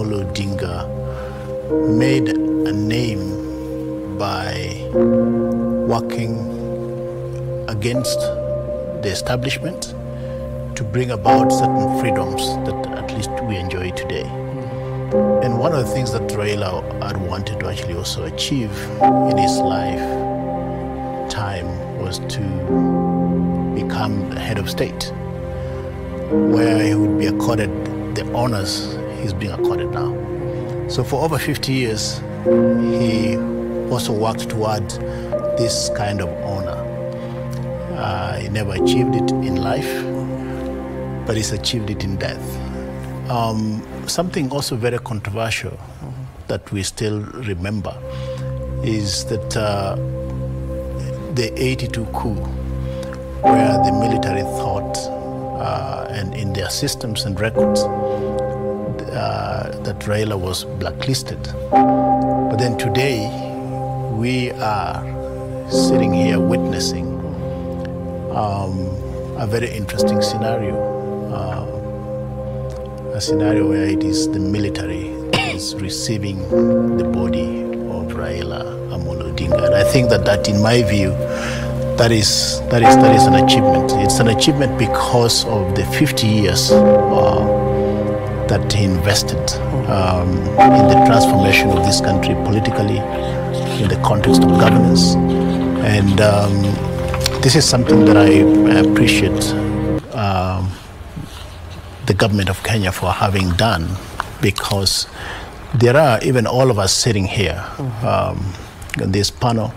Amolo Odinga made a name by working against the establishment to bring about certain freedoms that at least we enjoy today. And one of the things that Raila had wanted to actually also achieve in his lifetime was to become the head of state, where he would be accorded the honors he's being accorded now. So for over 50 years, he also worked toward this kind of honor. He never achieved it in life, but he's achieved it in death. Something also very controversial that we still remember is that the 82 coup, where the military thought, and in their systems and records, that Raila was blacklisted. But then today, we are sitting here witnessing a very interesting scenario. A scenario where it is the military that is receiving the body of Raila Amolo Odinga. And I think that in my view, that is an achievement. It's an achievement because of the 50 years that he invested in the transformation of this country politically, in the context of governance. And this is something that I appreciate the government of Kenya for having done, because there are, even all of us sitting here in this panel,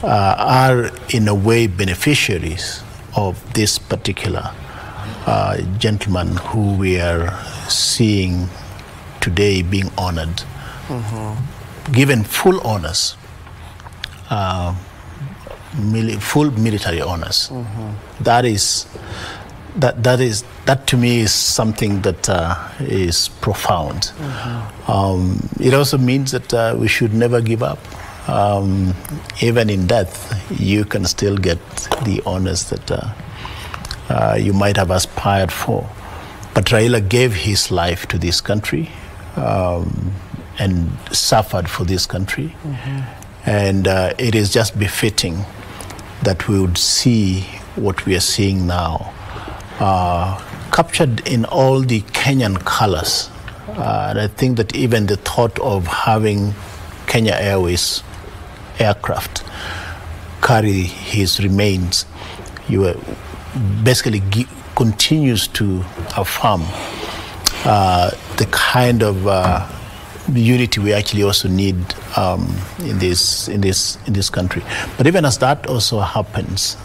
are in a way beneficiaries of this particular gentleman who we are seeing today being honored, given full honors, full military honors. That to me is something that is profound. It also means that we should never give up. Even in death, you can still get the honors that you might have aspired for. But Raila gave his life to this country and suffered for this country. And it is just befitting that we would see what we are seeing now, captured in all the Kenyan colors. And I think that even the thought of having Kenya Airways aircraft carry his remains, basically continues to affirm the kind of unity we actually also need in this country. But even as that also happens,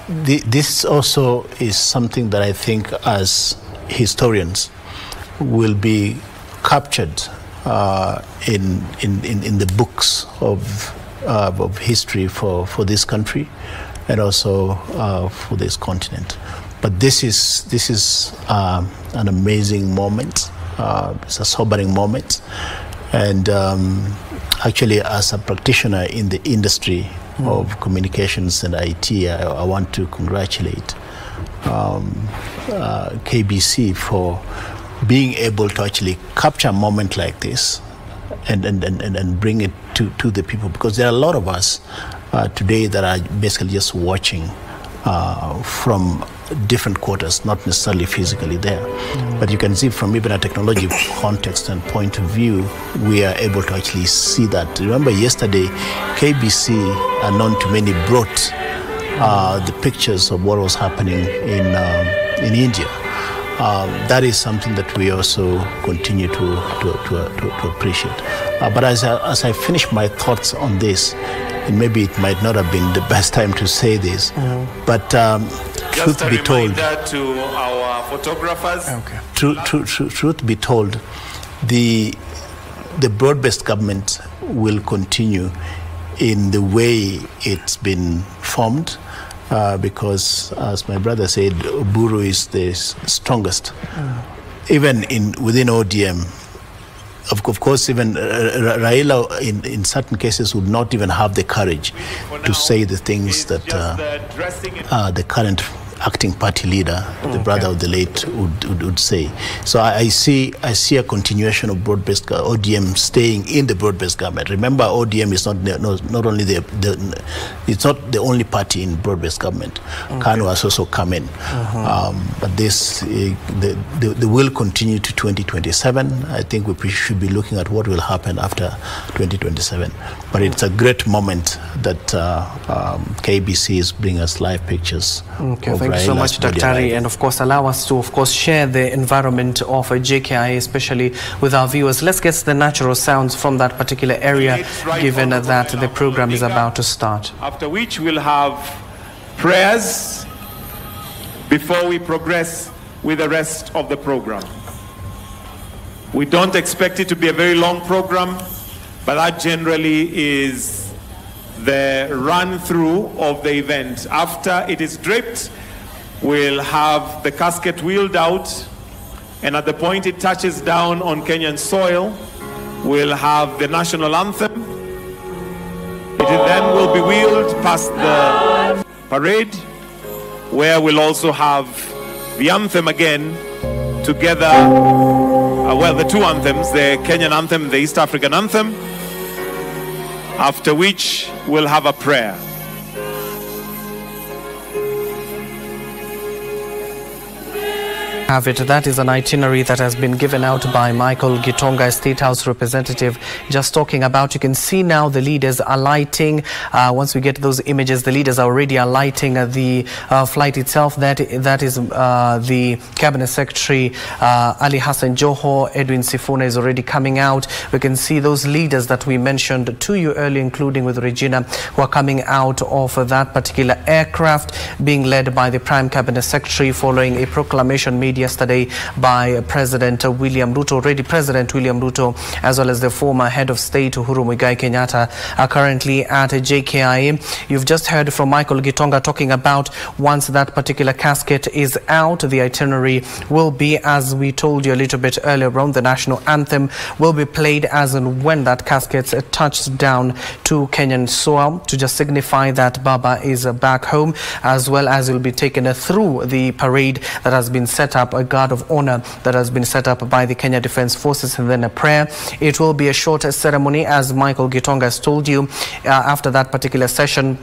this also is something that I think as historians will be captured in the books of history for this country and also for this continent. But this is an amazing moment. It's a sobering moment, and actually, as a practitioner in the industry of communications and IT, I want to congratulate KBC for being able to actually capture a moment like this and bring it to the people, because there are a lot of us today that are basically just watching from different quarters, not necessarily physically there. But you can see from even a technology context and point of view, we are able to actually see that. Remember yesterday, KBC, unknown to many, brought the pictures of what was happening in India. That is something that we also continue to appreciate. But as I finish my thoughts on this, and maybe it might not have been the best time to say this, but truth be told, to our photographers. Truth be told, the broad-based government will continue in the way it's been formed, because, as my brother said, Oburu is the strongest. Even within ODM, of course, even Raila, in certain cases, would not even have the courage to say the things that the current acting party leader, the brother of the late, would say. So I see a continuation of broad-based ODM staying in the broad-based government. Remember, ODM is not only it's not the only party in broad-based government. KANU has also come in, but this the will continue to 2027. I think we should be looking at what will happen after 2027. But it's a great moment that KBC is bringing us live pictures. Okay, thank you so much, Dr. And of course, allow us to, share the environment of JKIA, especially with our viewers. Let's get the natural sounds from that particular area, given that the program is about to start. After which we'll have prayers before we progress with the rest of the program. We don't expect it to be a very long program, but that generally is the run-through of the event. After it is draped, we'll have the casket wheeled out, and at the point it touches down on Kenyan soil, we'll have the national anthem. It then will be wheeled past the parade, where we'll also have the anthem again together, well, the two anthems, the Kenyan anthem, the East African anthem, after which we'll have a prayer. Have it. That is an itinerary that has been given out by Michael Gitonga, State House representative, just talking about. You can see now the leaders alighting. Once we get those images, the leaders are already alighting the flight itself. That is the Cabinet Secretary Ali Hassan Joho. Edwin Sifuna is already coming out. We can see those leaders that we mentioned to you earlier, including with Regina, who are coming out of that particular aircraft, being led by the Prime Cabinet Secretary following a proclamation made yesterday by President William Ruto. Already President William Ruto, as well as the former head of state Uhuru Muigai Kenyatta, are currently at JKIA. You've just heard from Michael Gitonga talking about once that particular casket is out, the itinerary will be, as we told you a little bit earlier on, the national anthem will be played as and when that casket touches down to Kenyan soil, to just signify that Baba is back home, as well as will be taken through the parade that has been set up, a guard of honor that has been set up by the Kenya Defence Forces, and then a prayer. It will be a shorter ceremony, as Michael Gitonga has told you. After that particular session,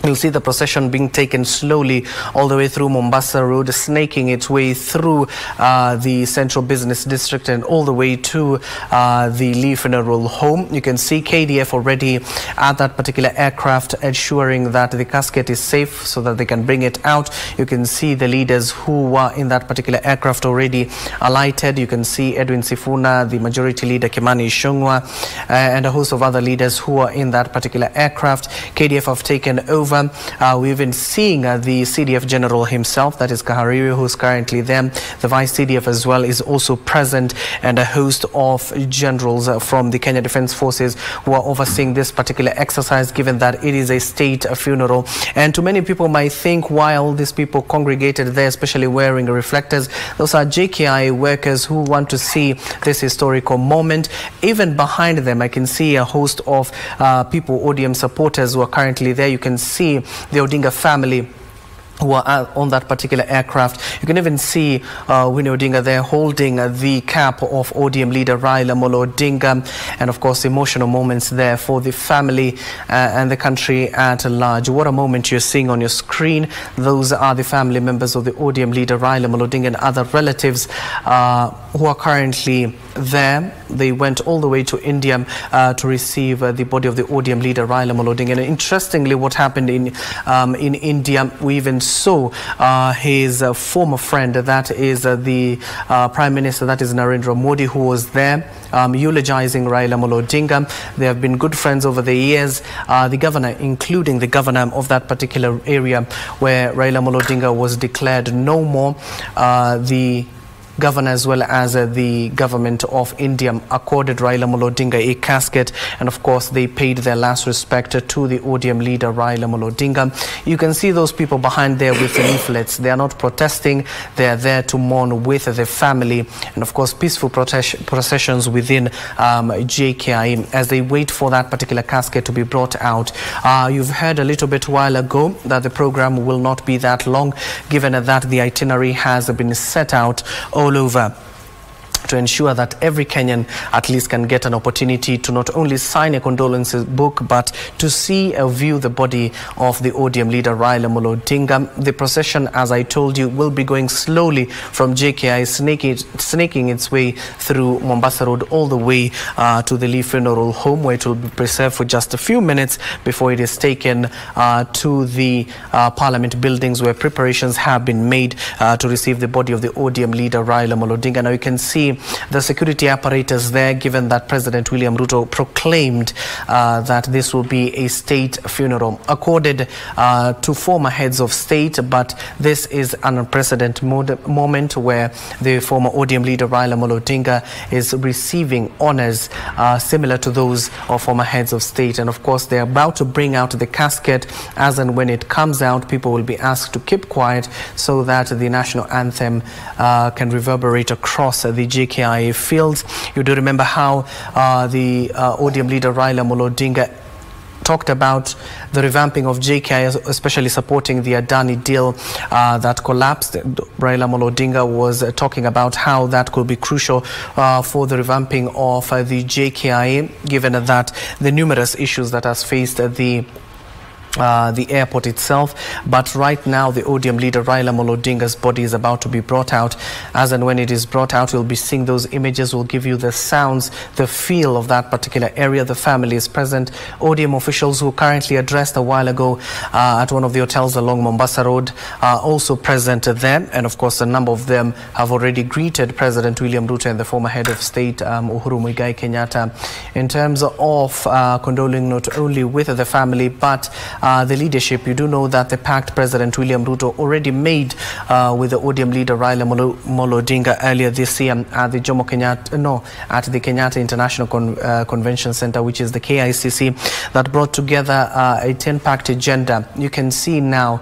you'll see the procession being taken slowly all the way through Mombasa Road, snaking its way through the Central Business District and all the way to the Lee Funeral Home. You can see KDF already at that particular aircraft, ensuring that the casket is safe so that they can bring it out. You can see the leaders who were in that particular aircraft already alighted. You can see Edwin Sifuna, the Majority Leader Kimani Ichung'wah, and a host of other leaders who are in that particular aircraft. KDF have taken over. We've been seeing the CDF General himself, that is Kahariri, who's currently there. The Vice CDF as well is also present, and a host of generals from the Kenya Defence Forces who are overseeing this particular exercise, given that it is a state funeral. And too many people might think, why all these people congregated there, especially wearing reflectors? Those are JKIA workers who want to see this historical moment. Even behind them, I can see a host of people, ODM supporters, who are currently there. You can see the Odinga family who are on that particular aircraft. You can even see Winnie Odinga there holding the cap of ODM leader Raila Amolo Odinga, and of course emotional moments there for the family and the country at large. What a moment you're seeing on your screen. Those are the family members of the ODM leader Raila Amolo Odinga and other relatives who are currently there. They went all the way to India to receive the body of the ODM leader Raila Amolo Odinga. And interestingly, what happened in India, we even saw his former friend, that is the Prime Minister, that is Narendra Modi, who was there eulogizing Raila Amolo Odinga. They have been good friends over the years. The governor, including the governor of that particular area where Raila Amolo Odinga was declared no more, the governor as well as the government of India accorded Raila Amolo Odinga a casket, and of course they paid their last respect to the ODM leader Raila Amolo Odinga. You can see those people behind there with the leaflets. They are not protesting, they are there to mourn with their family, and of course peaceful processions within JKIA as they wait for that particular casket to be brought out. You've heard a little bit while ago that the program will not be that long, given that the itinerary has been set out all over to ensure that every Kenyan at least can get an opportunity to not only sign a condolences book but to see or view the body of the ODM leader Raila Amolo Odinga. The procession, as I told you, will be going slowly from JKI, snaking its way through Mombasa Road all the way to the Lee Funeral Home, where it will be preserved for just a few minutes before it is taken to the Parliament buildings, where preparations have been made to receive the body of the ODM leader Raila Amolo Odinga. Now you can see the security apparatus there, given that President William Ruto proclaimed that this will be a state funeral accorded to former heads of state, but this is an unprecedented moment where the former ODM leader Raila Amolo Odinga is receiving honors similar to those of former heads of state. And of course they're about to bring out the casket. As and when it comes out, people will be asked to keep quiet so that the national anthem can reverberate across the JKIA fields. You do remember how the ODM leader Raila Amolo Odinga talked about the revamping of JKIA, especially supporting the Adani deal that collapsed. Raila Amolo Odinga was talking about how that could be crucial for the revamping of the JKIA, given that the numerous issues that has faced the airport itself. But right now the ODM leader Raila Amolo Odinga's body is about to be brought out. As and when it is brought out, you'll be seeing those images. Will give you the sounds, the feel of that particular area. The family is present. ODM officials who currently addressed a while ago at one of the hotels along Mombasa Road are also present there, and of course a number of them have already greeted President William Ruto and the former head of state Uhuru Muigai Kenyatta in terms of condoling not only with the family but the leadership. You do know that the pact President William Ruto already made with the ODM leader Raila Amolo Odinga earlier this year at the Kenyatta International Convention Center, which is the KICC, that brought together a 10-pact agenda. You can see now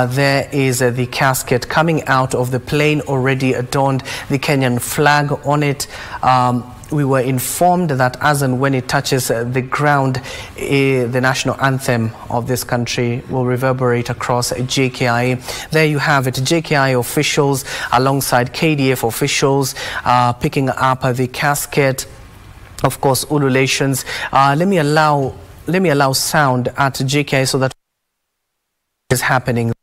there is the casket coming out of the plane, already adorned, the Kenyan flag on it. We were informed that as and when it touches the ground, the national anthem of this country will reverberate across JKIA. There you have it, JKIA officials alongside KDF officials picking up the casket. Of course, ululations. Let me allow sound at JKIA so that is happening.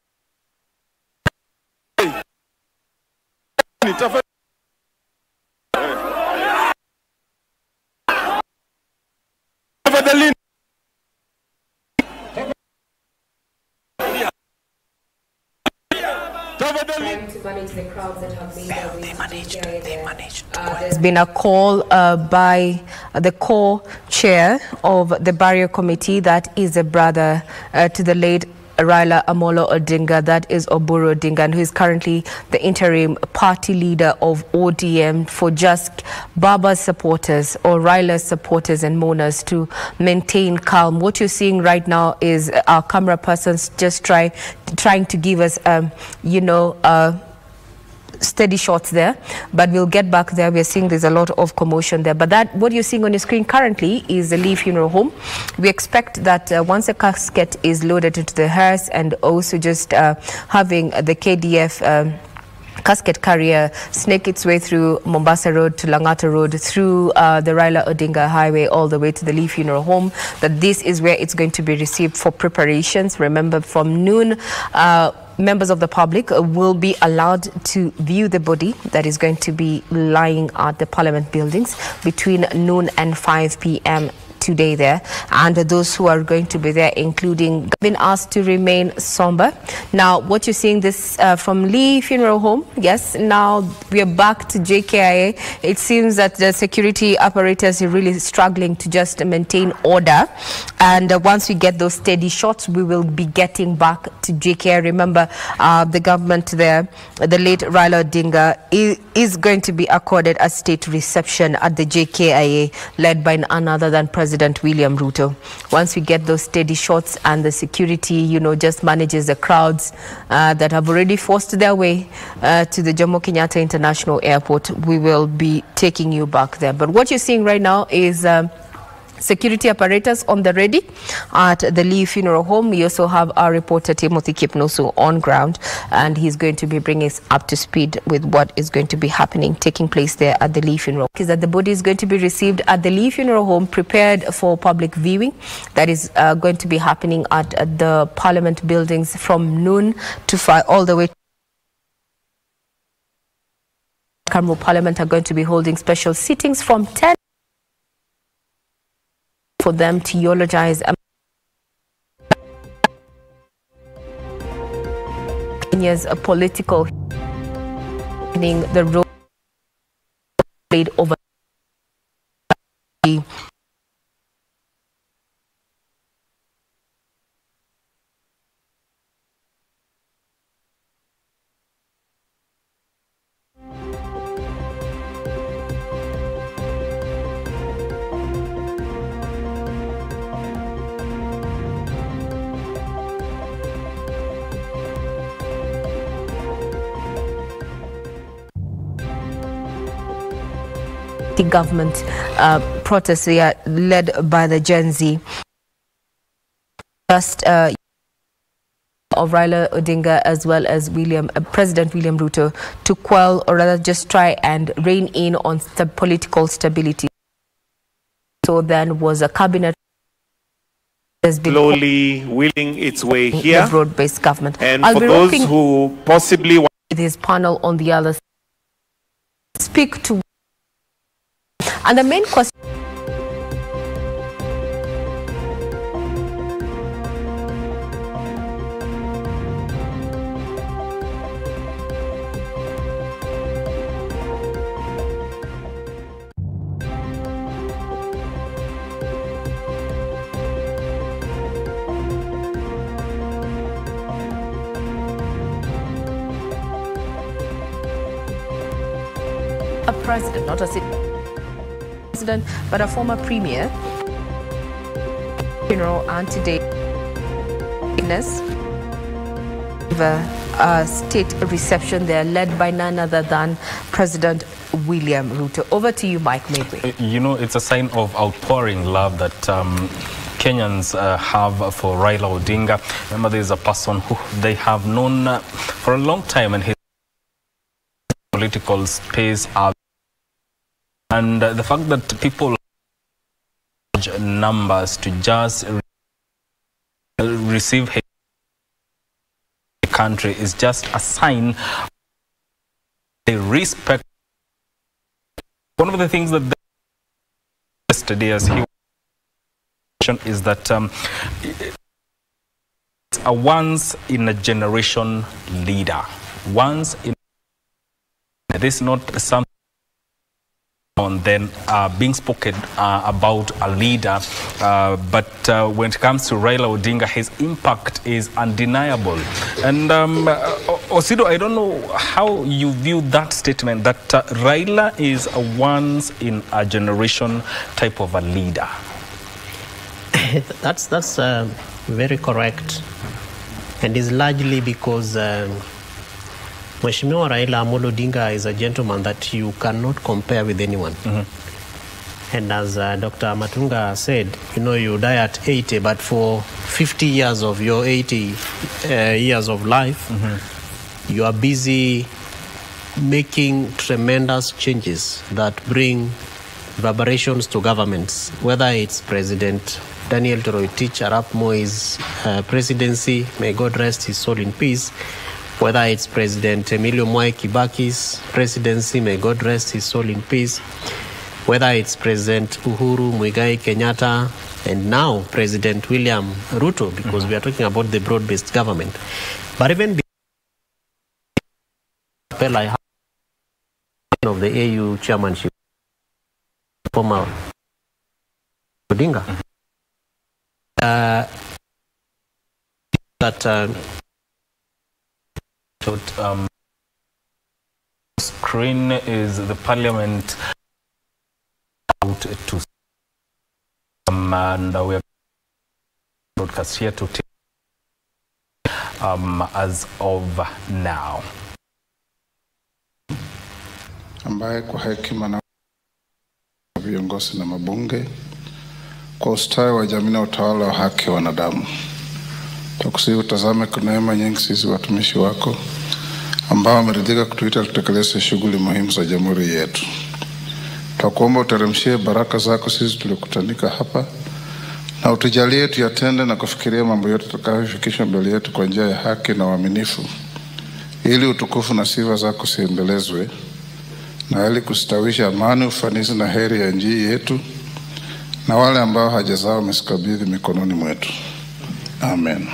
To manage the crowds that have made their way to there's been a call by the co-chair of the Barrier Committee, that is a brother to the late Raila Amolo Odinga, that is Oburu Odinga, and who is currently the interim party leader of ODM, for just Baba's supporters or Raila's supporters and mourners to maintain calm. What you're seeing right now is our camera persons just trying to give us, steady shots there, but we'll get back there. We're seeing there's a lot of commotion there, but that what you're seeing on your screen currently is the Lee Funeral Home. We expect that once a casket is loaded into the hearse, and also just having the KDF casket carrier snake its way through Mombasa Road to Langata Road, through the Raila Odinga Highway, all the way to the Lee Funeral Home, that this is where it's going to be received for preparations. Remember, from noon, members of the public will be allowed to view the body that is going to be lying at the Parliament buildings between noon and 5 p.m. today there, and those who are going to be there, including, been asked to remain somber. Now, what you're seeing this from Lee Funeral Home, yes, now we are back to JKIA. It seems that the security apparatus are really struggling to just maintain order, and once we get those steady shots, we will be getting back to JKIA. Remember, the government there, the late Raila Odinga, is going to be accorded a state reception at the JKIA, led by none other than President William Ruto. Once we get those steady shots and the security, you know, just manages the crowds that have already forced their way to the Jomo Kenyatta International Airport, we will be taking you back there. But what you're seeing right now is security apparatus on the ready at the Lee Funeral Home. We also have our reporter Timothy Kipnosu on ground, and he's going to be bringing us up to speed with what is going to be happening, taking place there at the Lee Funeral. Is that the body is going to be received at the Lee Funeral Home, prepared for public viewing. That is going to be happening at the Parliament buildings from noon to 5, all the way. Kamru Parliament are going to be holding special sittings from 10 for them to eulogize Kenya's political the role played over the government protests here led by the Gen Z. Just of Raila Odinga as well as President William Ruto to quell, or rather just try and rein in on the political stability. So then was a cabinet has been slowly wheeling its way here. The broad-based government. And for those who possibly want with his panel on the other side, speak to. And the main question a president, not a president, but a former premier, funeral, and today a state reception there led by none other than President William Ruto. Over to you, Mike Maybe. You know, it's a sign of outpouring love that Kenyans have for Raila Odinga. Remember, there's a person who they have known for a long time, and his political space are. And the fact that people large numbers to just receive hate in the country is just a sign they respect. One of the things that they yesterday as he mentioned is that it's a once in a generation leader. Once in this is not something on then being spoken about a leader, but when it comes to Raila Odinga, his impact is undeniable. And Osido, I don't know how you view that statement that Raila is a once in a generation type of a leader. That's very correct, and is largely because Mheshimiwa Raila Amolo Odinga is a gentleman that you cannot compare with anyone. Mm-hmm. And as Dr. Matunga said, you know, you die at 80, but for 50 years of your 80 years of life, mm-hmm. you are busy making tremendous changes that bring reverberations to governments, whether it's President Daniel Toroitich Arap Moi's presidency, may God rest his soul in peace, whether it's President Emilio Mwai Kibaki's presidency, may God rest his soul in peace, whether it's President Uhuru Muigai Kenyatta and now President William Ruto, because we are talking about the broad-based government. But even of the AU chairmanship, former Odinga, screen is the parliament out to and we are broadcast here to take as of now. Ambaye kwa hekima na viongozi na mabunge kwa ustawi wa jamii na utawala wa haki wa wanadamu, tukusihi utazame kwa neema nyingi sisi watumishi wako ambao wameridhika kutuita tutekeleze shughuli muhimu za jamhuri yetu. Tunakuomba uteremshie baraka zako sisi tulikutanika hapa na utujalie tuyatende na kufikiria mambo yote tutakayofikisha mbele yetu kwa njia ya haki na uaminifu, ili utukufu na sifa zako siendelezwe, na ili kustawisha amani, ufanisi na heri ya nchi yetu na wale ambao haja zao umesikabidhi mikononi mwetu. Amen.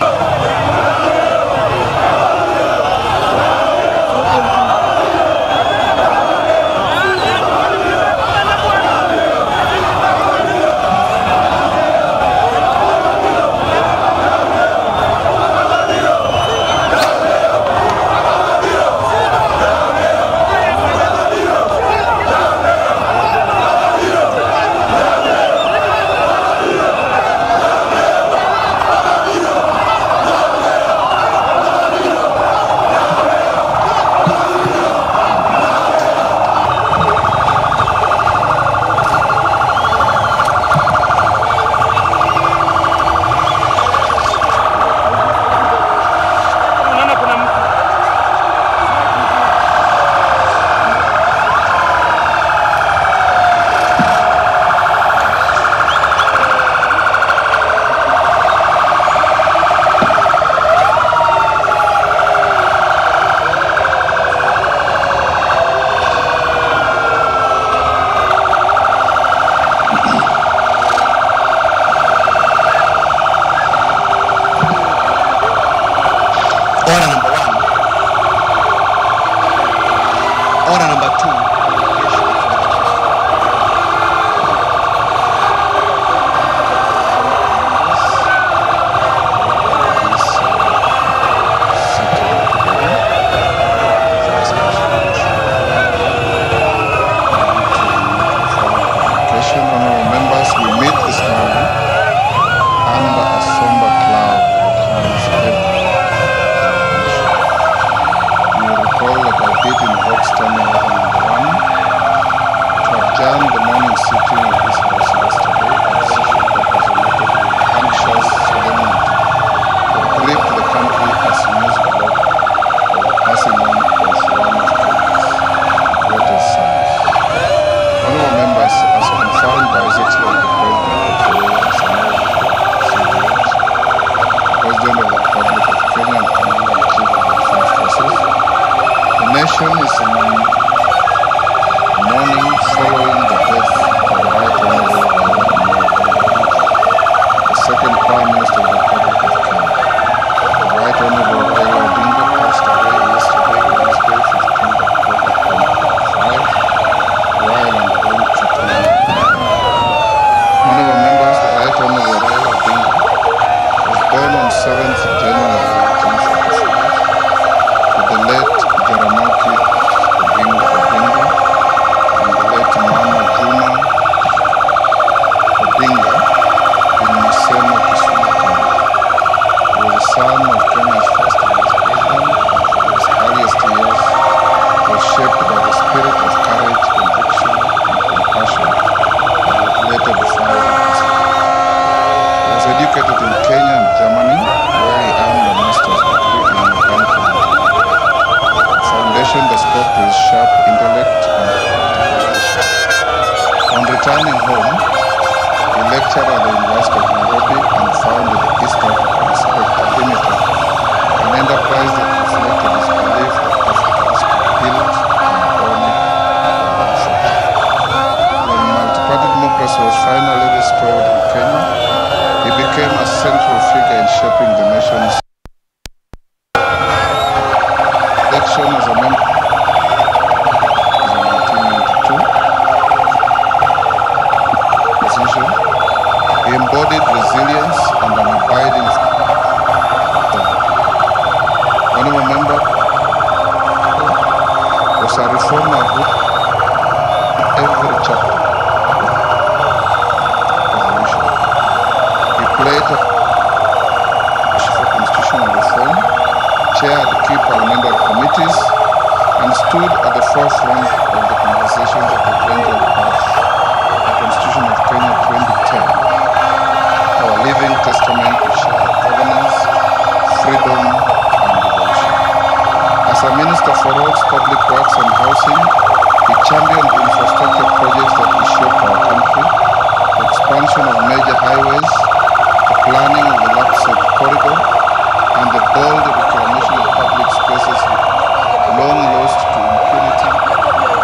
central figure in shaping the nation's election as a member in 1992 position. He embodied resilience and an abiding honorable member was a reformer who every chapter revolution. He played a for constitutional reform, chaired key parliamentary committees, and stood at the forefront of the conversations of the Angel Path, the Constitution of Kenya 2010, our living testament to shared governance, freedom, and devotion. As a Minister for Roads, Public Works and Housing, he championed infrastructure projects that reshape our country, the expansion of major highways, the planning of the Lapsset Corridor, and the bold reclamation of public spaces long lost to impunity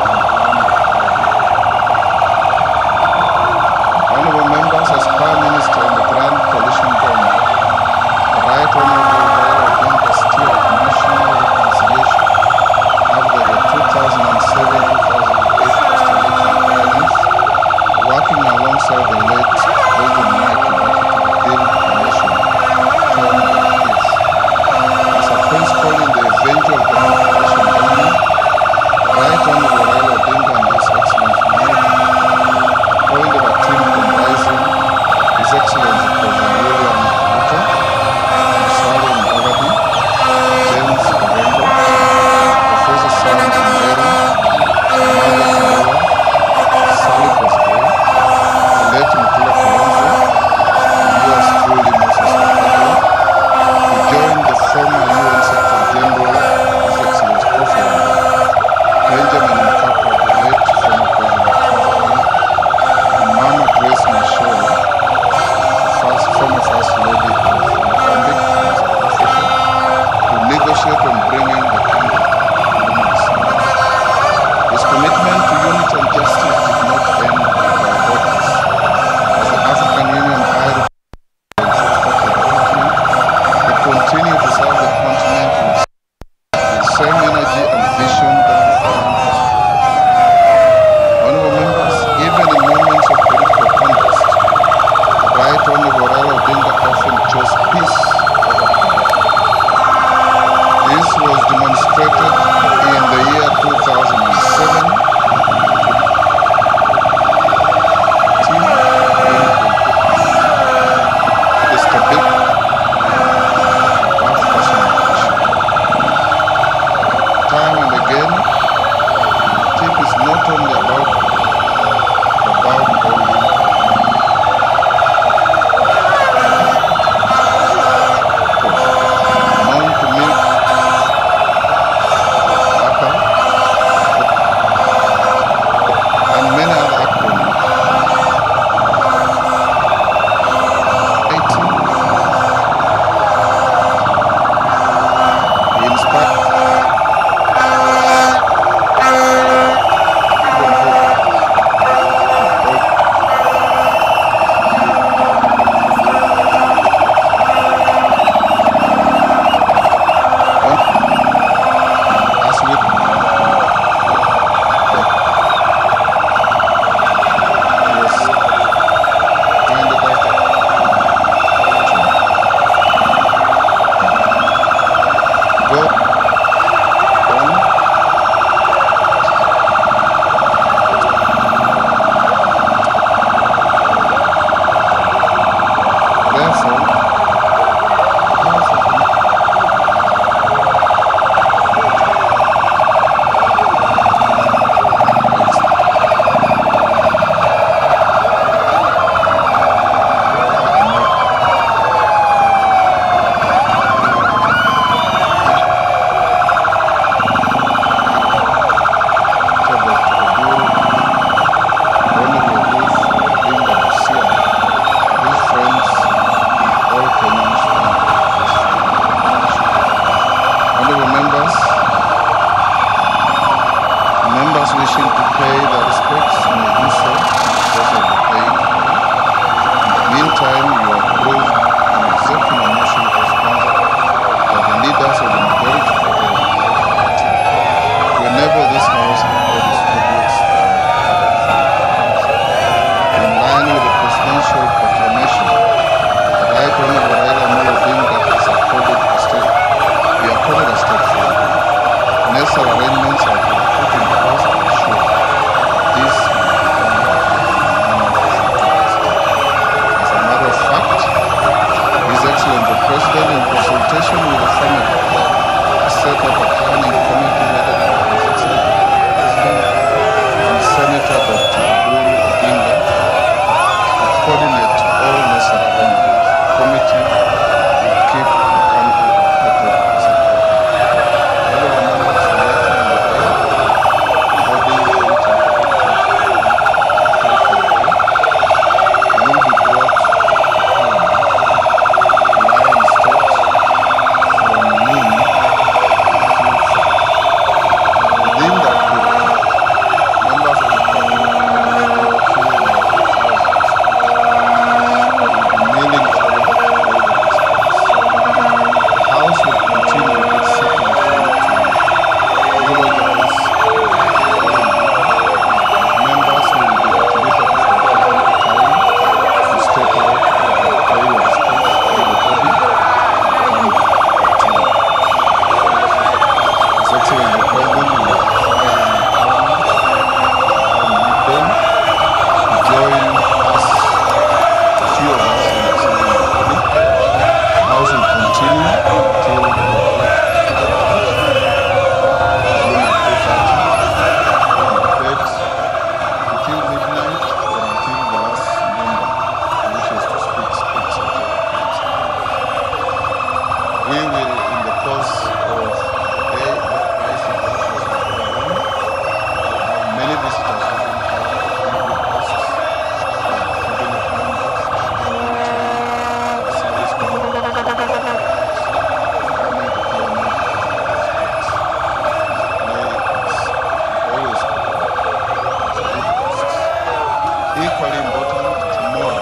Equally important, tomorrow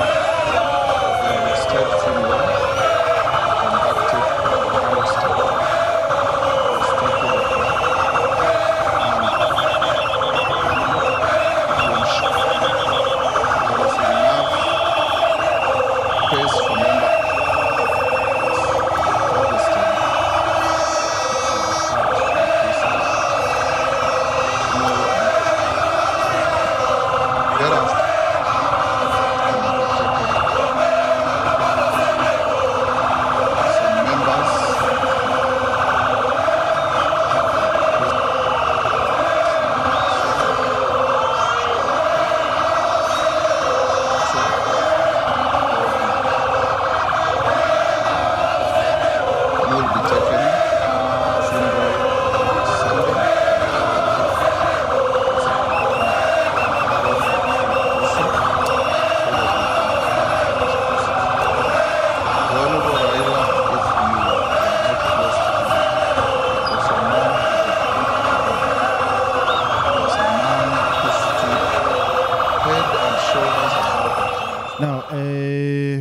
the state funeral conducted at Ohio State was taken to ensure there is enough space for members of the state thereafter.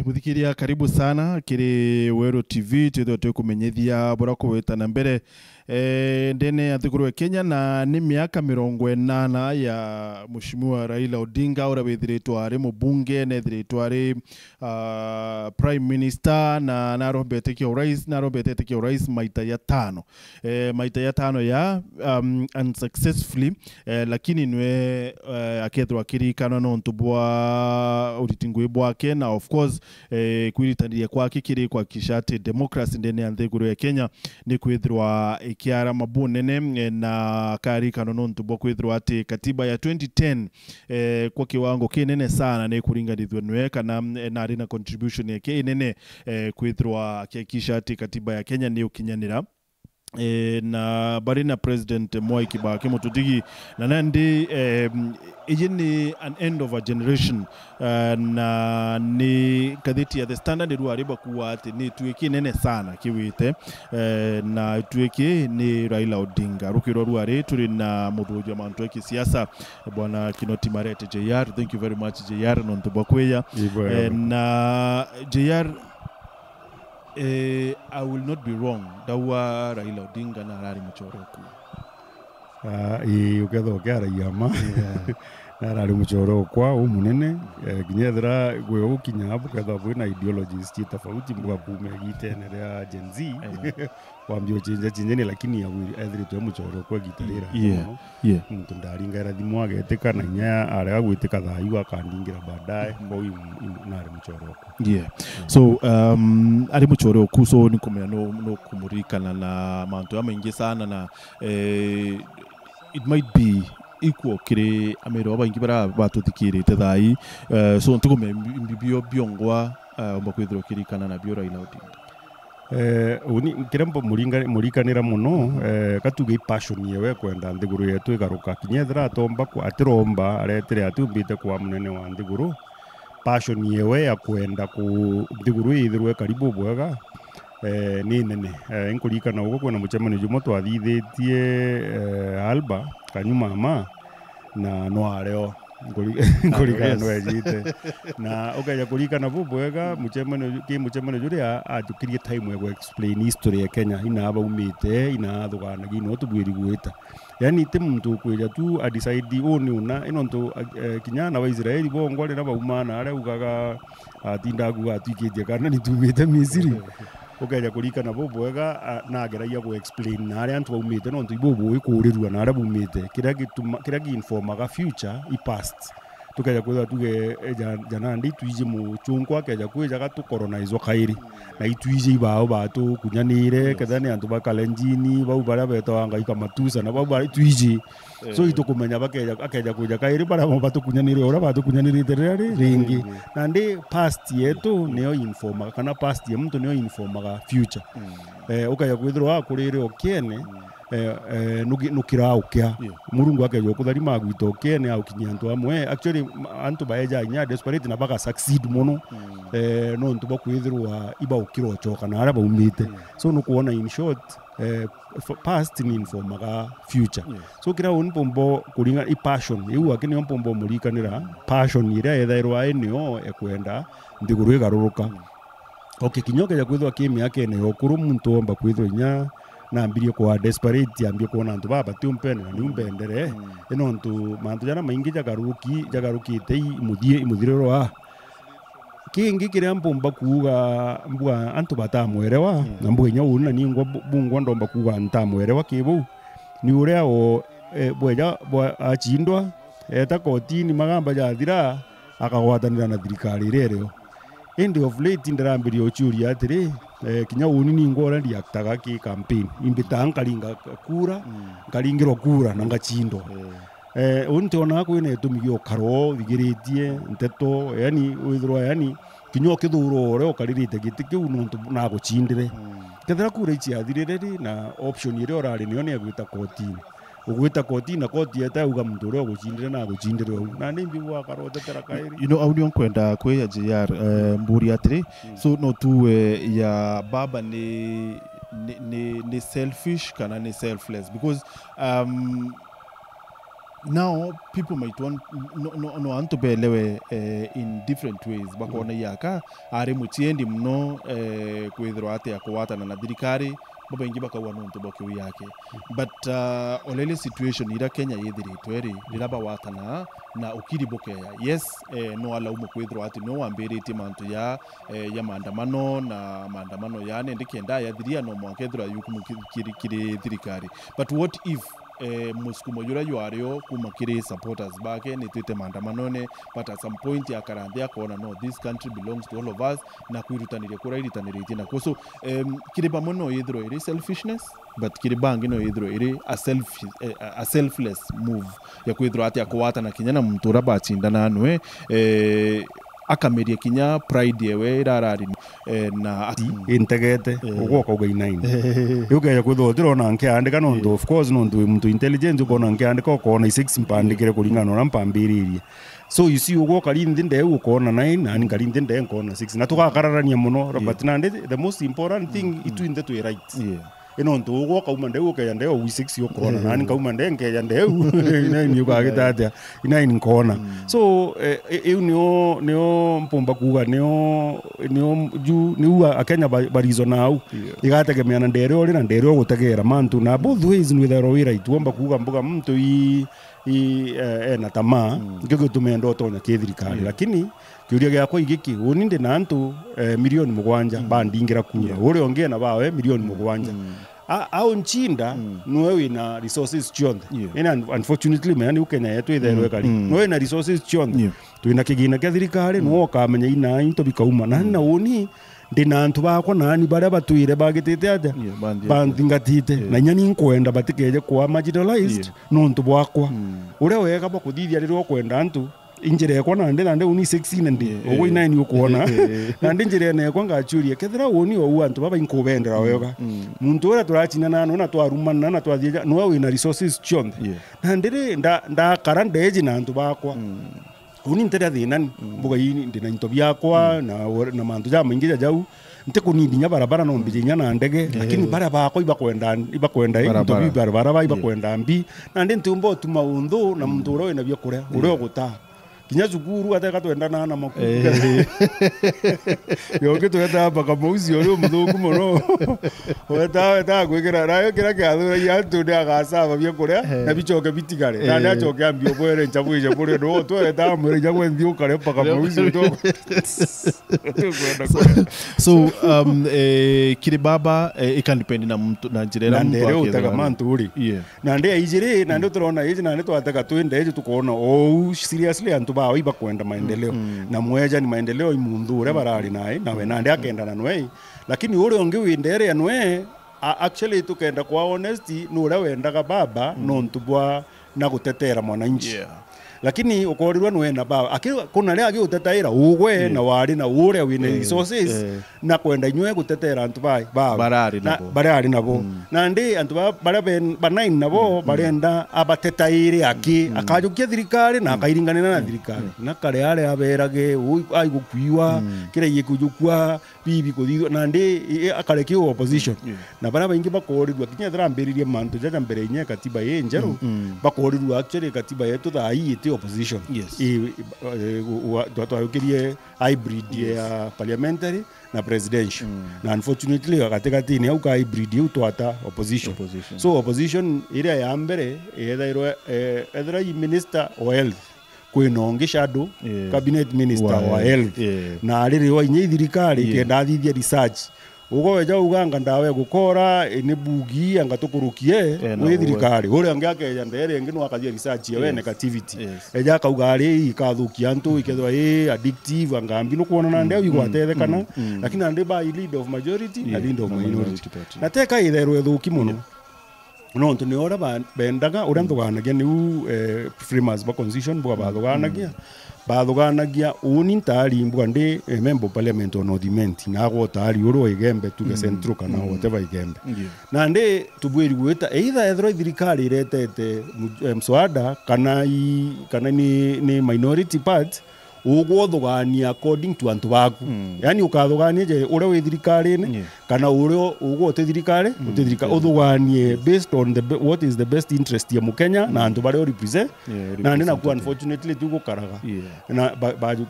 Muthikiria karibu sana kiri Weru TV twitho twikumenyithia bora kuwetana mbere ndene ya thiguru ya Kenya na ni miaka 80 ya Mheshimiwa Raila Odinga ura withiritwo ari mubunge na withiritwo ari prime minister na narombete urais maita ya 5 ya unsuccessfully lakini nwe akethwa kirikana no ntubwa uritingwe bwake na of course kwiritania kwake kiri kwa kishati democracy ndene ya thiguru ya Kenya ni kwithirwa ikiara mabunene na karikano no ntubwa kwithirwa ati katiba ya 2010 kwa kiwango kinene sana ni kuringanithwe nwe kana na rina contribution yake inene kwithirwa kishati katiba ya Kenya ni ukinyanira na barina President Mwai Kibaki Mutudigi na nandi ni an end of a generation na ni kadhiti ya The Standard ruariba kuwa ati ni tuweki nene sana kiwite na tuweki ni Raila Odinga rukiro ruari turi na mudhujo wa mantuweki siasa bwana Kinoti Marete JR. Thank you very much JR nontubakweya na JR I will not be wrong. Dawa Raila Odinga na Rari Muchoroku. Uketho kiara yama. Na Rari Muchoroku umunene ginyethera gwe ukinya hapo ketho bwina ideologies tofauti mbwa bume gitene ya Gen Z. Wambio chenje lakini ya ethritwe Muchoroku gitarira. Muntu ndaringa rathimo ageteka na nya arega gwitika thayu akandingira baadaye mboi nari Muchoroku. So ari Muchoroku so ni kumenya no kumurikana na mantu amaingi sana na it might be equal kire amero abangi bara batuthikire tethai so ntukume mbibio biongwa obakwithiro kirikana na bio Raila Odinga. Uni kirembo murikanira muno katuge passion yewe kwenda nthiguru yetu igaruka kinyethera atomba kwa atiromba aretire atumbite kwa munene wa nthiguru passion yewe ya kwenda ku nthiguru ithirwe karibu bwega ni nene inkurikana ugo kwena muchemani jumo twathithetie Alba kanyuma ma na no areo ngurikana no ejite na ukaja kurikana bwega muchemani juria ajukirie time ya explain history ya Kenya ina aba umite ina thugana gino tubwiri gwita yani te muntu kwija tu a decide oni una inonto kinyana wa Israeli bongwale na baumana are ugaga atindagu atwikeje kana nitumite Misiri ukaja kurikana bwega na geraia go explain na ari antu baumite no ntibobo ikurirwa na ara bumite kiragi informaga future I past tukaja kwetha tuge janandi tuije mu chunkwa keja kweja gatu colonize kairi na ituije ibao batu kunyanire kethani antu bakalenjini bau bara beto anga ikamatusa na bau bara tuije so itukumenya bakeja kweja kairi bara batu kunyanire ora batu kunyanire terere ringi na ndi past yetu neo informa kana past ye mtu neo informaga future ukaja kwithirwa kurire okiene nukiraukia murungu ake yokutharima gwitoke ne aukinya antu amwe actually antu baeja inya desperate na baka succeed muno no ntu bakwithirwa iba ukirochoka na araba umite so nukuona in short past ni informaga future so kira unpombo kuringa I passion iu akini unpombo murikanira passion ira ethairwa enio ekwenda ndiguru igaruruka okay kinyoke ya kwithwa kimi yake ne okuru muntu omba kwithwa inya na ambirie kwa desperate ambie kuona antu baba tiumpene na niumbendere eno ntu mantu jana maingi jagaruki tei muthiriro kingi kiria mbomba kuga mbua antu batamwerewa na mbuga nya una ningwa bungwa ndomba kuga ntamwerewa kibu ni uria o bweja achindwa eta kotini magamba jathira akagwatanira na thirikari rereo end of late ndarambirie ochuria atiri kinya uni ningwa ora ndiaktaga ki campaign imbita nkaringa kura nkaringiro kura na ngachindwa unti ona kwine tumigio karo vigiritie nteto yani withirwa yani kinyo kithuro ore okaririte giti kiu nontu na guchindire kethera kura ichi athiriri na option ire orari niyo ne gwita kotini ugwita kotini na koti eta uga muntu ore guchindire na guchindire na nimbi wa karo tetera kairi audio kwenda kwe ya JR mburi atri so no tu ya baba ni selfish kana ni selfless because now people might want no to belewe in different ways bakona yaka ari mutiendi mno kwithirwa ate akwatana na thirikari baba ingi bakawa nonto bakyo yake but olele situation ira Kenya yithiritwe ri riraba watana na ukiri bokeya yes no ala umo kwithirwa ate no ambirite mantu ya maandamano na maandamano yane ndikenda yathiria no mwakethira yukumu kiri thirikari but what if muskumo yura yuario kumakiri supporters bake ni twite maandamanone but at some point akarandia kuona no this country belongs to all of us na kuirutanire kura iritanirite na koso kiriba mono yithro iri selfishness but kiribangi no yithro iri a selfless move ya kwithro ati akwata na kinya na mtura bachindana anwe akameria kinya pride yewe irarari na integete ugoka ugainaini yuke ya kuthotiro na nke andika no of course no muntu intelligent ukona nke andika ukona 6 mpandikire kuringana na mpambiririe so you see ugoka rindi nde ukona 9 na ni karindi nde ukona 6 na tugakararania muno but nande the most important thing itu inde to right ino ntu ugoka umande uke yande o 6 yokona na ni kaumande nke yande ina ni ukagitata ina ni kona so eu nio mpomba kuga nio ju ni akenya barizo nau igategemea na ndere ori na ndere ogutegera mantu na both ways ni wither owira ituomba kuga mbuga mtu na tamaa ngiko tumendo tonya kithirikari lakini kiuria gyakwa igiki uninde na antu milioni 7 bandingira kura uri onge na bawe milioni 7 au nchinda nowe na resources chionde and unfortunately man ukenya yetu itherwe kali nowe na resources chionde tuina kigina kya thirikari no kamenya ina into bikauma na uni ndina antu bakwa nani baria batuire bagitete ate bandingatite na nyani nkwenda batikeje kwa marginalized no ntu bwakwa ure wega bakuthithia riro kwenda antu injire kwa nande uni 16 ndi ogwo 9 ukuona nande njire ne kwa ngachurie kethira uni o antu baba inkubendera wega muntu ora turachina nano na twarumana na twathia no we na resources chionde nande nda karandeji na antu bakwa uni ntera thinani mbuga yini ndina into byakwa na mantu ja maingi jau nte kunidinya barabara no mbijinya na ndege lakini barabara ibakwenda into bi barabara ibakwenda mbi nande ntumbo tumaundu na muntu ro ina byakure uri oguta kinya zuguru ataka twenda na makuru yoke twenda baka mauzi oro muthuku muno weta gwikira rayo kira kiathura ya ntude agasaba byakure na bichoke bitigare na ndachoke ambio bwere nchabuije bure no tweta mwere jagwe ndio kare baka mauzi to so kiribaba ikandepend na mtu na njirera mtu akitaka mantu uri na nde ijire na ndo turona ije na ndo twataka twende ije tukona seriously antu bao iba kwenda maendeleo na mweja ni maendeleo imundhure barari nae nawe nande akenda na nwe lakini uri onge windere anwe actually tukenda kwa honesty nura wendaga baba no ntubwa na gutetera mwananchi lakini ukorirwa nwe na ba kuna ria giutetaira ugwe na wari na ure wina resources na kwenda inywe gutetera antu bai ba barari nabo na ndi antu bara ben banain nabo barenda abatetaire aki akajukia thirikari na akairinganira na thirikari na kare are aberage ai gukuiwa kire yikujukwa bibi kuthithwa na ndi akareki opposition na bara baingi bakorirwa kinya thirambiririe mantu jaja mbere inye katiba ye njeru bakorirwa actually katiba yetu thai ite opposition twatukirie hybrid ya parliamentary na presidential na unfortunately akatekati ni auka hybrid yu twata opposition so opposition ire ya mbere either minister or health kwinonge shadow cabinet minister wa health na ariri wa inyi thirikari kenda thithia research ugo weja uganga ndawe gukora ni bugi anga tukurukie we thirikari uri angake ya ndere ngino akathia research ya wene activity eja kauga ari ikathukia antu ikethwa addictive angambi no kuona na ndio igwatethekana lakini ande by leader of majority na leader of minority na teka itherwe thuki muno no ntu ni ora bendaga ura ntuganagia ni framers ba constitution bwa bathuganagia uni ntari mbwa ndi member parliament on ordiment na go tari uro igembe tu central kana whatever igembe na ndi tubwiri gwita either ethro thirikari retete mswada kana ni minority part ugwothugania according to antu baku yani ukathugania je ure wi thirikari ni kana ure ugo te thirikari uthuganie based on what is the best interest ya Mukenya na antu bare represent na ndina ku unfortunately tuko karaga na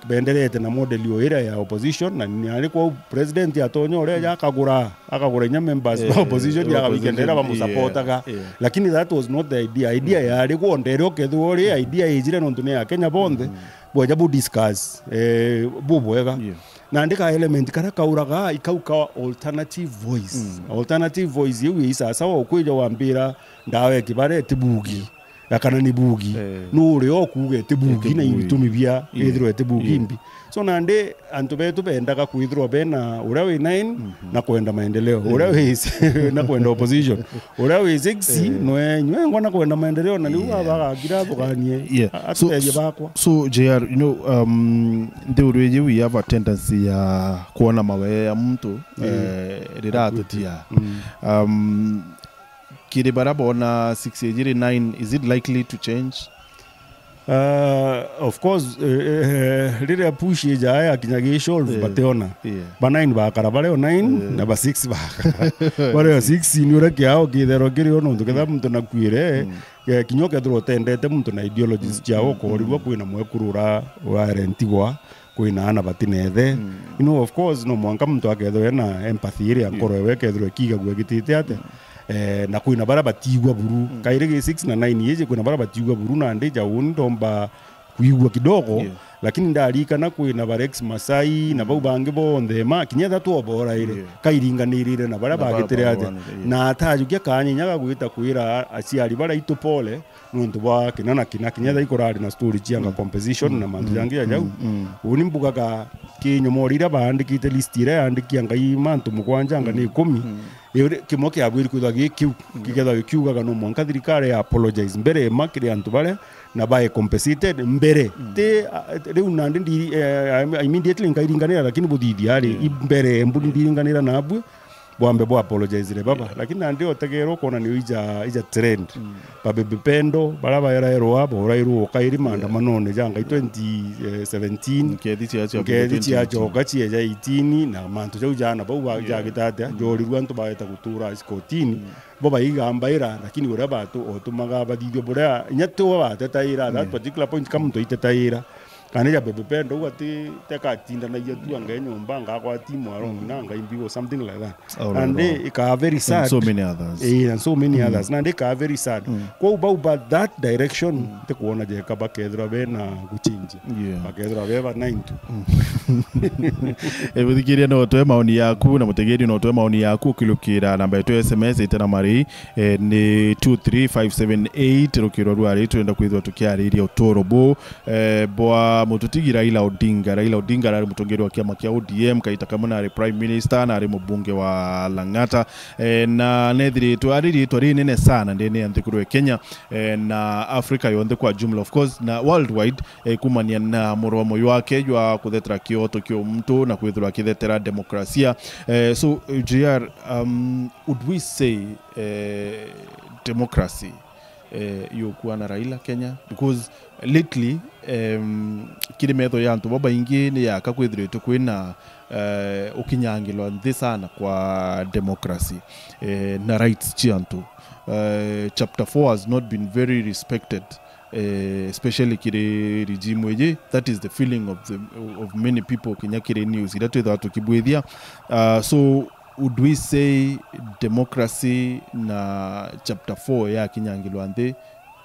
benderete na model yo ira ya opposition na ni ali kwa president atonyo ure ya akagura nya members ba opposition ya wikendera bamusapotaga lakini that was not the idea ya ali ku ndero kethu ore idea ijire no ndune ya Kenya bonde bojabu discuss bubwega na ndika element kara kauraga ikauka alternative voice yu isa sawa ukweja wambira ndawe kibare tibugi yakana ni bugi nuri okuge tibugi na ibitumi bya ethiro tibugi mbi so nande antu betu bendaga kuithro bena urawe 9 na kwenda maendeleo urawe na kwenda opposition urawe 6 nywe ngwana kwenda maendeleo na niwa bagagira buganie atuteje bakwa so JR you know ndeurweje we have a tendency ya kuona mawe ya mtu riratutia kire barabona 6 is it likely to change? Of course lile push ya kinyagi solve bateona ba 9 bakara bare 9 na ba 6 bakara bare 6 ni ura kiao kithero kirio no tuketha muntu nakwire kinyoke thro tendete muntu na ideologies ciao korirwa kwina mwekurura wa rentigwa kwina ana batinethe you know of course no mwanka muntu akethwe na empathy ire ankoro wekethwe kiga gwegitite ate na kwina bara batigwa buru kairege 6 na 9 yeje kwina bara batigwa buru na ndeja undomba kuigwa kidogo lakini ndarika na kwina barex Masai na bau bange bonde ma kinyatha tu obora ile kairinganirire na bara bagitere ate na atajukia kanyinya gwita kwira aciari bara itupole nuntu bwa kinana kinyatha ikorari na story cianga composition na mantu yangi ya jau uni mbugaga kinyomorira bandikite list ire andikia ngai mantu mugwanja anga ni 10 kimo kia bwiri kwitha gikigetha gikiugaga no mwanka thirikari ya apologize mbere makire antu bare na bae compensated mbere te riu nandi immediately ngairinganira lakini buthidi ari mbere mbudi ndiringanira na abwe bwambe bwa apologize re baba lakini nandi otegero kona ni ija trend babebe pendo baraba yero abo urairu kairi manda manone janga 2017 kedi ya joka chi ya 18 na mantu jau jana bau jagitata jori rwantu baeta kutura iskotini boba igamba ira lakini uraba tu otumaga badidio bora nyato batetaira that particular point kama mtu itetaira kaneja bebe pendo ugati teka tinda na yetu anga nyomba anga kwa timu around na anga imbigo something like that and they are very sad and so many others and so many others and they are very sad kwa uba that direction te kuona je kaba kedra bena kuchinje bakedra beba 90 ebuthikiria no toe maoni yaku na mutegeri no toe maoni yaku ukilukira namba yetu SMS itana mari ni 23578 rukiro rwari twenda kwithwa tukiariria utorobo bwa mututigi Raila Odinga ari mutongeri wa kiama kia ODM kaita kamuna ari prime minister na ari mbunge wa Lang'ata na nethiri twariri nene sana ndene anthikuru Kenya na Africa yonthe kwa jumla of course na worldwide kumania na muromo wake jwa kuthetra kioto kio mtu na kwithura kithetera demokrasia so JR would we say democracy yokuwa na Raila Kenya because lately kirimetho ya antu baba ingi ni yakakwithirite kwina ukinyangilwa nthi sana kwa democracy na rights chiantu chapter 4 has not been very respected especially kire regime weje. That is the feeling of many people Kenya kire news ila twetha tukibwithia so would we say democracy na chapter 4 ya kinyangilwa nthi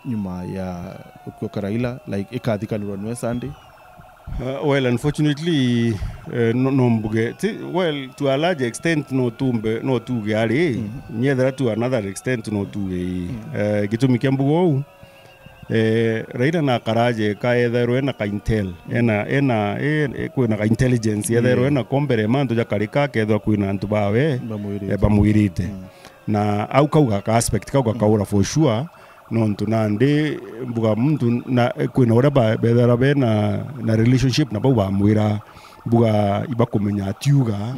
nyuma ya ukioka Raila like ikathikanirwa nwe Sunday? Well, unfortunately, no mbuge. Well, to a large extent, no tuge ali. Neither to another extent, no tuge. Gitumi kiambugo. Raila na karaje ka etherwe na ka intel. Kwina ka intelligence etherwe na kombere manto ja karika kethwa kwina antu bawe bamuirite. Na au kauga ka aspect kauga kaura for sure. Nontu nande mbuga muntu na kwina ora ba bethera be na relationship na bau mwira mbuga ibakumenya atiuga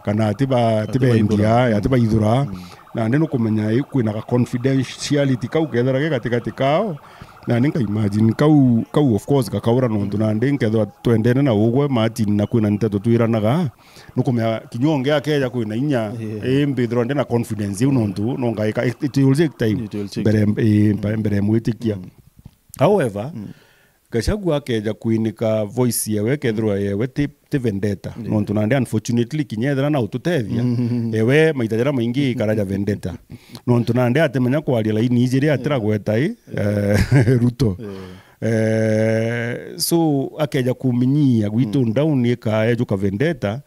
kana tiba india ya tiba idura na neno kumenya kwina ka confidentiality kau kethera ke katikati kao na ninka imagine kau of course ka kaura nontu nande nkethwa twendene na ugwe Martin na kwina nteto twiranaga nukumya kinyonge akeja kwina inya mbithro ndena confidence you nontu nonga it will take time bere mwitikia however Gachagua akeja kwinika voice yewe kethro yewe ti vendetta nontu nande unfortunately kinyethera na ututethia ewe maitajara maingi karaja vendetta nontu nande atemenya kwaria laini ijiri atira gwetai Ruto so akeja kuminyia gwitu down ikaejuka vendetta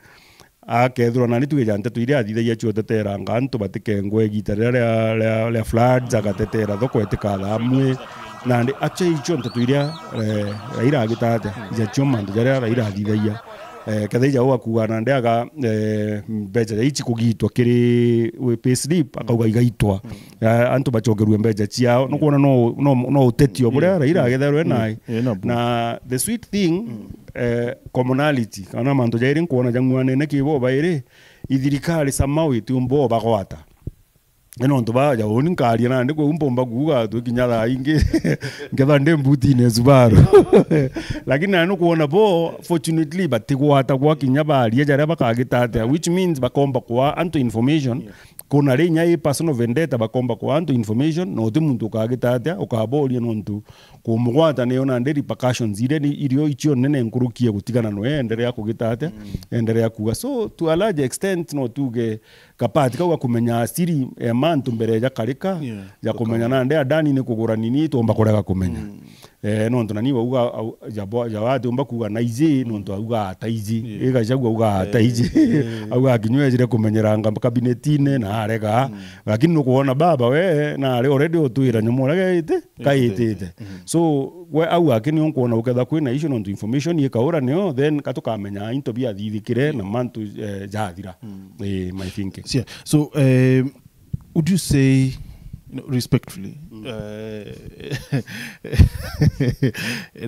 akethro na nituge nteto iria athithagia chiotetera ngantu batikengwe gitarira le floods agatetera thoko etikatha amwe na ndi actually icho nteto iria Raila agitata ja choma ndo jaria Raila athithagia kathija wa kuwa na ndaga mbeja ichi kugitwa kiri we payslip akauga igaitwa antu bachogerwe mbeja ciao no kuona no utetio buria Raila agetherwe nai na the sweet thing commonality kana manto jairi kuona jangwane ne kibo baire ithirikari samawi tumbo bagwata eno ndo ba ja oni nkari na ndiko umbomba guga tukinyala ingi ngetha ndembuti ne Subaru lakini ano kuona bo fortunately batigwata kwa kinyabali jara bakagitata which means bakomba kwa anto information kuna rinya personal vendetta bakomba kwa anto information no timuntu kagitata ukaboli nontu kumugwata ne ona nderi repercussions ire ni irio ichio nene nkurukie gutigana no endelea kugitata endelea kuga so to a large extent no tuge kapati kwa kumenya siri mantu mbere ya karika ya kumenya na nde adani ni kugura nini tomba korega kumenya nontu nani uga jawati umba kuga naizi nontu uga taiji Gachagua uga taiji uga kinywe jire kumenyeranga kabinetine na arega lakini no kuona baba we na already otuira nyomora kaitete so we au akini onkuona uketha kwina issue nontu information yekaura neo then katukamenya into bia thithikire na mantu jathira my thinking so would you say respectfully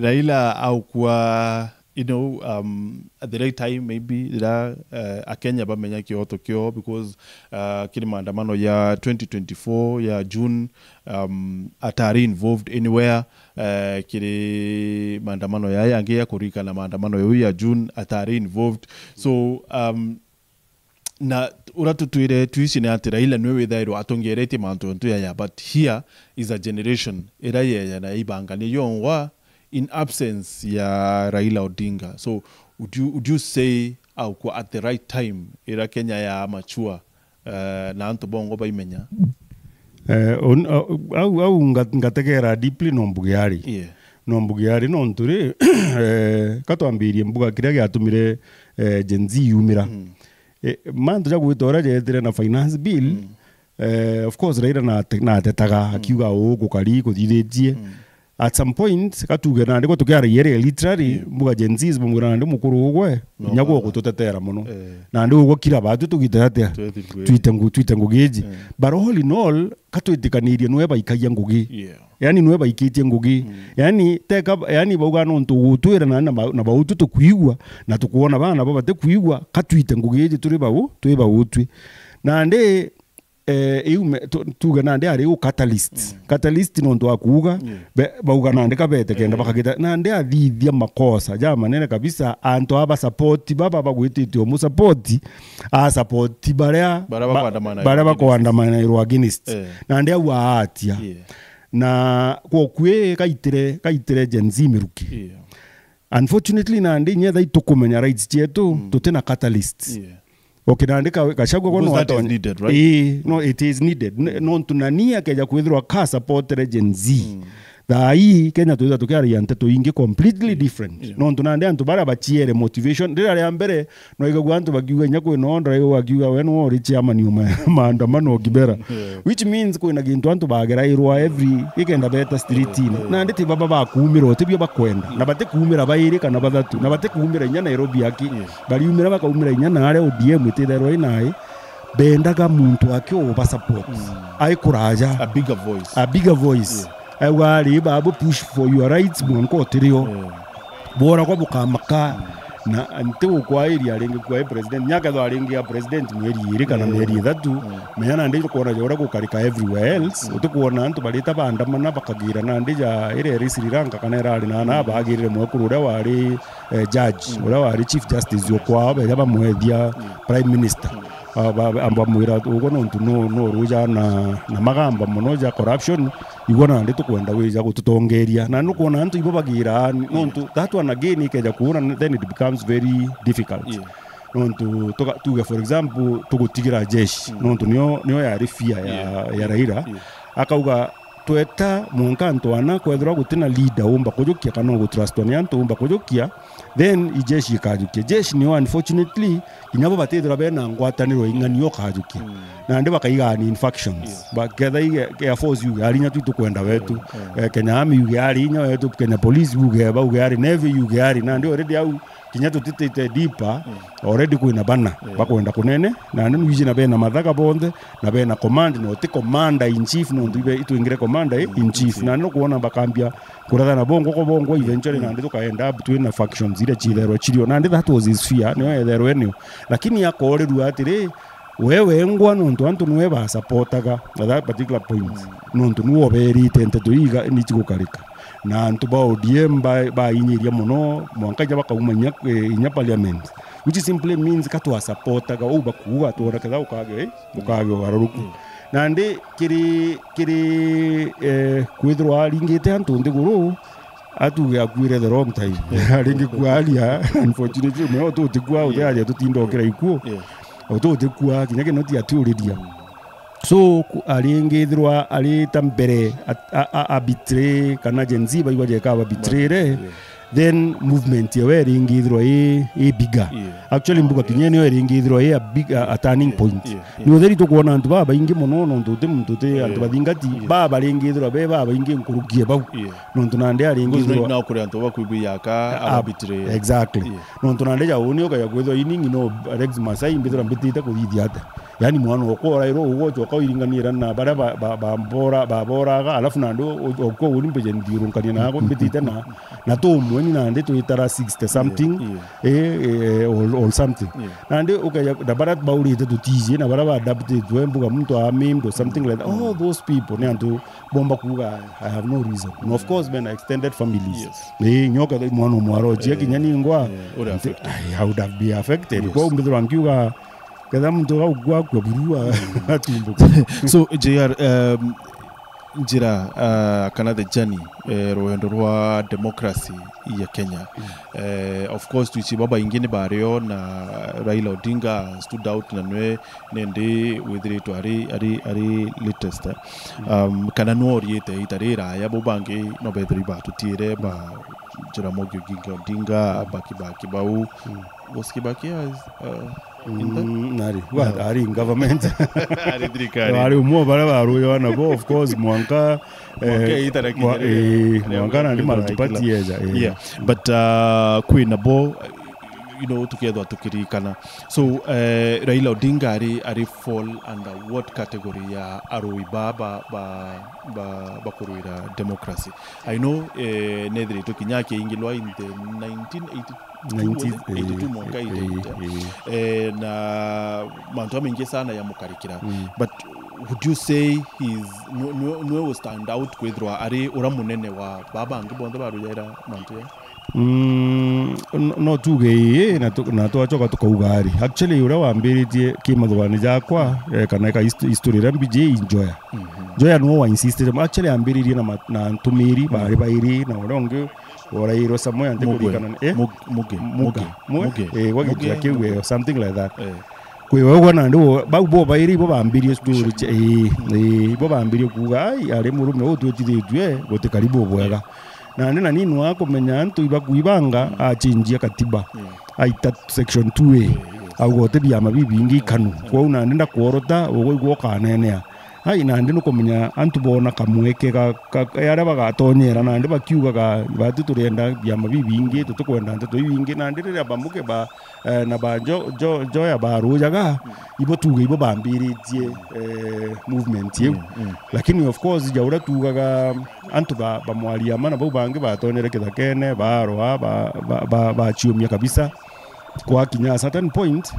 Raila au kwa at the right time maybe a Kenya bamenya kioto kio because kile maandamano ya 2024 ya June atari involved anywhere kile maandamano ya yange ya kurika na maandamano ya June atari involved so na uratutuire tuici ne ati Raila nwe withairwo atongerete mantu ntu ya but here is a generation iraye na ibanga ni yonwa in absence ya Raila Odinga so would you say au kwa at the right time ira Kenya ya mature na antu bongo baimenya au ngategera deeply no mbugiari no mbugiari no nturi katwambirie mbuga kiria giatumire Gen Z yumira manto ja gwitora jetire na finance bill of course Raila na tetaga akiuga gukari kuthithitie at some point katuge nande ko tukara yere literally mbuga jenzis mbuga nande mukuru ugwe nyago gututetera muno nande ugwo kira batu tugitete twite ngugeji but all in all katwitikanirie nwe baikaye ngugi yani nwe baikitie ngugi yani teka yani bauga no ntugutwira na bautu tukwigwa na tukuona bana baba te kwigwa katwite ngugeji turi bawu twi bawutwi nande tuga nande ari u catalyst no ndo akuga bauga nande kabete kenda bakagita nande athithia makosa jama nene kabisa anto aba support baba bagwitite o mu support a support bara bakwandamana iro against nande awa atia na kwa kwe kaitire jenzi miruki unfortunately nande nyetha itukumenya rights chetu tutena catalyst okay nandika kashagwa kono watu needed, right? No, it is needed no tunania keja kwithirwa ka support Gen Z thai Kenya tuza tukari ante to ingi completely different no tunande antu bara bachiere motivation ndira ya mbere no igagwa antu bagiwa nyako no ndra yo wagiwa wenu ori chama ni maandamano gibera which means ko ina gintu antu bagera irwa every ikenda beta street na nditi baba bakumira tibyo bakwenda na bate kumira bayiri kana bathatu na bate kumira nya Nairobi yaki bali umira bakaumira nya na are ODM itethero inai bendaga muntu akyo ba support ai kuraja a bigger voice wali babu push for your rights mwanko tirio bora kwa bukamaka na ante kwa area alingi kwa president nyaka ndo alingi ya president mweri iri kana mweri thatu meyana ndije kuona jora kukarika everywhere else utukuona antu balita bandamana bakagira na ndija ire Sri Lanka kana irali na bagirire mwakuru ura wali judge ura wali chief justice yokwa baba mwethia prime minister amba mwira ugo no ruja na magamba monoja corruption igona ndi tukwenda weja gututongeria na nukuona antu ibo bagira nontu that one again ikeja kuona then it becomes very difficult nontu tuga for example tugutigira jeshi nontu niyo ya rifia ya Raila akauga tweta munkanto ana kwethira gutina leader umba kujukia kana gutrust ni antu umba kujukia then ijeshi kajukia jeshi ni unfortunately inyabo batethira bena ngwataniro ing'anio kajukia na ndi bakaiga ni infections baketha ya force yu alinya tu kwenda wetu Kenya Army yu alinya wetu Kenya Police yu bauga ali Navy yu ali na ndi already au kinyato titete dipa already kuina bana bakwenda kunene na nenu yiji na bena mathaka bonde na bena command no te commander in chief no ndibe ituingire commander in chief na no kuona bakambia kuratha na bongo ko bongo eventually na ndi tukaenda between the factions ile chilero chirio na ndi that was his fear no ethero enio lakini yakoreru atire wewe ngwa no ntu antu nwe ba supportaga at that particular point no ntu nuo beri tente tuiga ni chigukarika na ntu ba ODM ba inyiria muno mwankaja bakaumanya inya parliament which simply means katu supportaga ou bakuwa to rakaza ukage wararuku na ndi kiri kwithirwa ringite antu ndiguru atu ya kwire the wrong time ringi kwalia unfortunately me oto tikwa uya tutindokera ikuo oto tikwa kinyake noti aturidia so alingithirwa alitambere abitre kana jenzi baigwaje ka abitrere then movement ya were ingithirwa bigger actually mbuga kinyeni were ingithirwa a big turning point ni utheri to kuona antu baba ingi muno no ntute antu bathingati baba ringithirwa baba ingi nkurugie bau no ntunande aringithirwa na kuri antu bakuibi yaka abitre exactly no ntunande ja unio ka yakwithwa iningi no Rex Masai mbithira mbitite kuthithia ate yani mwana okora iro ugocho ka iringanira na bara babora alafu nando okko ulimbe jendirungania nako mbitite na to na ndi to itara 60 something or something na ndi ukaya da barat bauri te tutizi na bara adapted wembuga mtu amimdo something like that all those people ne antu bomba kuga I have no reason and of course when extended families nyoka mwana mwaro je kinyani ngwa I would have been affected kwa mbidro angiwa kada mtu agwa kwa burua atumbo so JR njira kana the journey roendo rwa democracy ya Kenya of course tuichi baba ingine bareo na Raila Odinga stood out na nwe nende withire to ari latest kana no oriete itarira ya bobange no bedri ba tutire ba Jaramogi Oginga Odinga, Kibaki Bau. Was Kibaki Nari, what are in government? Ari umo barabaru yana bo, of course Mwanka Mwanka na multi-party yeah. But Queen Abo, you know, together tukirikana. So Raila Odinga ari fall under what category ya aroi ba kuruira democracy? I know nedri tukinyake ingilwa in the 1982 mwaka na mantu amengi sana ya mukarikira. But would you say he's no stand out kwithwa ari ura munene wa baba angi bonde baruyaira mantu ya? No tuge na twachoka tukaugari actually ura wambiritie kimathwani jakwa kana ka history rambije Njoya Njoya no wa insisted actually ambiririe na ntumiri bari bairi na urongo orairo samoya ntekurikana muge wagitia kiwe something like that kwewe wana ndo bo bairi bo bambirie story bo bambirie kuga ai ari murume utwetithitwe gote karibu bwega na nena nini wako menya antu ibakuibanga achinjia katiba aita section 2A au gote bya mabibi ingi kanu kwa una nenda kuorota ugo igwoka nenea ai na ndi nukomenya antu bona kamweke ka yara bagatonyera na ndi bakiuga ga batu turenda bya mabibi ingi tutukwenda ntu ibingi na ndi rya bamuke ba na ba jo ya barujaga ibo tuge ibo bambiritie movement yew lakini of course jaura tugaga antu ba mwalia mana bo bangi batonyera kithakene baroa ba chiumia kabisa kwa kinya certain point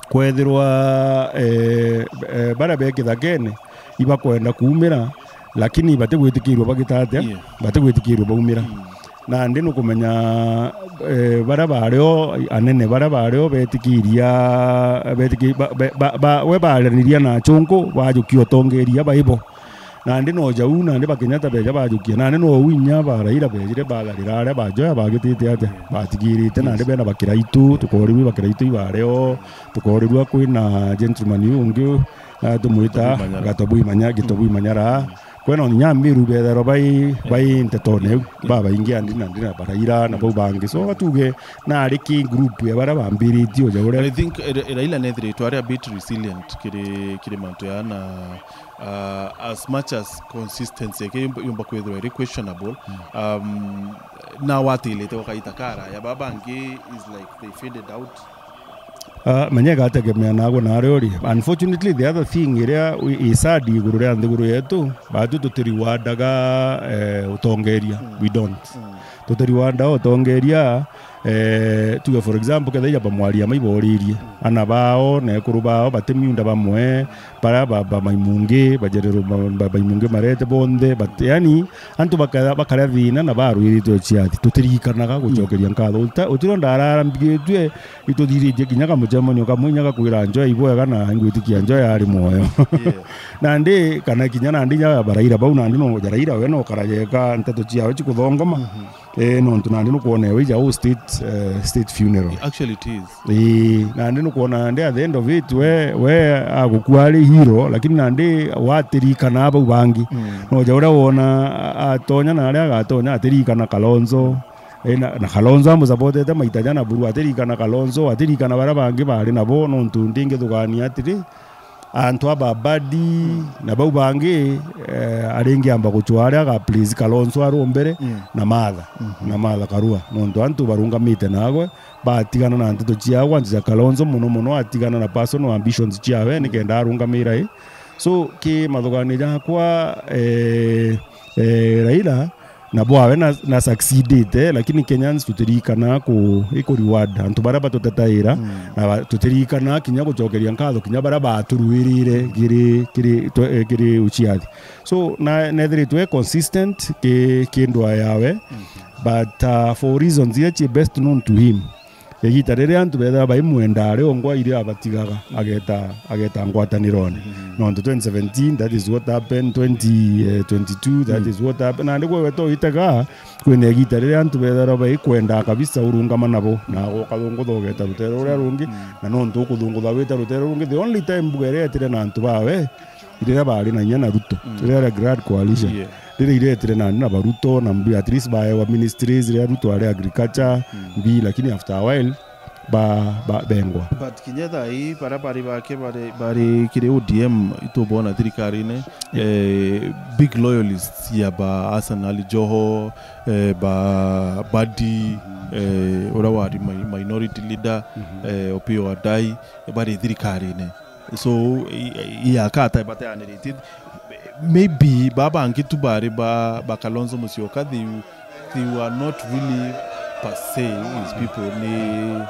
kwethirwa bara be kithakene iba kwenda kuumira lakini bategwitikirwa bagitate bategwitikirwa baumira na ndi nukumenya bara bareo anene bara bareo betikiria we baraniria na chongo bajukio tongeria baibo na ndi no jau na ndi bakinyata beja bajukia na ndi no winya baraira bejire bagarira ara bajoya bagitite ate batigirite na ndi bena bakiraitu tukoriwi bakiraitu ibareo tukorirwa kwina gentleman ungi tumuita gatobui manyara kwena nyamiru bethero bai ntetone baba ingia ndina baraira na bo bangi so atuge na ariki group ya bara bambiri tio ja I think Raila Nedri to are a bit resilient kire manto ya na as much as consistency ke yumba kwethro very questionable na watile to kaitakara ya babangi is like they faded out. Manyega ategemea nago na ariori. Unfortunately the other thing area isadi iguru ya ndiguru yetu batu tutiriwadaga utongeria we don't tutiriwada utongeria tuga for example kada bamwaria maiboririe ana bao na kurubao batemiunda bamwe para baba maimunge bajerero maimunge marete bonde but yani antu bakara thina na baruiri to chiati tutirikanaga gucokeria nkatho utironda arambigitwe itodiririe kinyaga mujamanyo kamunyaga kwira Njoya iboyaga na ngwitikia Njoya ari moyo na ndi kana kinyana ndi nya baraira bau na ndi no jaraira we no karajeka nteto chiao chikuthongoma no tunandi no kuona we ja state funeral actually it is na ndi no kuona ndi at the end of it we agukwari hero lakini nandi watirika na aba bangi no jaura wona atonya na ari agatonya atirika na Kalonzo na Kalonzo amuzabote ta maitajana buru atirika na Kalonzo atirika na bara bangi bari nabo no ntundinge thugani atiri antu ababadi na bau bangi arengi amba kuchwara ga please Kalonzo arombere na madha karua muntu antu barunga mite nagwe batigana na antu chiawa nja Kalonzo muno atigana na personal ambitions chiawe nikenda arunga mira so ki mathogani jakwa Raila na bwawe na succeeded lakini Kenyans tutirikana ku iko reward antu bara batotataira na tutirikana kinya gucokeria nkatho kinya bara baturuirire giri uchiathi so na neither it we consistent ke ndwa yawe but for reasons ye best known to him yegita rere antu betha baimwenda ari ongwa ire abatigaga ageta ngwatanirone no 2017 that is what happened 2022 that is what happened and gwe to itaga kwene yegita rere antu betha baikwenda kabisa urungama nabo na gokathungu thogeta rutero ria rungi na no ntu kuthungu thaweta rutero rungi the only time bugere etire na antu bawe irera bari na nyana Ruto irera Grand Coalition rire iretire na baruto na mbi at least by our ministries ya Ruto ale agriculture mbi lakini after a while ba bengwa but kinyetha hii barabara bake bari kire ODM itobona thirikari-ini big loyalists ya ba Hassan Ali Joho ba Badi ora wari minority leader Opiyo Wandayi bari thirikari-ini so iyakata bateanirite maybe baba angitu bari ba Kalonzo Musyoka they were not really per se his people ni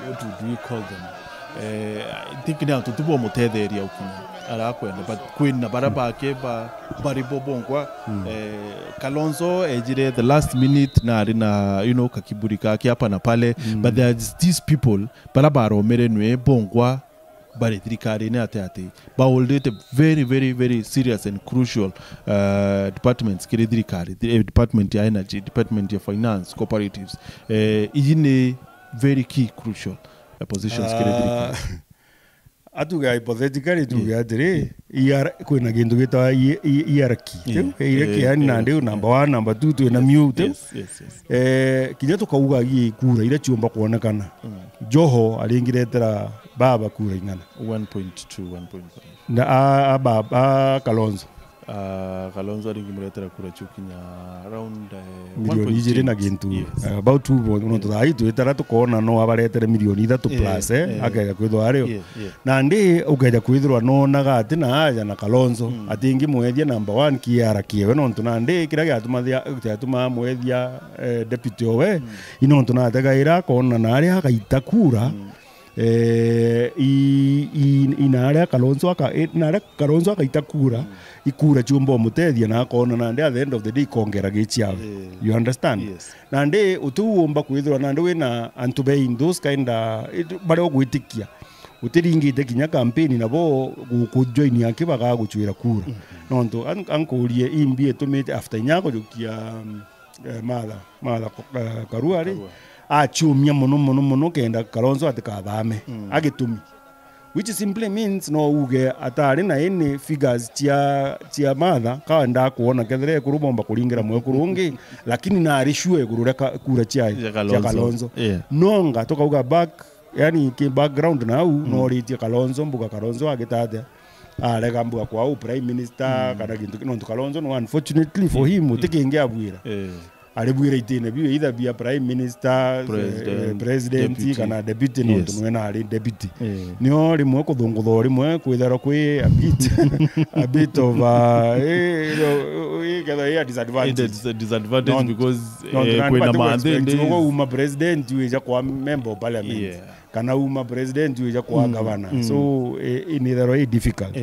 what would we call them I think now to tubo motede area ukina ara kwenda but kwina baraba ke bari bobongwa Kalonzo ejire the last minute na you know kakiburi kake hapa na pale but there's these people barabara omerenwe bongwa bari thirikari ne ate ba hold very very very serious and crucial departments kire thirikari department ya energy department ya finance cooperatives ijine very key crucial positions kire thirikari atuga hypothetically tuga atiri kwina gindu gita hierarchy hierarchy yani nande number 1 number 2 twina mute kinya tukauga kura ire ciumba kuonekana Joho alingiretera baba kura ingana 1.2 1.5 na baba Kalonzo alingiretera kura chukinya around milioni ijiri na gintu about 2 no tuthai twetara tukona no abaretere milioni 3 plus akega kwithwa ario na ndi ugeja kwithirwa no naga ati na aja na Kalonzo atingi mwethia number 1 kiara kiewe no ntuna ndi kira gyatuma mwethia deputy owe ino ntuna tegaira kona na ari akaita kura inaria Kalonzo akaita kura ikura chumbo mutethia na akona na ndi at the end of the day kongera gichiawe you understand na ndi utuomba kwithirwa na ndi wina antubei those kind bare ogwitikia utiringite kinya campaign nabo gukujoin yake bagaguchwira kura nonto ankurie imbi etumite after nyako jukia mala karuari achumia muno kenda Kalonzo atikathame agitumi which simply means no uge atari na any figures tia matha kaenda kuona kethere kurubomba kuringira mwe kurungi lakini na arishwe kurureka kura chia Kalonzo nonga toka uga back yani ke background na u no ritia Kalonzo mbuga Kalonzo agitate alega mbuga kwa prime minister kana gintu no Kalonzo no unfortunately for him utikinge abwira alibwira itene biwe either be a prime minister president kana deputy no tumwena ali deputy nio rimwe kuthungutho rimwe kwithera kwi a bit of a disadvantage because kwina mandende uma president weja kwa member of parliament kana uma president weja kwa governor so in either difficult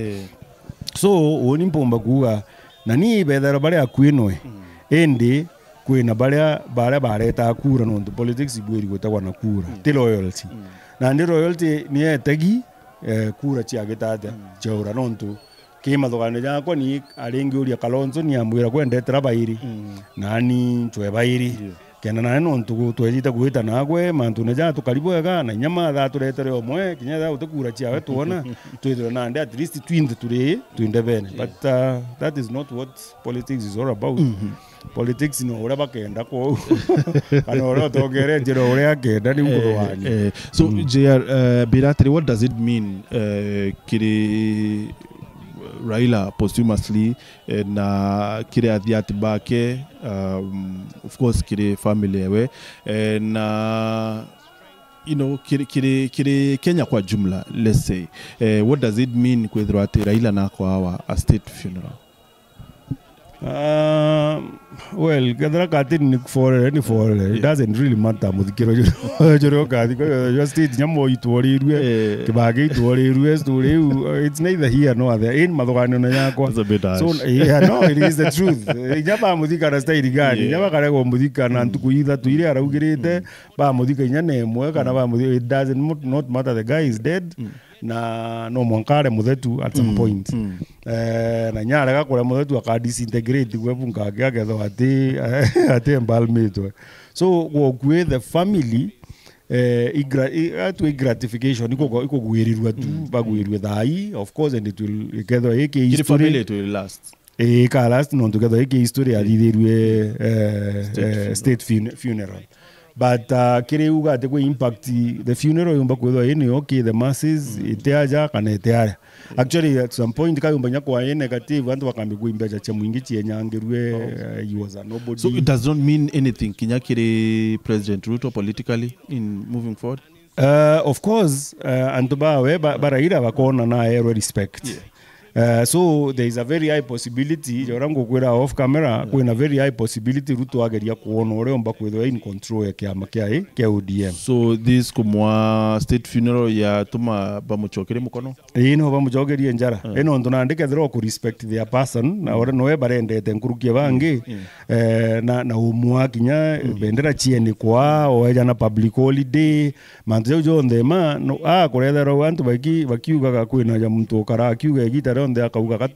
so oni mpomba kuga nani bethera bari akwinwe endi kwina baria bareta kura no politics ibwiri gutagwa na kura ti loyalty na ndi loyalty ni etegi kura chia gitate chaura nontu kima thogane yakwa ni aringi uria Kalonzo ni amwira kwendetera bairi nani chwe bairi kena na nontu twejita gwita nagwe mantu ne ja tukaribu ega na nyama tha turetere omwe kinya tha utukura chia we tuona twithira na ndi at least twinde bene but that is not what politics is all about politics no ora bakenda ko ano ora togere jero ora akenda ni murwani so JR Biratri, what does it mean kiri Raila posthumously na kire athiati bake of course kire family ewe na you know kire Kenya kwa jumla, let's say what does it mean kwithirwa ati Raila na kwa a state funeral? Well, kadra kati ni for it doesn't really matter muthikiro joro kati your state nyamo itworirwe kibage itworirwe story it's neither here nor there in mathogano na yakwa so yeah no it is the truth nyaba muthika na style gani nyaba karego muthika na ntuku ithatu ile araugirite ba muthika inya nemwe kana ba muthika it doesn't not matter the guy is dead na no mwankare muthetu at some point na nyarega kure muthetu aka disintegrate gwebunga agetho ati embalmito so with the family gratification iko gwirirwa tu bagwirirwe thai of course, and it will get a family to last ka last no to get a history athithirwe state funeral. But kiri uga te ko impact the funeral yumba kwetho ini okay the masses iteaja kana iteara. Actually at some point ka yumba nyakwa negative antu bakambi kuimba cha mwingi chienyangerwe he was a nobody. So it does not mean anything kinyakiri President Ruto politically in moving forward. Of course antu bawe baraira bakona na aero respect. So there is a very high possibility jorango kwera off camera kwena very high possibility Ruto ageria kuona ore omba kwetho in control ya kiama kia ODM. So this kumwa state funeral ya tuma bamuchokere mukono no bamuchokerie njara eno ndonandike thro ku respect their person na ore noe barendete nkurukie bangi na umwa kinya bendera chieni kwa oeja na public holiday manzo jonde ma no kurethero wantu bakiuga kwina ja muntu kara akiuga gitara onde akauga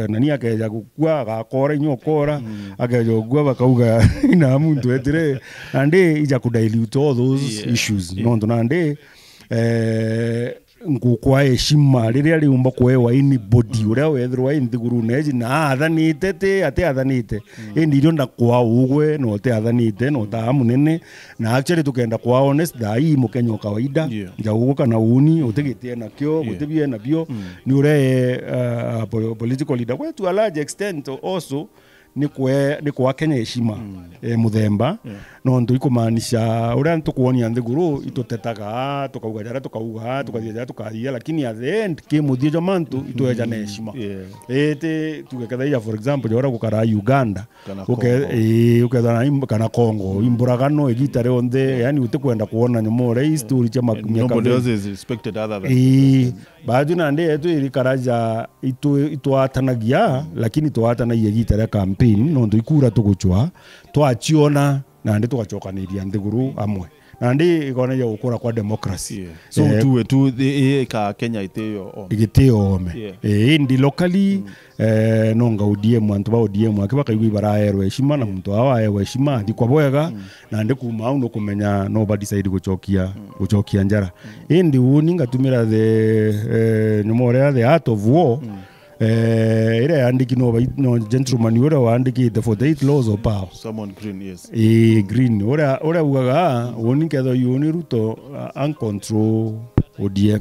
nani akeja gukua agakora inyokora akeja gukua bakauga ina muntu etire ande ija kudilute all those issues no ndonande ngukwa heshima riria riumba kwewa anybody uria wethirwa inthiguru neji na athanite te ate athanite ndirio nda kwa ugwe no te athanite no ta munene na actually tukenda kwa honest thai mukenyo kawaida njaugo kana uni utegitie na kyo gutibie na bio ni ure political leader kwa to a large extent also ni kwa Kenya heshima muthemba no ndu ikumanisha uria ntukuonia nthiguru itutetaga tukauga jara tukauga tukathia jara tukathia lakini at the end ki muthio mantu itueja na heshima ete tugeketha for example jora gukara Uganda ukethana kana Congo imburagano igitare onthe yani utikwenda kuona nyomore history cha miaka is respected other than baadhi na nde etu ilikaraja ituatanagia lakini tuatanagia gitare campaign no nduikura tuguchwa twachiona na ndi tukachokaniria nthiguru amwe na ndi ikona ya gukura kwa democracy so tuwe tu ka Kenya igiteo ome ndi locally no nga ODM antu ba ODM akibakaigwi baraerwe heshima na muntu awa ewe heshima ndi kwa boyega na ndi kuma no kumenya no decide guchokia njara ndi uni ngatumira the nyomore the art of war ire andiki no gentleman ure waandiki the 48 laws of power someone green green ore ugaga woni ketho yuni Ruto uncontrol ODM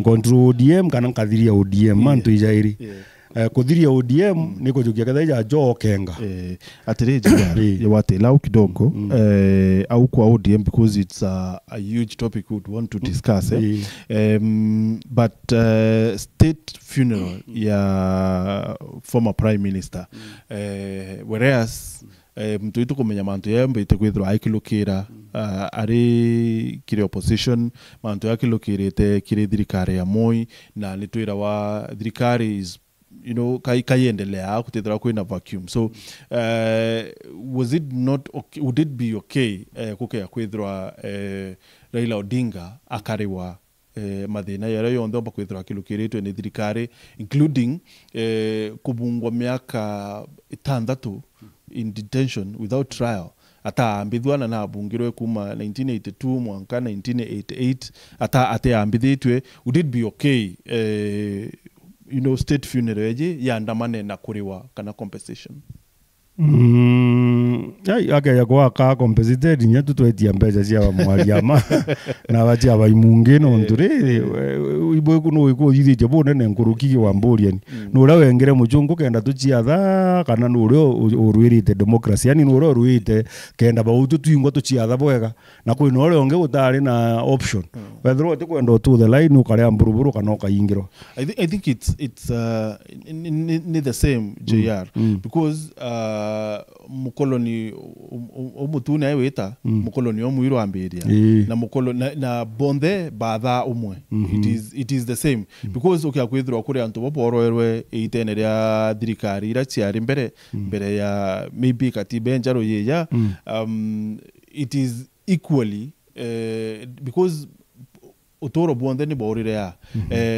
control ODM kana kathiria ODM mantu ijairi kuthiria ODM ni kujukia ketha jo kenga atireje ya wate lau kidogo au kwa ODM because it's a huge topic we would want to discuss but state funeral ya former prime minister whereas mtu itu kumenya mantu yembe itekwithwa aikilukira ari kiri opposition mantu yakilukirite kiri thirikari ya Moi na litwira wa thirikari is kaiendelea kutethera kwina vacuum so was it not okay, would it be okay kuke kwithwa Raila Odinga akariwa mathina yara yonthe omba kwithwa kilukiritwe ni thirikari including kubungwa miaka 6 in detention without trial ataambithwana na abungirwe kuma 1982 mwanka 1988 ataambithitwe would it be okay state funeral eje yandamane na kuriwa kana compensation ya kwa ka compensated nya tutwetia mbeca cia mwariama na bacha baimunge no ndure ibo kuno iko yithije bone ne nkuruki wa mburiani no ura wengere muchungu kenda tuchiatha kana no uro urwirite democracy yani no uro urwite kenda ba utu tuingo tuchiatha bwega na kwi no ore onge gutari na option wethro te kwenda to the line ukare mburuburu kana ukayingiro I think it's in the same JR because mukoloni omutune ayweta mukoloni omwiro amberia na mukoloni na bonde batha umwe it is the same because okyakwithirwa kuri antu boporoerwe itene ria thirikari ira ciari mbere ya maybe katiba njaro yeya it is equally because utoro bonde ni borire ya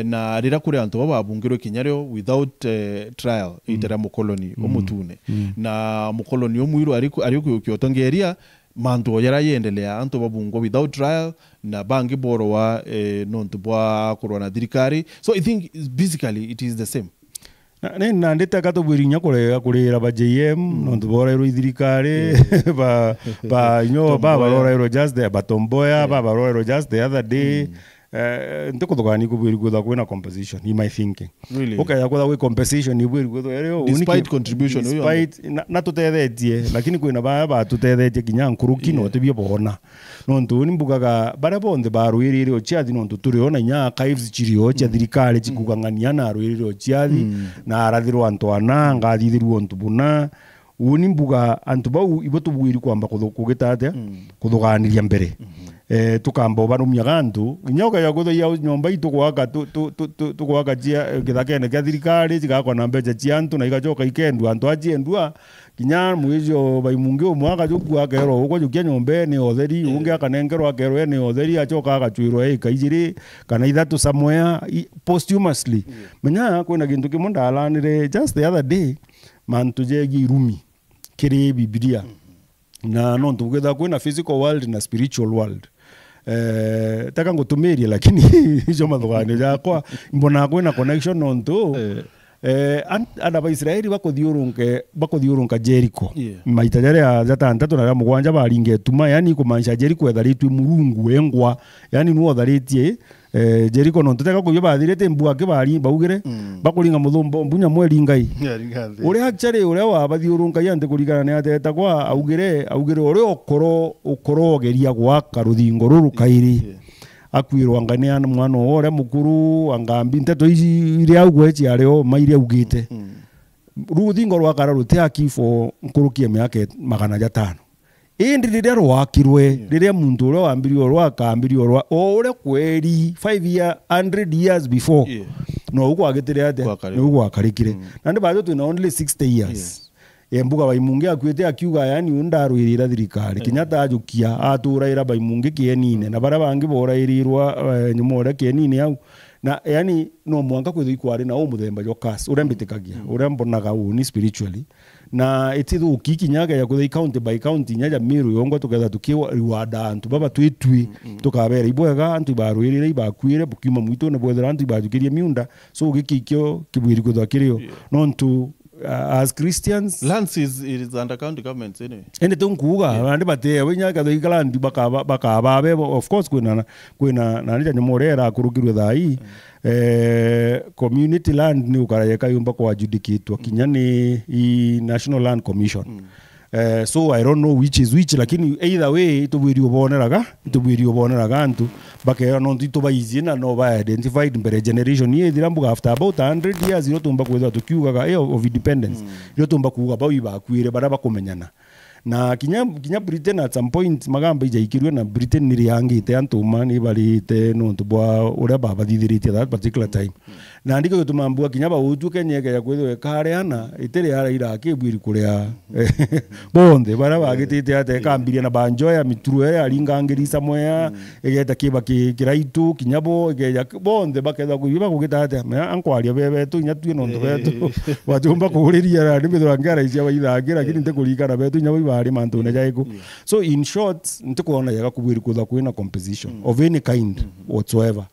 na rira kuri antu babungirwe kinyario without trial itera mukoloni omutune na mukoloni omwiru ariko kyotongeria mantu yara yendelea antu babungo without trial na bangi boro wa nontu bwa kurwana thirikari. So I think basically it is the same. Na ndeta kato bwirinya kurera ba JM nontu bora ro thirikari ba nyo ba bora ro just the batomboya ba bora ro just the other day. Ndiko tokani kubwiri kutha kwina composition in my thinking. Really? Okay, yakutha kwi compensation ni bwiri kutha ereo despite contribution despite na tutethetie lakini kwina ba tutethetie kinya nkuruki no tibie bona nontu ni mbugaga bara bonde barwirire ochiathi nontu turiona nya archives chirio cha thirikari chikugangania na arwirire ochiathi na arathirwo antwana ngathithirwo ontu buna uni mbuga antu bau ibotu bwiri kwamba kugita kuthuganiria mbere tukamba barumia gantu nyoka ya kutho ya nyomba itu gwaka gwaka jia githakene kya thirikari gigakwa na mbeca cia antu na igacoka ikendwa antu ajiendwa kinya mwijo baimungi umwaka jukua kero uko jukia nyombe ni otheri unge akanengero akero ni otheri acoka agachwirwo ikaijiri kana ithatu somewhere posthumously menya kwina gintu kimwe ndalanire just the other day mantu jegi Rumi kiri Biblia na no tugitha kwina physical world na spiritual world taka ngutumiria lakini hizo mathogani yakwa mbona kwina connection nontu ana ba Israeli bakuthiurunka Jericho maita jaria jatantatu na mugwanja baringe tuma yani kumanisha Jericho etharitwe murungu engwa yani nuo tharitie Jericho no tuteka kuyo bathirete mbua ke bari baugire bakuringa muthumbo mbunya mweri ngai uri actually uri wa bathiurunka yante kurigana ne ateta kwa augire uri okoro geria gwaka ruthingo ruru kairi akwirwa ngania mwana ore mukuru angambi nteto iri augwe ci areo maire augite ruthingo rwakara rutia kifo nkurukie miaka 500 indi riria rwakirwe riria muntu uria wambirio rwakambirio rwa ore kweri 100 years before no uko agitire ate no uko akarikire na ndi bazo tuna only 60 years embuga baimungi akwite akiuga yani undarwirira thirikari kinyata ajukia aturaira baimungi kienine na bara bangi borairirwa nyumore kienine au na yani no mwanga kwithu ikwari na umuthemba jokas urembitikagia urembonaga uni spiritually na itithu kikinyaga ya kuthei county by county nyaja miru yongo tuketha tukiwa riwada antu baba twitwi tukabera ibwega antu barwirire ibakwire bukima mwito ne bwethera antu bajukirie miunda so gikikyo kibwiri kutha kirio nontu as Christians lands is under county governments anyway ende tunkuga bandi bate wenyaga the England bakaba be of course kwina na nija nyomorera kurugirwe thai community land ni ukarayeka yumba kwa adjudicate kinya ni National Land Commission so I don't know which is which lakini either way tubwiri uboneraga antu bakera no ndito bayizina no ba identified mbere generation ye thirambuga after about 100 years iro tumba kwetha tukiugaga of independence iro tumba kuuga bawi bakwire bara bakumenyana na kinya Britain at some point magamba ijaikirwe na Britain niriangite antuma ni barite no tubwa ura baba thithirite that particular time na ndiko tumambua kinya ba utuke nyeke ya kwetho kareana itere ara ira kibwiri kuria bonde bara bagitite ate kambiria na banjoya mituru ya ringangirisa moya egeta kiba kiraitu kinyabo egeja bonde baketha kuiba kugita ate ankwaria bebe tu nyatue no ndo betu wajumba kuriria ra nimithwa ngara icia baithangira lakini ntekurikana betu nyabo bari mantu na jaiku so in short ntikuona yaga kubwiri kutha kwina composition of any kind whatsoever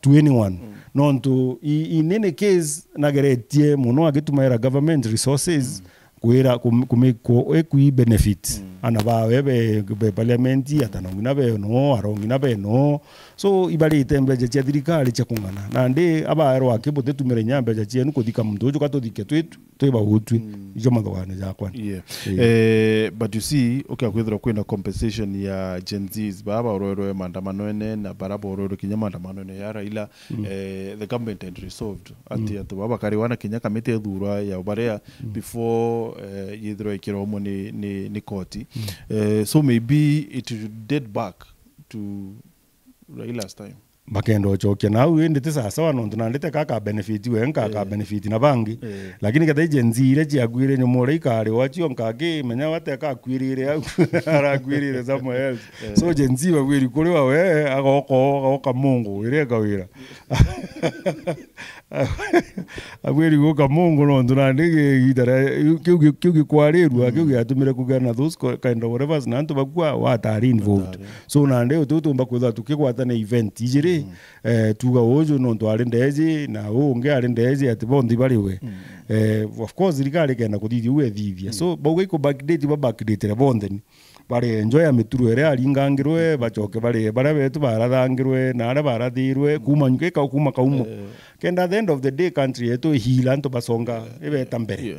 to anyone no to in any case nageretie muno agitumaira government resources kwira kumeko equi benefit ana bawe be parliament atanongina be no arongina be no so ibarite mbeje cia thirikari cia kungana na ndi abaero akibote tumire nyambe cia nuko thika muntu uju katothike twetu tweba utwi ijo mathogane jakwa but you see okay akwithira kwina compensation ya Gen Zs baba ororo maandamano ene na baraba ororo kinya maandamano ene ya Raila the government had resolved ati baba kari wana kinya kamite thura ya barea before yithiro ikiromo ni koti so maybe it should date back to Raila's time bakendo chokia na u indi tisa sawa no tunandite kaka benefit we kaka benefit na bangi lakini kada jenzire chiagwire nyomore ikare wachio nkage menya wateka kwirire ara kwirire somewhere else so jenzi wa wiri kuri wa we agoko mungu ire gawira agwiri goka mungu no tunandike gitara kiugi kwarirwa kiugi atumire kugana those kind of whatever nantu bakwa watari involved so nande ututumba kwitha tukigwatana event ijiri tuga uju no twari ndeji na unge ari ndeji ati bondi bariwe of course rigari kena kuthithia we thithia so bauga iko backdate ra bondi bari enjoy amituru ere aringangirwe bachoke bari betu barathangirwe na ara barathirwe kuma nyukeka kuma kaumo kenda at the end of the day country yetu hila nto basonga ibeta mbere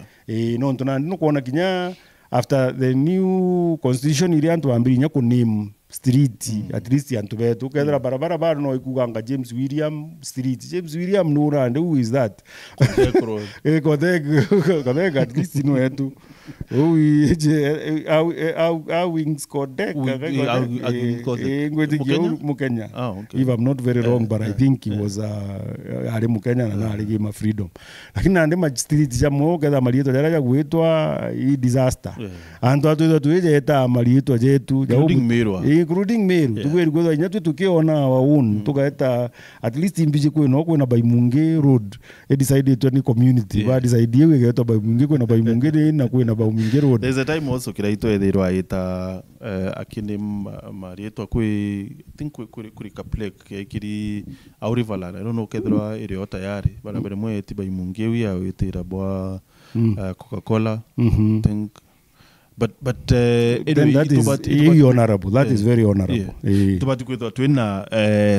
no ntunandi no kuona kinya after the new constitution iri antu ambirinya ku name street at least antu betu kedra barabara bar no ikuganga James William no and who is that Kodek at least no etu wings Kodek Mukenya if I'm not very wrong but I think he was ari Mukenya na ari gima freedom lakini ande ma street jamo kedha marieto jara ya gwetwa I disaster antu atu tuije eta marieto jetu including Meru tugweri gwetha inya tukiona waun tugaeta at least imbije kweno kwena Baimunge road decided to any community ba decide we geto Baimunge kwena Baimunge na kwena Baimunge road there's a time also kiraito ethirwa eta akini marieto kwi think kuri kaplek kiri aurivala I don't know kethirwa iri tayari bana mbere mwe eti Baimunge wi awetira bwa Coca-Cola think but anyway, that is honorable. That is very honorable. Tubati kwetwa twina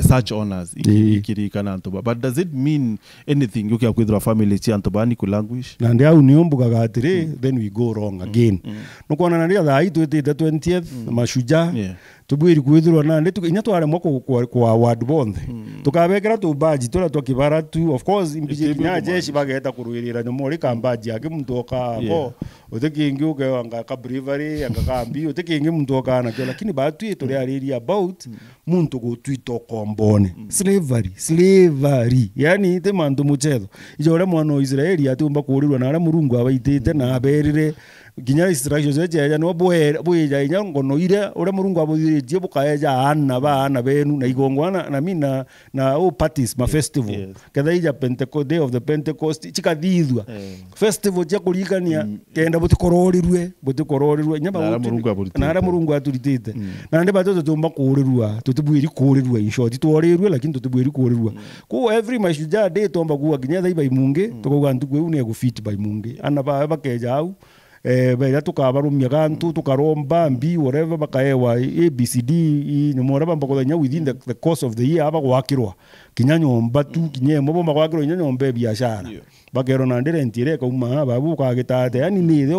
such honors ikirikana ntoba. But does it mean anything you can kwetwa family chi antobani ku language? Na ndia uniombuga gatire then we go wrong again. No kwana na ndia thai twete the 20th mashuja. Tubwiri kwithirwa na ndetu inya tware moko kwa ward bond tukabekera tu baji tora twakibara tu of course imbije nya jeshi bageta kuruirira nyomori kambaji yake muntu okako utekingi uganga ka bravery anga kambi utekingi muntu okana lakini batu itore ariri about muntu go twito kombone slavery yani ite mandu muchezo ijore mwana Israeli atumba kurirwa na ara murungu abaitete na aberire ginya instructions eje no boya inya ngono ire ore murungu abuyije bukaeja ana benu na igongwana na mina na parties ma festival kada ija Pentecost day of the Pentecost chikathithwa festival cha kulikania kenda butikororirwe nyamba na ara murungu aturitite na ndi batoto tumba kurirwa tutubwiri kurirwa in short tworirwe lakini tutubwiri kurirwa ku every mashuja day tomba kuwa ginya thai Baimunge tukuga ntukwe une gufit Baimunge ana bakeja au baira tukabarumya gantu tukaromba mbi whatever bakaewa ABCD nyomora bambako nya within the course of the year aba gwakirwa kinyanyomba tu kinyemo bomba gwakirwa nyanyombe biashara bakero na ndire ntire kauma babu kagitate yani nithe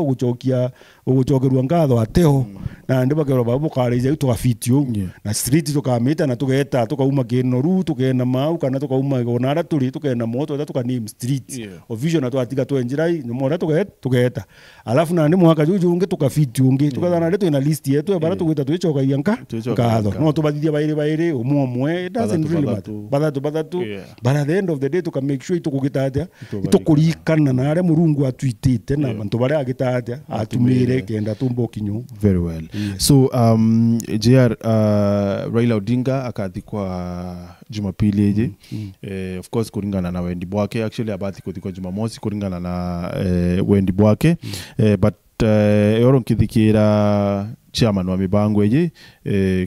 uguchokerwa ngatho ateo na ndi bakero babu kareje tukafitio na street tukamita na tugeta tukauma kinoru tukena mau kana tukauma onara turi tukena moto tukaname street o vision atiga twenjirai nyomora tugeta alafu na ndi mwaka juju unge tukafitio unge tukathana ndeto ina list yetu bara tugita tuichoka yanka ngatho no tubathithia baire umwe it doesn't really matter badatu but at the end of the day tukamake sure tukugitatia kurikana na are murungu atwitite na bantu bare agitatia atumire kenda tumbo kinyu very well so JR Raila Odinga akathikwa Jumapili eje of course kuringana na wendi bwake actually abathi kuthikwa Jumamosi kuringana na wendi bwake but yoro nkithikira chairman wa mibango eje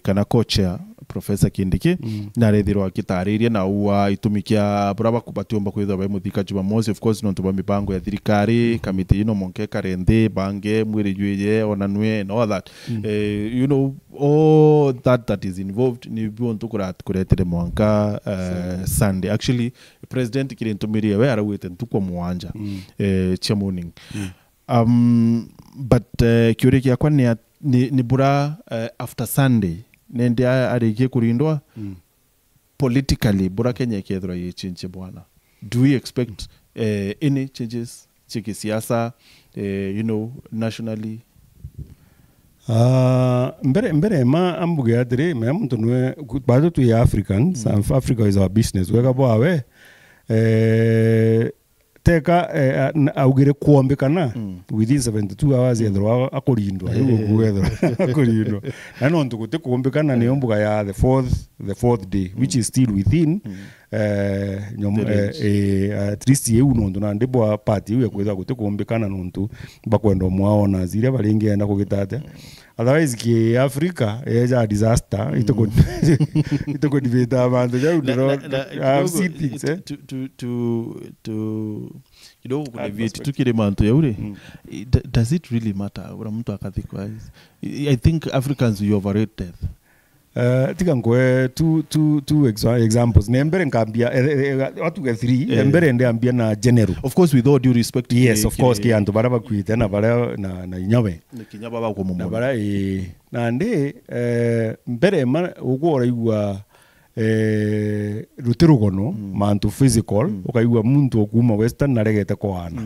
kana kocha Professor Kindiki na rethirwa kitariria na uwa itumikia braba kubatiomba kwithwa ba muthika Jumamosi of course no tuba mibango ya thirikari kamiti ino monke karende bange mwiri jweje onanwe and all that you know all that is involved ni bonto kuretere mwanka Sunday actually president kirintumiria we arawete ntukwa muanja cha morning but kiureki yakwa ni bura after Sunday nende arige kurindwa politically bura Kenya kethra yechinche bwana do we expect any changes chiki siasa you know nationally mbere ma ambuge atiri me muntu nwe bado tu Africans Africa is our business wega bwawe teka augire kuombekana within 72 hours yethro akorindwa yego akorindwa ano ntukuti kuombekana ni ombuga ya the fourth day which is still within at least you nondu na ndibwa party you kwetha guti kuombekana nondu bakwenda mwaona zire baringe enda kugitate otherwise ki Africa eja disaster itoko dibeta abantu ja I've seen things kidogo kuna vitu tukile manto ya ule does it really matter ura mtu akathikwa I think Africans you overrate death tika ngwe two examples nembere ngambia watu ge 3 embere ndambia na general of course with all due respect yes of course ki antu baraba kwite na bara na inyawe kinyaba ba ko mumo na bara na ndi mbere ma ugora igwa rutirugono mantu physical ukaigwa muntu okuma western na regete kwana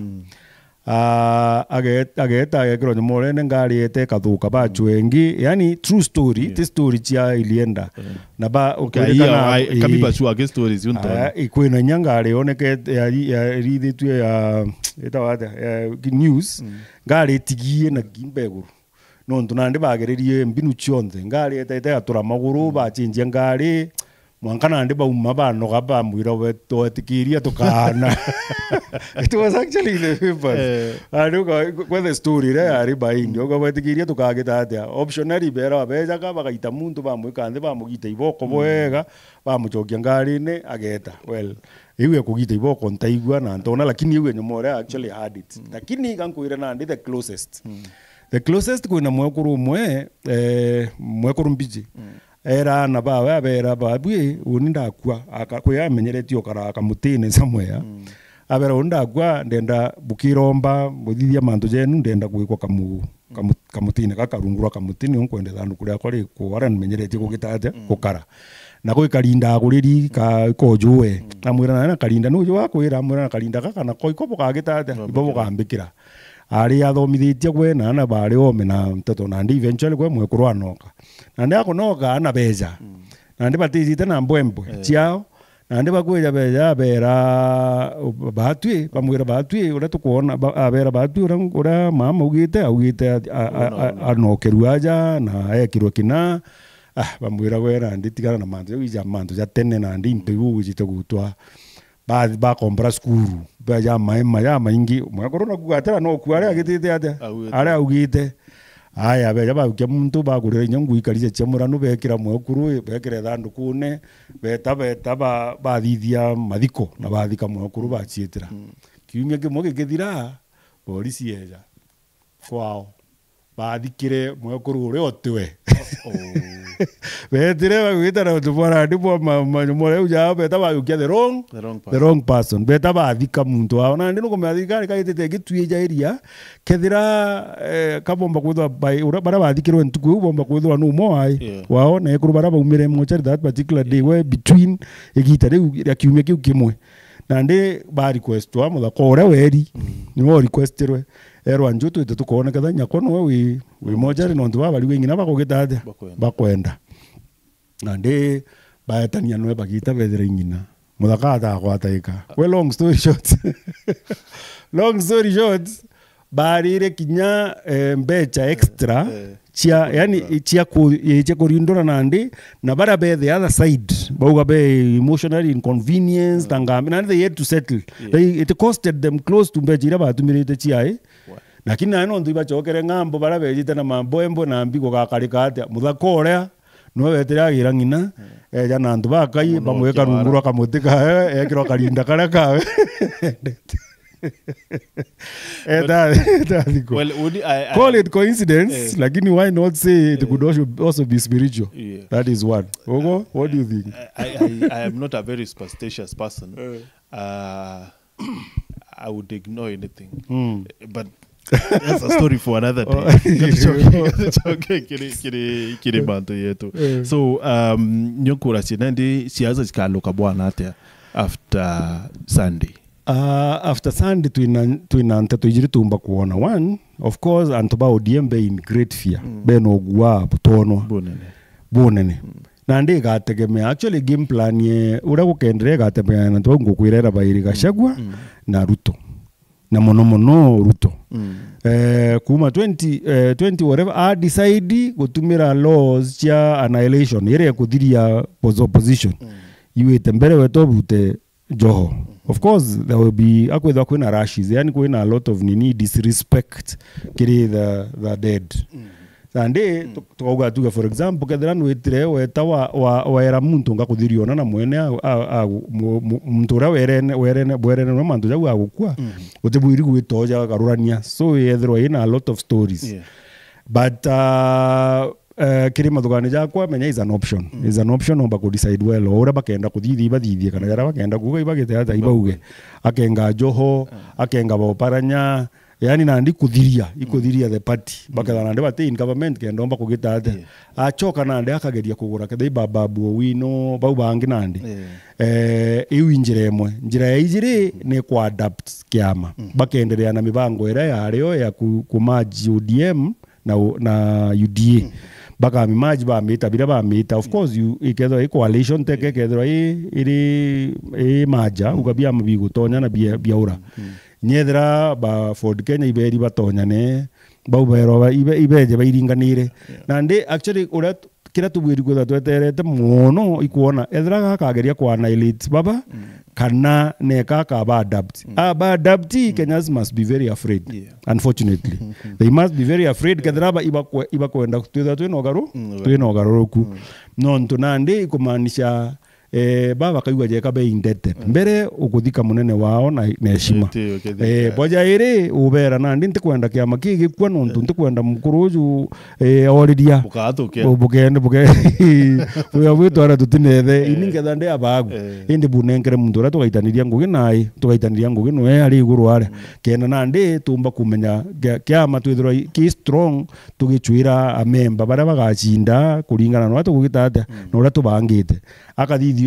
ageta agekiro ni morene ngari ete kathuka bachwengi yani true story this story chia ilienda na ba ukirikana kabiba chu against stories yunta ikwena nyangari oneke ya rithitu ya eta wata news ngari tigie na gimbeguru no ntunandi bageririe mbinu chionze ngari ete atura maguru bachinje ngari mwankana ndi bauma bano gaba mwira weto tikiria tukana it was actually the papers with the story ari baingi ogo tikiria tukagita atia optionary bera beja ka bagaita muntu bamwikande bamugita iboko bwega bamuchokia ngari ne ageta well iwe kugita iboko ntaigwa na ntona lakini iwe nyomore actually had it lakini kankuira na ndi the closest kwina mwekuru mwekuru mbiji era na bawe abera babwi uninda kwa akakuya menyeretio kara kamutine somewhere abera unda kwa ndenda bukiromba muthithia mantu jenu ndenda gwikwa kamutine kakarungura kamutine onkwende thandu kuria kori kuara menyeretio kugitaje gukara na gwikarinda aguriri ka kojuwe amwira na karinda nujo wakwira amwira na karinda kaka na koikobo kagitaje ibo gambikira ari athomithitie kwena na bari ome na mtoto na ndi eventually kwe mwekuru anoka na ndi akonoka ana beja na ndi batizite na mbwembwe chiao na ndi bakweja beja bera batwi bamwira batwi ura tukuona abera batwi ura mama ugite anokeru aja na ekirwe kina bamwira wera ndi tigana na mantu ija mantu ja tenne na ndi ntigu jite gutwa ba kompra skuru ba ya maingi mwakoro na kugatera no kuare agitite ate are augite aya be ba ke muntu ba gurira nyangu ikarize chemurano bekira mwakuru bekire thandu kune beta ba thithia mathiko na bathika mwakuru ba chietira kiumia kimoge githira polisi eja kwao bathikire mwakuru uri otwe betire bagwita na tubora ndipo more uja beta bagukia the wrong person beta bathika muntu wao na ndino kumathika kaitete gitwija iria kethira kabomba kwithwa bara bathikirwe ntuku ubomba kwithwa no moai wao na ekuru bara baumire mochari that particular day we between igita riu ya kiumia kiu kimwe na ndi ba request wa muthako ore weri ni requestirwe erwa njutu ite tukone katha nyakono we mojari no ndu bari wengina bakogitate bakwenda na ndi baetania no bagita bethera ingina muthaka ta gwataika we long story short barire kinya mbecha extra chia yani chia kurindora nandi na bara be the other side bauga be emotionally inconvenience tangami and they had to settle it costed them close to mbecha ira batumirite chia lakini nano ndu bachokere ngambo bara bejite na mambo embo na mbigo gakarika atia muthakore no wetira gira ngina eja na ndu bakai bamweka rungura kamutika ekiro karinda kara kawe well, call it coincidence, lakini why not say it could also be spiritual? That is one. Ogo, what do you think? I am not a very superstitious person. I would ignore anything. But that's a story for another day. Kiri bantu yetu. So, nyokura sinandi siaza zikaluka bwana atia after Sunday. after Sunday twina nteto ijiri tumba kuona one of course antoba ODM be in great fear be no gwa butonwa bonene na ndi gategemea actually game plan ye ura gukendere gategemea na twa ngukwirera bairi Gachagua na Ruto na mono Ruto kuma 20 whatever a decide gutumira laws cha annihilation yere kuthiria opposition iwete mbere weto bute Joho. Of course there will be akwetha kwina rashes yani kwina a lot of disrespect kiri the dead sande tukauga tuga for example kethira nwitire weta wa era muntu ngakuthiriona na mwene mtura werene no mantu jagu agukua utibwiri gwitoja garurania so yethirwa ina a lot of stories but kiri mathugani jakwa menya is an option omba ku decide well ora bakenda kuthithia bathithie kana yara bakenda kuga ibagite hata ibauge akenga Joho akenga Boparanya yani nandi ikuthiria the party bakala nandi bate in government kenda omba kugita ate achoka nandi akageria kugura kethe babu wino bau bangi nandi iu njira ya ijiri ni ku adapt kiama bakenderea na mibango era yario ya kumaji UDM na UDA baka mimaji ba meta bila ba meta of course ikethwa coalition teke kethwa iri maja ukabia mabigo tonya na biaura nyethra ba Ford Kenya iberi batonyane bau bero ibeje bairinganire na ndi actually ura kira tubwiri gutha tweterete muno ikuona ethra gakageria kwa annihilate baba kana neka ka ba adapt Kenyans must be very afraid unfortunately they must be very afraid kadraba iba kwenda twitha twinogaruku no ntunandi kumanisha baba kaigwa jeka be indebted mbere ukuthika munene wao na heshima boja ire ubera na ndi ntikwenda kiama kigi kwa nontu ntikwenda mukuruju oridia bugende uya witwara tutinethe iningetha ndi abagu indi bunengere muntu ra tugaitaniria ngugi no ari iguru are kena na ndi tumba kumenya kiama twithirwa ki strong tugichwira amemba bara bagachinda kuringana no tugitata no ra tubangite akadithio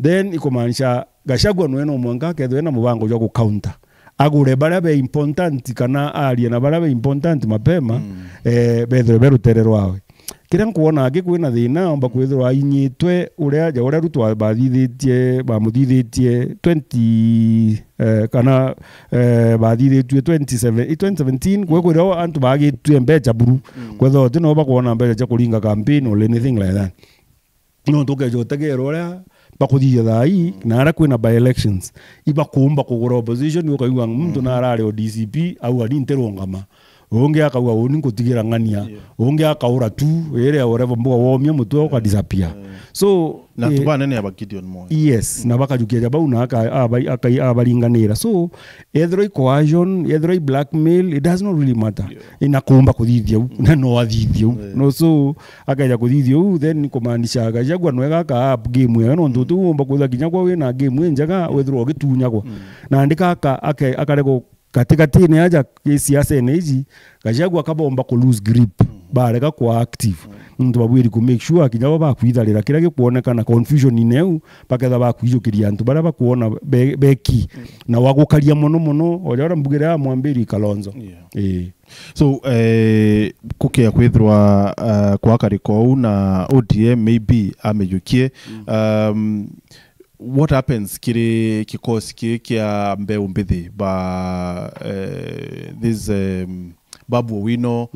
then ikumanisha Gachagua no mwanga ketho na mubango jo ku counter agure bara be important kana aria na bara be important mapema bethre berutererwa awe kira nkuona agikwina thina omba kwithirwa inyitwe uria ja uria Ruto bathithitie bamuthithitie 20 kana bathithitie 2017 kwekwirio antu bagitwe mbecha buru kwetho tino bakuona mbecha kuringa campaign or anything like that no tukejotegero ria bakuthithia thai na ara kwina by elections ibakumba kugura opposition ukaigwa muntu na arare o DCP au ari nterongama unge akauga uni ngutigira ngania unge akaura tu ere whatever mbuga womia mutwe uka disappear so na tubane ne abakidion mo yes na bakajukia jabau na abaringanira so either coercion either blackmail it does not really matter inakumba kuthithia na no athithio no so akaja kuthithio then kumaanisha Gachagua no gaka up game ya no ntutu umba kutha kinya kwa wina game njaga wethro ogitunyagwa na andika akarego katikati ni aja siasa neji Gachagua kabomba ku lose grip bareka kwa active muntu babwiri ku make sure kinya bakwitharira kira gikuonekana confusion ineu baketha bakwijukiria antu bara bakuona beki na wagukaria muno ora mbugira mwambiri Kalonzo so kukia kwithwa kwa kariko na ODM maybe amejukie what happens kiri kikosi kia mbeu mbithi ba this Babu Owino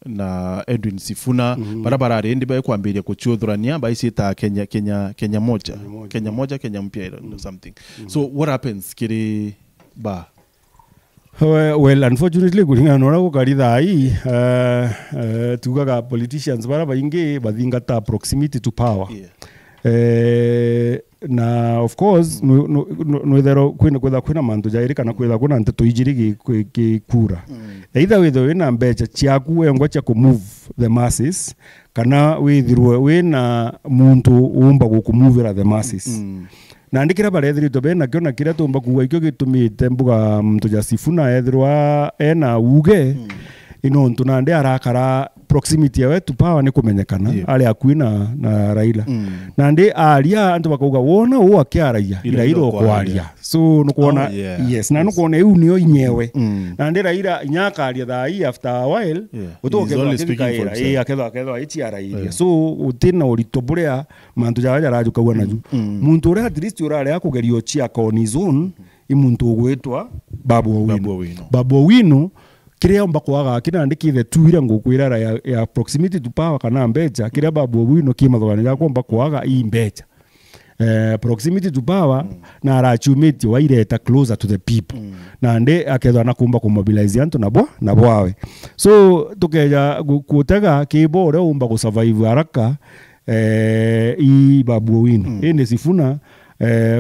na Edwin Sifuna barabara rendi ba kwambiria kuchuthurania ba isita Kenya moja Kenya mpya something so what happens kiri ba well unfortunately kuringa nora gukaritha ai tugaga politicians bara baingi bathingata proximity to power na of course no thero kwina mantu jairi kana kwitha kuna nteto ijiri kura either wina mbecha chiaku engwa cha ku move the masses kana withirwe wina muntu umba gukumuvira the masses na ndikira barethirito bena kiona kira tumba kuwa ikyo gitumite mbuga mtu ja Sifuna ethirwa ena uge ino ntunande arakara proximity yawe to power ni kumenyekana ali akui na Raila nande aria antu bakauga wona wo akiaraia Raila kwaria so nukuona yes na nukuona iu niyo inyewe nande Raila inyakaria thai after a while utoke akethikaira akethwa ichiaraia so utina urito buria mantu jaja rajukaua naju muntu uri at least urare akugerio chia on his own imuntu gwetwa Babu Owino kiria omba kwaga kina ndikithe tuira ngukwira ya proximity to power kana mbeja kiria Babu Owino kimathogani ya komba kwaga i mbeja proximity to power na arachumiti waireta closer to the people na nde akethwa na kumba kumobilize antu na bwawe so tukeja kutega kibore umba kusurvive haraka i Babu Owino ene Sifuna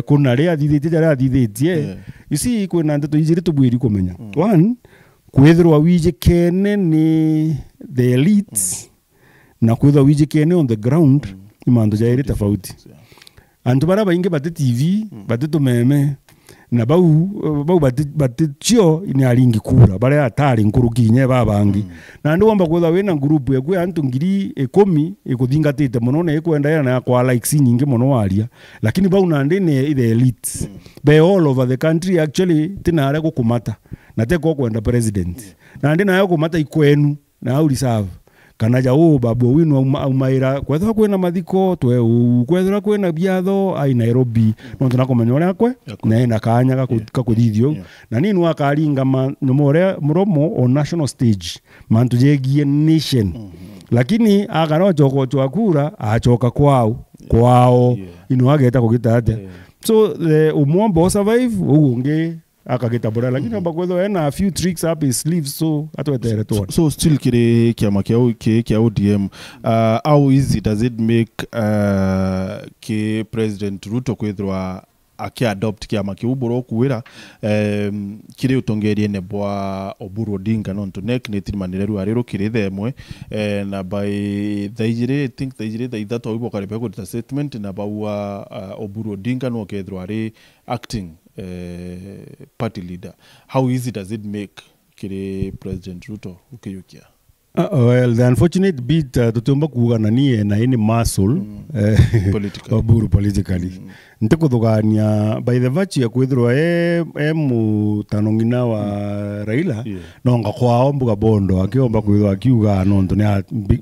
kuna ria thithitie you see kuna ndeto ijiri tubwiri kumenya one kwethirwa wijikene ni the elites na kwethirwa wijikene on the ground imando jairi tofauti antu bara bainge bate TV bate tumeme na bau bate chio ni alingi kura bara atari nkurukinye babangi na ndio wamba kwethirwa wena group yakwe antu ngiri 10 ikuthingatite muno na ikwenda na kwa likes nyingi muno waria lakini bau na ndine the elites they all over the country actually tinare gukumata na teko kwenda president na ndina nayo kumata ikwenu na au reserve kana ja Babu Owino umaira kwethwa kwena mathiko twe kwethwa kwena biatho ai Nairobi no tunakomenya ore akwe na ina kanya kakuthithio na nini wakaringa nomore muromo on national stage mantu jegie nation lakini agaro choko chakura achoka kwao ino ageta kugitate so umwombo survive ugunge akageta bora lakini amba kwetho ena a few tricks up his sleeves so atwetere to so still kire kiama kia ODM how easy does it make ke President Ruto kwethwa adopt kiama kiu boro kuwira kire utongerie ne bwa Oburu Odinga non to nek ne tirimanire arero kire themwe na by thaijire I think thaijire thaithato ibo karibe ko statement na bawa Oburu Odinga no kethwa ari acting party leader. How easy does it make kire President Ruto ukiyukia? Well, the unfortunate bit tutumba kugana ni na ini muscle politically. Ntekudugania by the virtue ya kwithirwa mutanongina wa Raila nonga kwao mbuga bondo akiomba kwithirwa akiuga nonto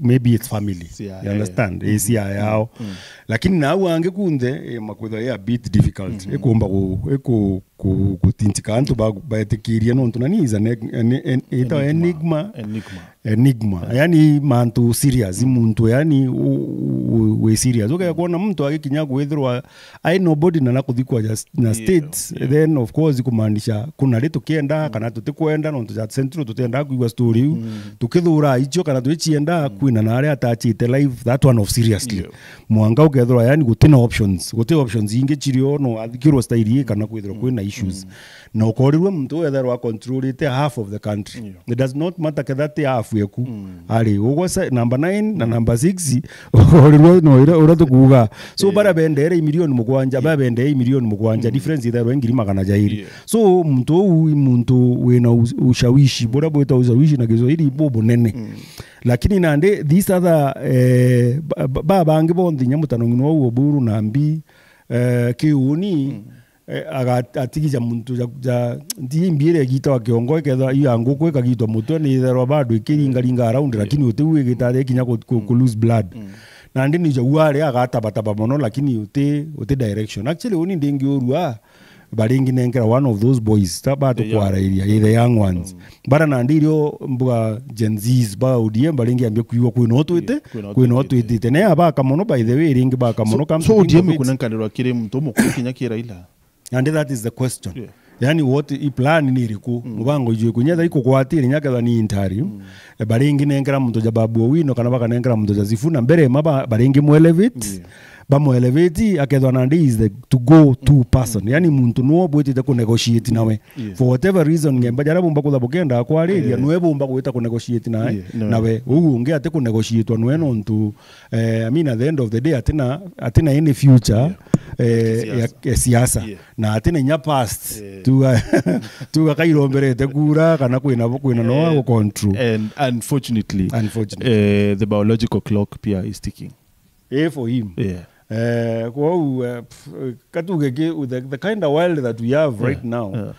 maybe it's family you understand isia yao lakini nawe angekunthe makwithirwa a bit difficult ekumba kutintika antu baetikiria nonto nani is enigma yani mantu serious muntu yani we serious okay kuona mtu akikinya kwithirwa nobody na nakuthikwa na states then of course kumaanisha kuna ritu kienda kana tutikwenda no tuja central tutenda kuigwa story tukithura icho kana tuichienda kwina na ari atachite live that one of seriously mwanga ukethura yani gutina options inge chirio no athikirwa style kana kwithirwa kwina issues na ukorirwe mtu wetherwa controlite half of the country it does not matter that half yeku ali ugwasa number 9 na number 6 ukorirwe no uratukuga so bara bendere milioni mugwanja babende milioni mugwanja difference ithairwe ngiri magana jairi so muntu wena ushawishi bora bweta ushawishi na gezo ili bobo nene lakini nande these other baba ange bondi nyamutanongino wa Oburu nambi kiuni atigija muntu ja ndimbire gita wa kiongo ketha iangu kweka gitwa mutwe ni therwa bado ikiringa around lakini utewe gitare kinya ku lose blood na ndi ni jaware agatabata mono lakini uti direction actually uni ndingi urua baringi nengera one of those boys tabato kwa area the young ones bara na ndirio mbuga Gen Z's ba ODM baringi ambia kuiwa kwino twite ne abaka mono by the way ringi baka mono kam so ODM kunenkanirwa kire mtu mukinya kira ila and that is the question yani what i plan ni riku mubango ijwe kunyetha iko kwatiri nyaketha ni intari baringi nengera muntu ja Babu Owino kana baka nengera muntu ja Sifuna mbere maba baringi mu elevate bamu elevate akethwa na ndi is the to go to person yani muntu no bwete ku negotiate nawe for whatever reason ngemba jarabu mba kutha bukenda kwariria nwe bumba gwita ku negotiate nawe unge ate ku negotiate nwe no ntu I mean at the end of the day atina any future ya siasa na atine nya past tuga kairomberete kura kana kwina no go control, and unfortunately the biological clock pia is ticking for him. Katuge the kind of world that we have right now,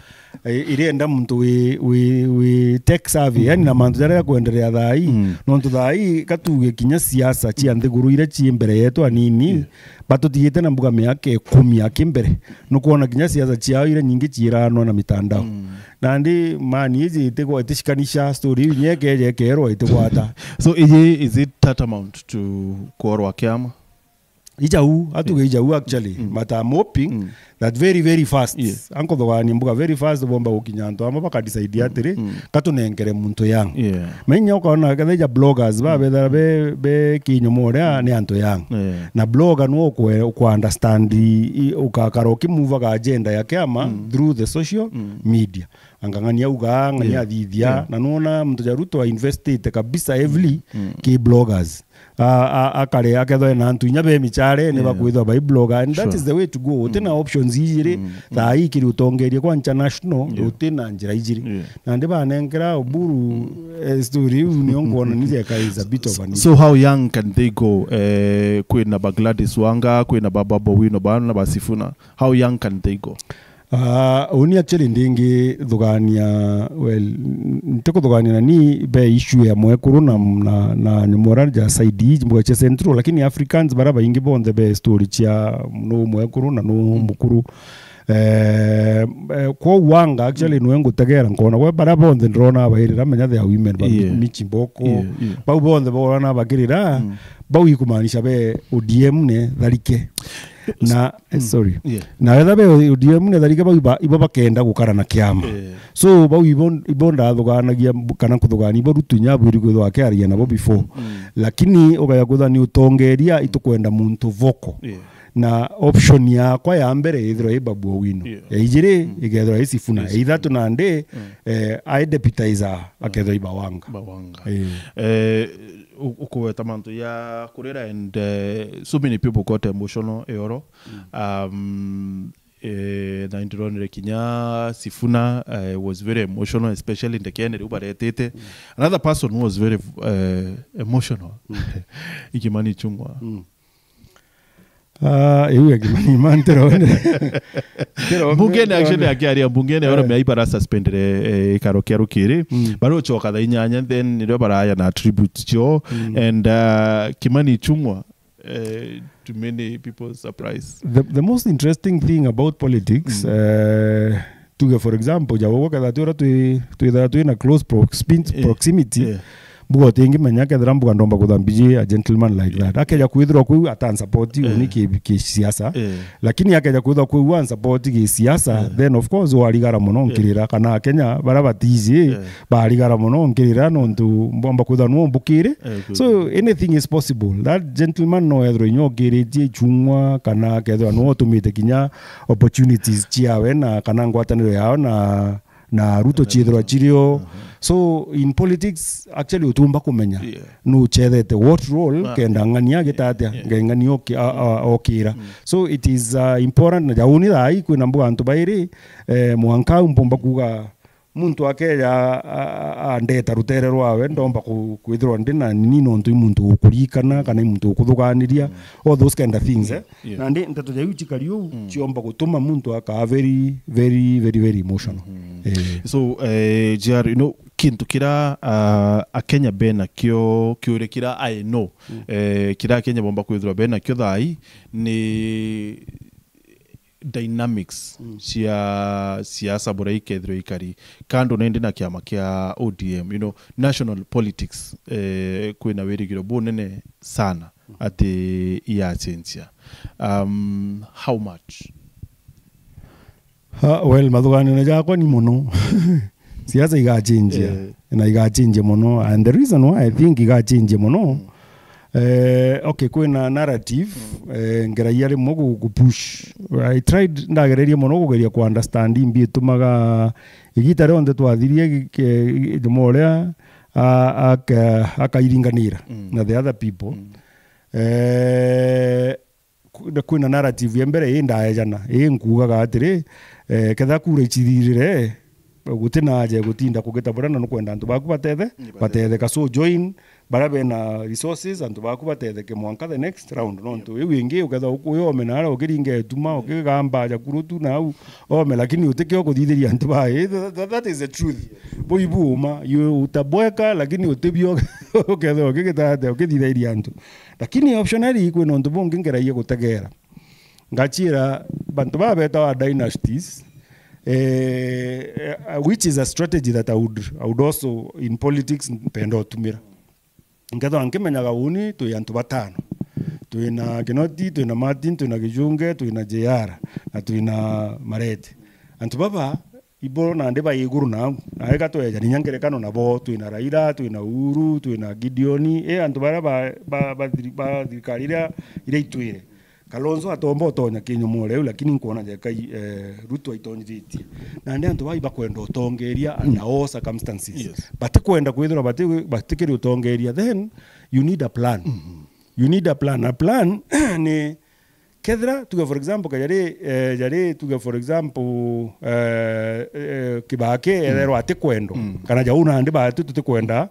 irienda muntu we tech savvy, yani na mantu jara kuendelea thai nontu thai katuge kinya siasa cia nthiguru ire ci mbere yetu anini batuthiite na mbuga miaka 10 akimbere nukuona kinya siasa ciao ire nyingi ciirano na mitandao na ndi mani izi itegwa itishikanisha story nyeke jekerwa itegwata. So is it tantamount to kuorwa kiama? Ijau actually, but I'm hoping that very fast anko thogani mbuga very fast bomba ukinyanto ama bakadecide atiri katunengere muntu yang menya ukona katheja bloggers ba be kinyomore ne anto yang na blogger no ku understand ukakaro kimuva ka agenda ya kama through the social media angangania uga ngania thithia na nona muntu jaruto invested kabisa heavily ki bloggers akare aketho na antu nya be michare ne bakwithwa by blogger, and that is the way to go. Tena options ijiri tha ikiri utongerie kwa international utina njira ijiri na ndi banengera oburu story unionkuona nije kaiza bit of an. So how young can they go? Kwina ba Gladys Wanga, kwina ba Babu Owino, bana ba Sifuna, how young can they go? Oni actually ndingi thugania nteko thugania ni be issue ya mwekuru na nyumora side mwache central, lakini Africans baraba ingi bonde be story chia no mwekuru na no mukuru kwa Wanga actually nuengu tegera nkona we baraba bonde ndrona bahirira menya the women ba michimboko ba bonde bona bagirira ba wikumanisha be ODM ne tharike na na wetha be ODM ne tharika iba bakenda gukara na kiama so ba ibonda thuganagia kana kuthugani bo rutunya bwiri gwithwa kiaria nabo before lakini ogaya guthani utongeria itukwenda muntu voko na option ya kwa ya mbere ithro Babu Owino ijiri igethro Sifuna ithatu na nde I deputizer akethro Bawanga ukuweta mantu ya kurera, and so many people got emotional eoro na indironere kinya Sifuna was very emotional, especially in the Kenya ubaretete. Another person who was very emotional Ikimani Chungwa Mbungene actually akiaria mbungene ora mei para suspendere ikaro kia rukiri baro choka da inyanya then ndio baraya na tribute cho and Kimani Chungwa to many people's surprise. The most interesting thing about politics to for example jawo kada tu in a close proximity bugo tingi menya kethira mbuga ndomba kuthambije a gentleman like that akeja kwithirwa ku atan support ni ki siasa lakini akeja kwithirwa ku one support ki siasa then of course warigara muno nkirira kana Kenya barabatizi barigara muno nkirira nontu mbomba kwithirwa no mbukire so anything is possible. That gentleman no ethro nyogeretie chungwa kana kethira no tumite kinya opportunities chiawe na kana ngwataniro yao na Ruto chithirwa chirio. So in politics actually utumba kumenya no chethete what role kenda ngania gitatia ngani okira so it is important na jauni thai kwina mbuga antu bairi mwanka umpomba kuga muntu akeja andeta rutere rwawe ndomba kwithirwa ndina nini nontu muntu ukurikana kana muntu ukuthuganiria all those kind of things na ndi nteto ja uchikariu chiomba gutuma muntu aka very emotional. So JR, you know kintu kira a Kenya bena kyo kira I know kira Kenya bomba kwithirwa bena kyo thai ni dynamics cia siasa bora ikethiro ikari kando nende na kiama kia ODM, you know, national politics kwina wirigiro bonene sana ati ya ciencia how much well madhugani na jakwa ni muno siasa igachinja na igachinja muno, and the reason why I think igachinja muno okay kwina narrative ngeraia rimwe gupush. I tried ndagereria muno kugeria ku understand imbi tumaga igita ronde twathirie jumoria akairinganira na the other people kwina narrative mbere inda jana nkugaga atiri ketha kura ichithirire gutinaje gutinda kugitabura no kwenda antu baku batethe kaso join barabe na resources antu baku batetheke mwanka the next round nontu wingi uketha ukuyome nara ukiringe tuma ukigamba ja kurutu na ome lakini utekeo kuthithiria antu bae that is the truth boibuma you utabweka lakini utebio uketha ukigitata ukithithiria antu lakini optionally kwina antu bongi ngeraie gutegera ngachira bantu babeta wa dynasties which is a strategy that I would also in politics pendo tumira ngatho ankimenyaga uni tu yantu batano tuina Kinoti tuina Martin tuina Gijunge tuina JR na tuina Marete antu baba iboro na ndeba iguru na aika to eja ninyangerekano na bo tuina Raila tuina Uhuru tuina Gideoni antu bara ba dikarira ile itwire Kalonzo atombo tonya kinyomo leo lakini nkuona je kai Ruto itonyithiti na ndi antu baiba kwenda utongeria na all circumstances but kwenda kwithira batikiri utongeria then you need a plan you need a plan ni kedra tuga for example kajari tuga for example Kibake ero atikwendo kana jauna ndi ba tutikwenda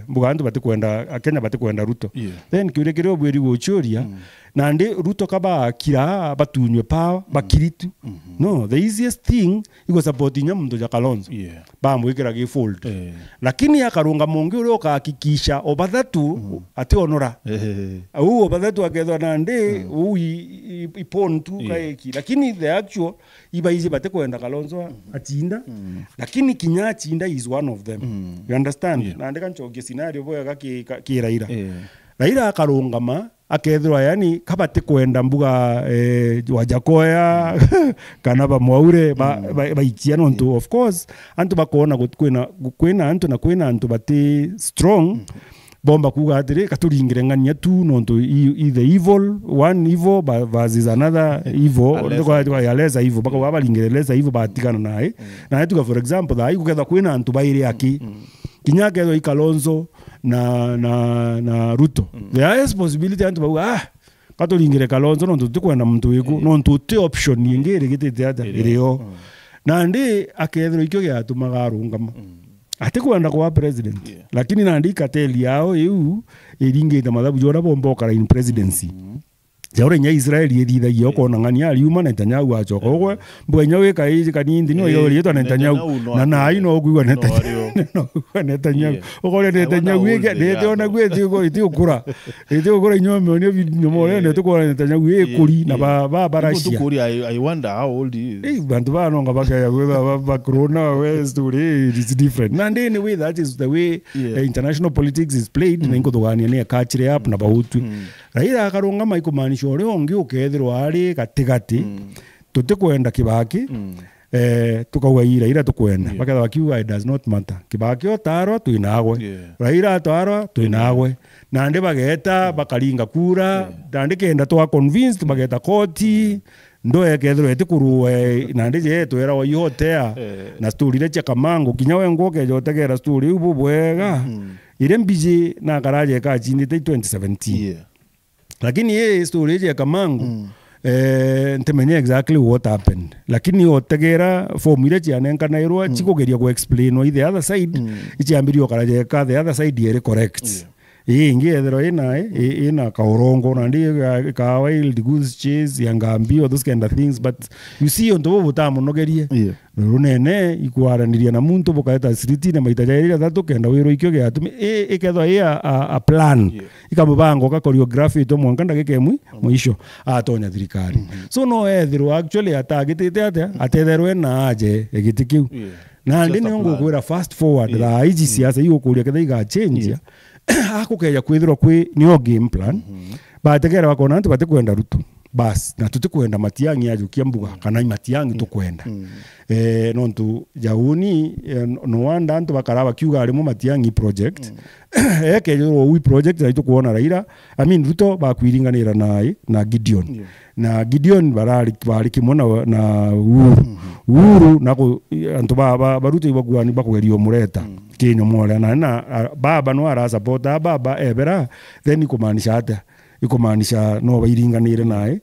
mbugandu batikwenda Kenya batikwenda Ruto then kiurekere obweri gochuria na ndi Ruto kaba kira batunywe pa bakiritu no the easiest thing iko support nyamundo ja Kalonzo bamwikira gi fold lakini yakarunga mungi uri okahakikisha obathatu ati onora au obathatu akethwa na ndi ipontu kaeki lakini the actual ibaizi bate kwenda Kalonzo atinda lakini kinya atinda is one of them you understand na ndika nchoge scenario boya ki Raila akarungama akethwa yani kabate kwenda mbuga wajakoya kana ba mwaure ba ikiano ntu of course antu bakona kwena antu na kwena antu bate strong bomba kuga atire katuringire ngania tu nontu the evil one evil versus another evil ndiko ya lesa evil baka babalingire lesa evil batikana nae na tuka for example dai kuketha kwena antu baire aki kinyake ndo Kalonzo na Ruto there is possibility antu ba katuringire Kalonzo nontu tukwenda mtu wiku nontu te option nyingire gitete ata ireo na ndi akethro ikyo gyatumaga arungama ate kwenda kwa president lakini nandi kateli yao yu iringite mathabu jora bomboka in presidency jaure nya Israeli yithithagia okona ngania aliuma na Netanyahu achoka ogwe mbwenya wika iji kanindi no yori yeto Netanyahu na ino ogwa Netanyahu ogole Netanyahu ege ndete ona gwete iti ukura nyome oni nyomore ndete kwa Netanyahu ekuri na barashia ukuri I wonder how old he is bantu bano ngabaka ya ba corona we story is different na anyway that is the way international politics is played na ingo tugania ne catch up na bautu Raila akarunga maikumanisho ore ongi ukethirwa ari gatigati tutikwenda Kibaki tukauga Raila tukwenda bakatha bakiuga it does not matter Kibaki otarwa tuinagwe Raila atwarwa tuinagwe na ndi bageta bakaringa kura ndandi kenda twa convinced bageta koti ndo ekethirwa etikuruwe na ndi je twera wa yotea na story le Kamango kinyawe ngoke jotegera story ubu bwega ire mbiji na garaje ka chini 2017 lakini ye story ya Kamango ntemenye exactly what happened lakini otegera formula chianenka nairwa chikogeria ku explain on the other side ichiambirio karaje ka the other side yere correct ingi ethero ina kaurongo na ndi ka wild goose chase yangambio those kind of things but you see on tobo butamu nogerie runene ikwaraniria na muntu bokaeta street na maitajairira thatu kenda wiro ikyo gyatumi ikethwa a plan ikamubango ka choreography to mwankanda gekemwi mwisho atonya thirikari so no ethero actually atagitite atetherwe na aje egitikiu na ndi niongo kwira fast forward la iji siasa hiyo kuria ketha iga change akukeja kwithirwa kwi nio game plan bategera bakona antu batikwenda Ruto bas na tutikwenda Matiang'i ajukia mbuga kana Matiang'i tukwenda nontu jauni no wanda antu bakaraba kiuga ari mu Matiang'i project ekejo wi project aitu kuona Raila Ruto bakwiringanira na Gideon na Gideon bari kimona na Uhuru na antu baruto ibagwani bakugerio mureta kinyo mora na baba no ara support baba ebera then kumaanisha ata ikumaanisha no bairinganire nae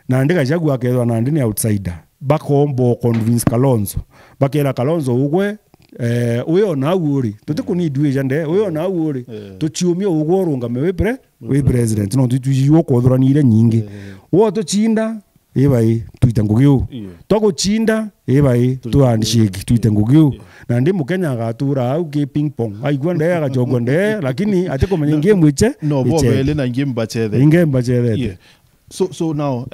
na ndika Gachagua akethwa na ndi ni outsider bakombo convince Kalonzo bakera Kalonzo ugwe uyo na uri tutikunidwe jande uyo na uri tuchiumia ugwo rungame we president no tujuo kodhranire nyingi wo tuchinda ebai tuita ngugiu twaguchinda ebai tuandishiki tuita ngugiu na ndi mukenya gatura au ke ping pong aigwa ndaya gachogwa ndaya lakini atikomenya game wiche no bobele na game bachede. So now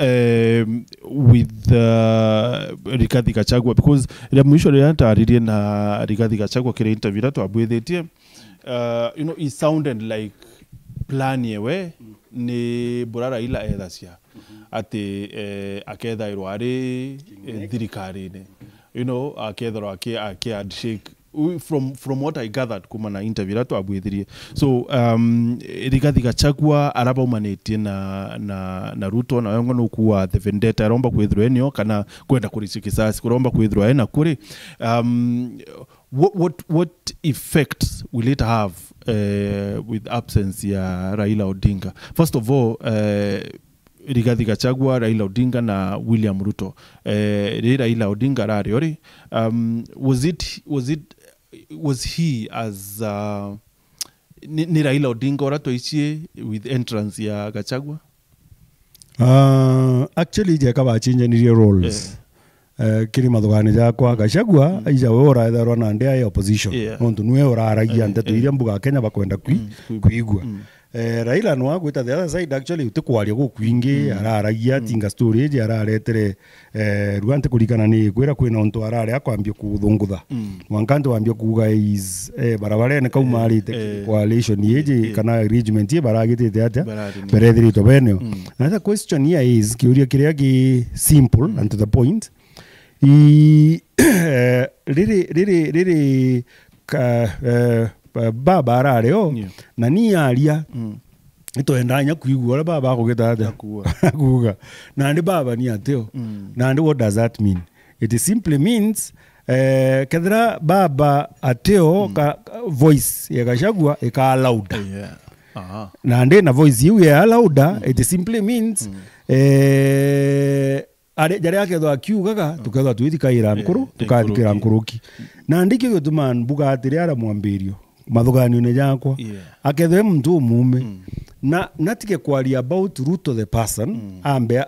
with Rigathi Gachagua, because the mwisho niliantaririe na Rigathi Gachagua kile interview to abwethetie it sounded like plan yewe ni burara ila ethacia ati aketha irwari thirikari-ini akethorwo handshake from what I gathered kuma na interview to abwethirie. So Rigathi Gachagua arabaumanĩtie na Ruto na wengo no kuwa the vendetta aromba kwithirwa enio kana kwenda kuricia kisasi kuromba kwithirwa ena kuri what effect will it have with absence ya Raila Odinga? First of all, Rigathi Gachagua, Raila Odinga na William Ruto. Raila Odinga rari was he as ni Raila Odinga orato ichie with entrance ya Gachagua? Actually je kaba change ni roles. Kiri mathogani jakwa Gachagua aija wora etharwa na ndi ya opposition nontu nwe uraragia ndeto iria mbuga Kenya bakwenda kuigua. Raila no agwita the other side actually utikwaria gukwingi araragia tinga storage araretere ruante kurikana ni kwira kwina onto arare akwambia kuthungutha mwankanto wambia kuga is barabara ne kaumarite coalition yeje kana regiment ye baragitite atia berethirito beneo. Na the question here is kiuria kiria ki simple and to the point really baba arareo na ni aria itoendanya kuigua baba akugeta kuga na ndi baba ni ateo na ndi what does that mean? It simply means kadra baba ateo ka voice ya Gachagua ika loud na ndi na voice yu ya loud it simply means jari akethwa akiugaga tukethwa twithikaira nkuru tukathikira nkuruki na ndiki gutuma mbuga atiri ara mwambirio mathuganio-ini jakwa akethwe mtu mume na natike kwaria about Ruto the person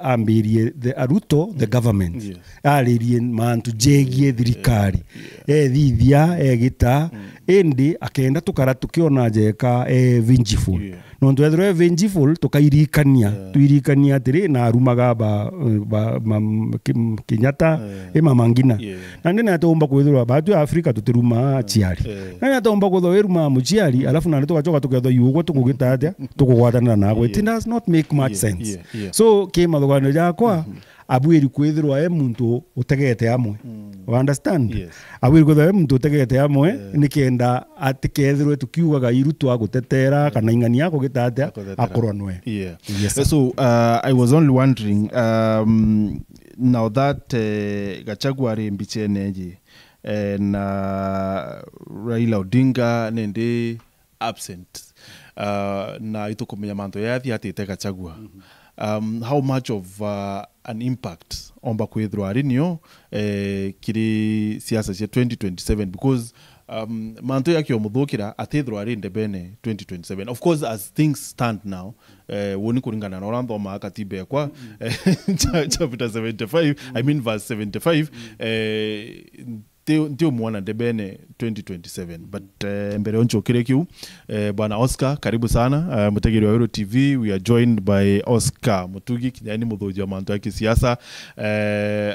ambirie the Ruto the government aririe mantu jegie thirikari thithia egita indi akenda tukara tukiona jeka vengeful no twethwe vengeful tukairikania tuirikania atiri na arumaga Kenyatta mamangina na ndina atomba kwithirwa batu ya Afrika tutiruma chiari na atomba kwithirwa muchiari alafu na tugachoka tukethwa yugo tukugita atia tukugwatana nago. It does not make much sense. So kema thogano jakwa abwiri kwithirwa muntu utegete amwe you understand abwiri kwithirwa muntu utegete amwe nikenda atikethirwe tukiugaga irutu agutetera kana ing'ani yako gitatia akuronwe. So I was only wondering now that Gachagua ari mbicheneje na Raila Odinga nende absent na itukumenya manto yathi atite Gachagua how much of an impact omba kwithirwa arinio kiri siasa cia 2027 because manto yake omuthukira atithirwa ari ndebene 2027 of course as things stand now woni kuringana na oranthoma katiba yakwa chapter 75 I mean verse 75 ndio muona ndebene 2027 but mbere onchokire kiu bwana Oscar karibu sana mutegeri wa Wero TV. We are joined by Oscar Mutugi kinyani muthoji wa manto ya kisiasa.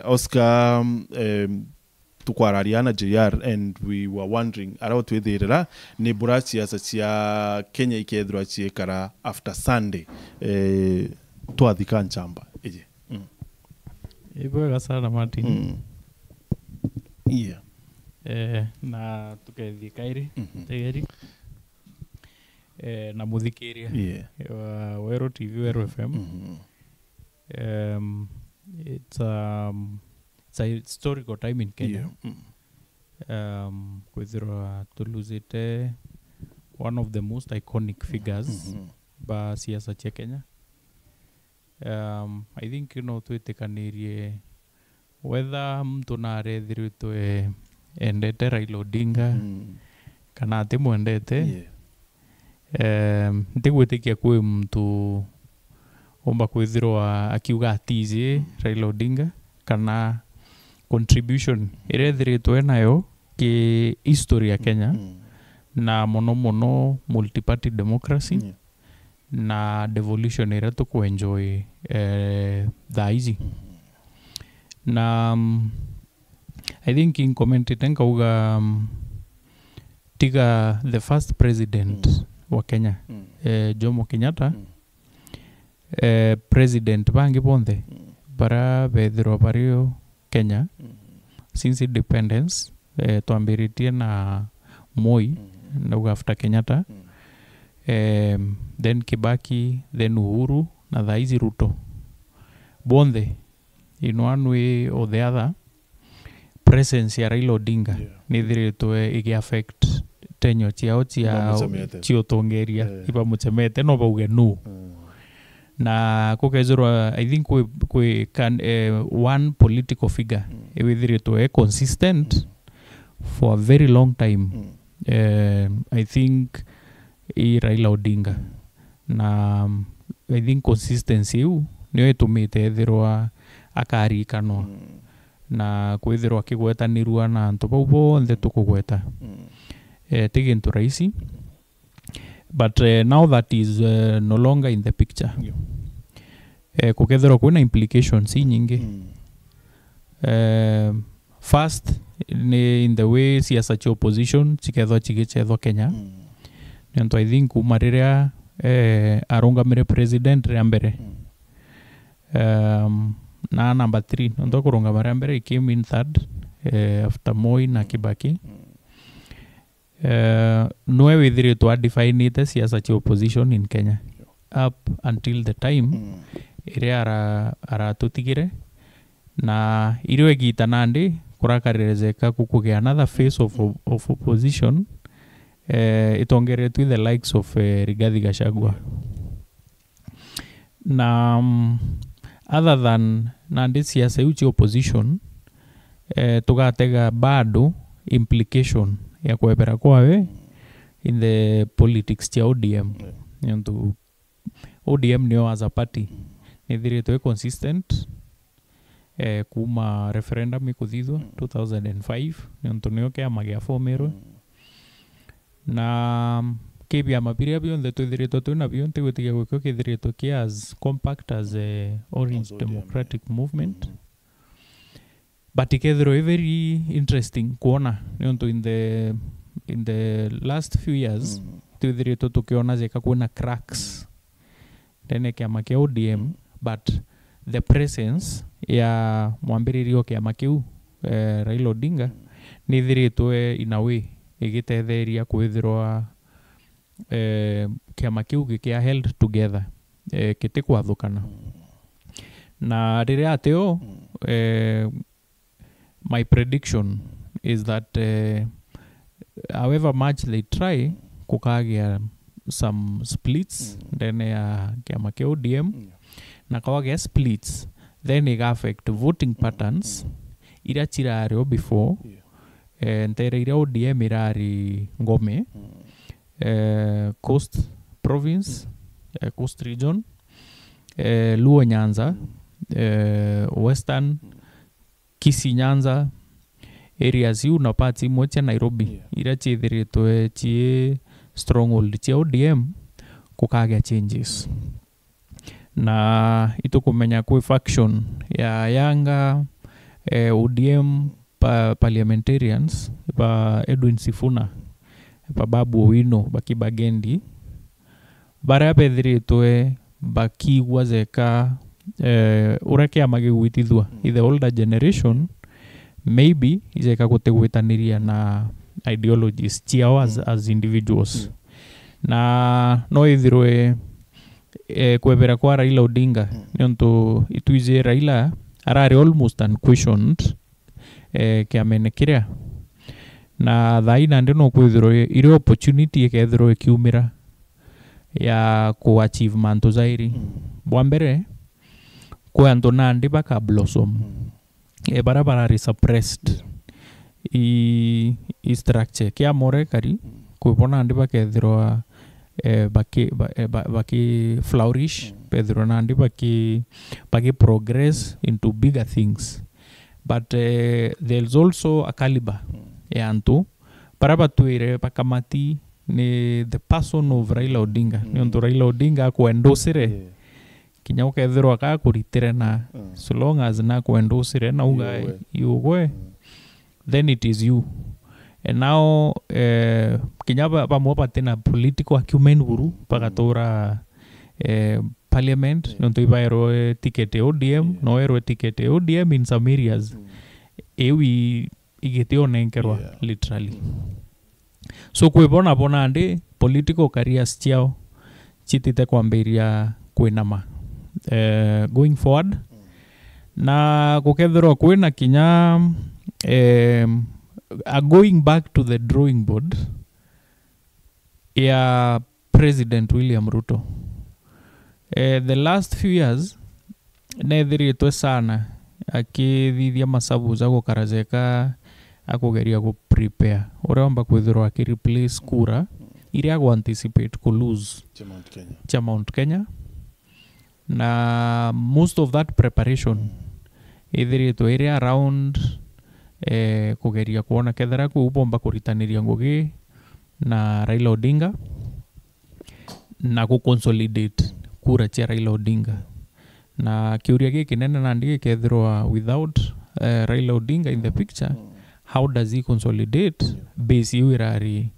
Oscar tukwararia JR and we were wondering about wethirira ni bura siasa cia Kenya ikethirwa ciekara after Sunday twathika nchamba ije ibwega sana Martin na tukethika iri tegeri na muthikiria Wero TV Wero FM it's a historical time in Kenya kwithirwa tuluzite one of the most iconic figures ba siasa cia Kenya I think no twitikanĩrie whether mtu narethiritwe endete Raila Odinga kana ati mwendete ntigwitikia kwi mtu omba kwithirwa akiuga atizi Raila Odinga kana contribution irethiritwe nayo ki history ya Kenya na mono multi-party democracy na devolution ira tukuenjoy thaizi na I think in comment nkauga tiga the first president wa Kenya Jomo Kenyatta president bangi bonthe bara bethirwa bario Kenya since independence twambiritie na Moi na after Kenyatta then Kibaki then Uhuru na thaizi Ruto bonthe in one way or the other presence ya Raila Odinga nithiritwe igi affect tenyo ciao ciotongeria iba mutemete no bauge no na kukezurwa I think we can one political figure withiritwe consistent for a very long time I think Raila Odinga na I think consistency yu niyo itumite ethirwa akarikanwa na kwithirwa kigwetanirua na antu bau bonthe tukugweta ti gintu raisi but now that is no longer in the picture kukethirwa kwina implications nyingi first in the way siasa cha opposition chikethwa chigicethwa Kenya nento I think umariria arungamire president ria mbere na number 3 ndo kurungamira mbere came in third after Moi na Kibaki noe withiritwe definite siasa cha opposition in Kenya up until the time ire aratutigire na iriwe gita nandi kurakarerezeka kukugia another face of opposition itongeretwe the likes of Rigathi Gachagua na other than nandi siasa uchi opposition tugatega bado implication ya kwebera kwawe in the politics cha ODM nto ODM nio as a party nithiritwe consistent kuma referendum ikuthithwa 2005 nto nio kiama gia formerwe na kibia mapiria bionthe twithiritwe twina bio ntigutigia gwikio kithiritwe kia as compact as Orange Democratic Movement but ikethirwo very interesting kuona nionto in the last few years twithiritwe tukiona zeka kuna cracks ndene kiama kia ODM but the presence ya mwambiririo kiama kiu Raila Odinga nithiritwe in a way igitetheria kwithirwa kiama kiu gikia held together kitikwathukana na riria ateo my prediction is that however much they try kukagia some splits then kiama kia ODM na kawagia splits then it affect voting patterns ira chirario before ntere ira ODM irari ngome Coast Province Coast Region Luo Nyanza Western Kisii Nyanza areas yu na parts imwe cia Nairobi ira chithiritwe chi stronghold cia ODM kukagia changes na itukumenya kwi faction ya yanga ODM parliamentarians ba Edwin Sifuna ba Babu Owino bakibagendi bara bethiritwe bakigwa zeka urakia magigwitithwa the older generation maybe izeka gutegwitaniria na ideologies ciao as individuals na no ithirwe kwebera kwa Raila Odinga nionto ituize Raila arari almost unquestioned kiamenekiria na thaina ndino kwithirwe ire opportunity ikethirwe ikiumira ya ku achieve manto zairi bwa mbere kwa anto nandi baka blossom barabara suppressed i structure kia more kari kwa nandi bakethirwa baki flourish pedro nandi baki progress into bigger things, but there's also a caliber anto paraba tuire pakamati ni the person of Raila Odinga nionto Raila Odinga kuendosire kinya ukethirwa ka kuritire na so long as na kuendosire na uga yugwe then it is you. And now kinya pamopa tena political acumen guru pagatora parliament nonto ibaero ticket ODM no ero ticket ODM in some areas ewi igetio nenkerwa literally. So kuibona bona ande political careers chiao chitite kwambiria kwinama going forward na kukethirwa kwina kinya going back to the drawing board ya President William Ruto. The last few years nethiritwe sana akithithia masabu za gukarazeka akugeria ku prepare uramba kwithirwa ki replace kura iria go anticipate ku lose Mount Kenya na most of that preparation ithiritwe area around kugeria kuona kethera ku bomba kuritaniria ngugi na Raila Odinga na ku consolidate kura cia Raila Odinga na kiuria giki nene na ndike kethirwa without Raila Odinga in the picture. How does he consolidate base irari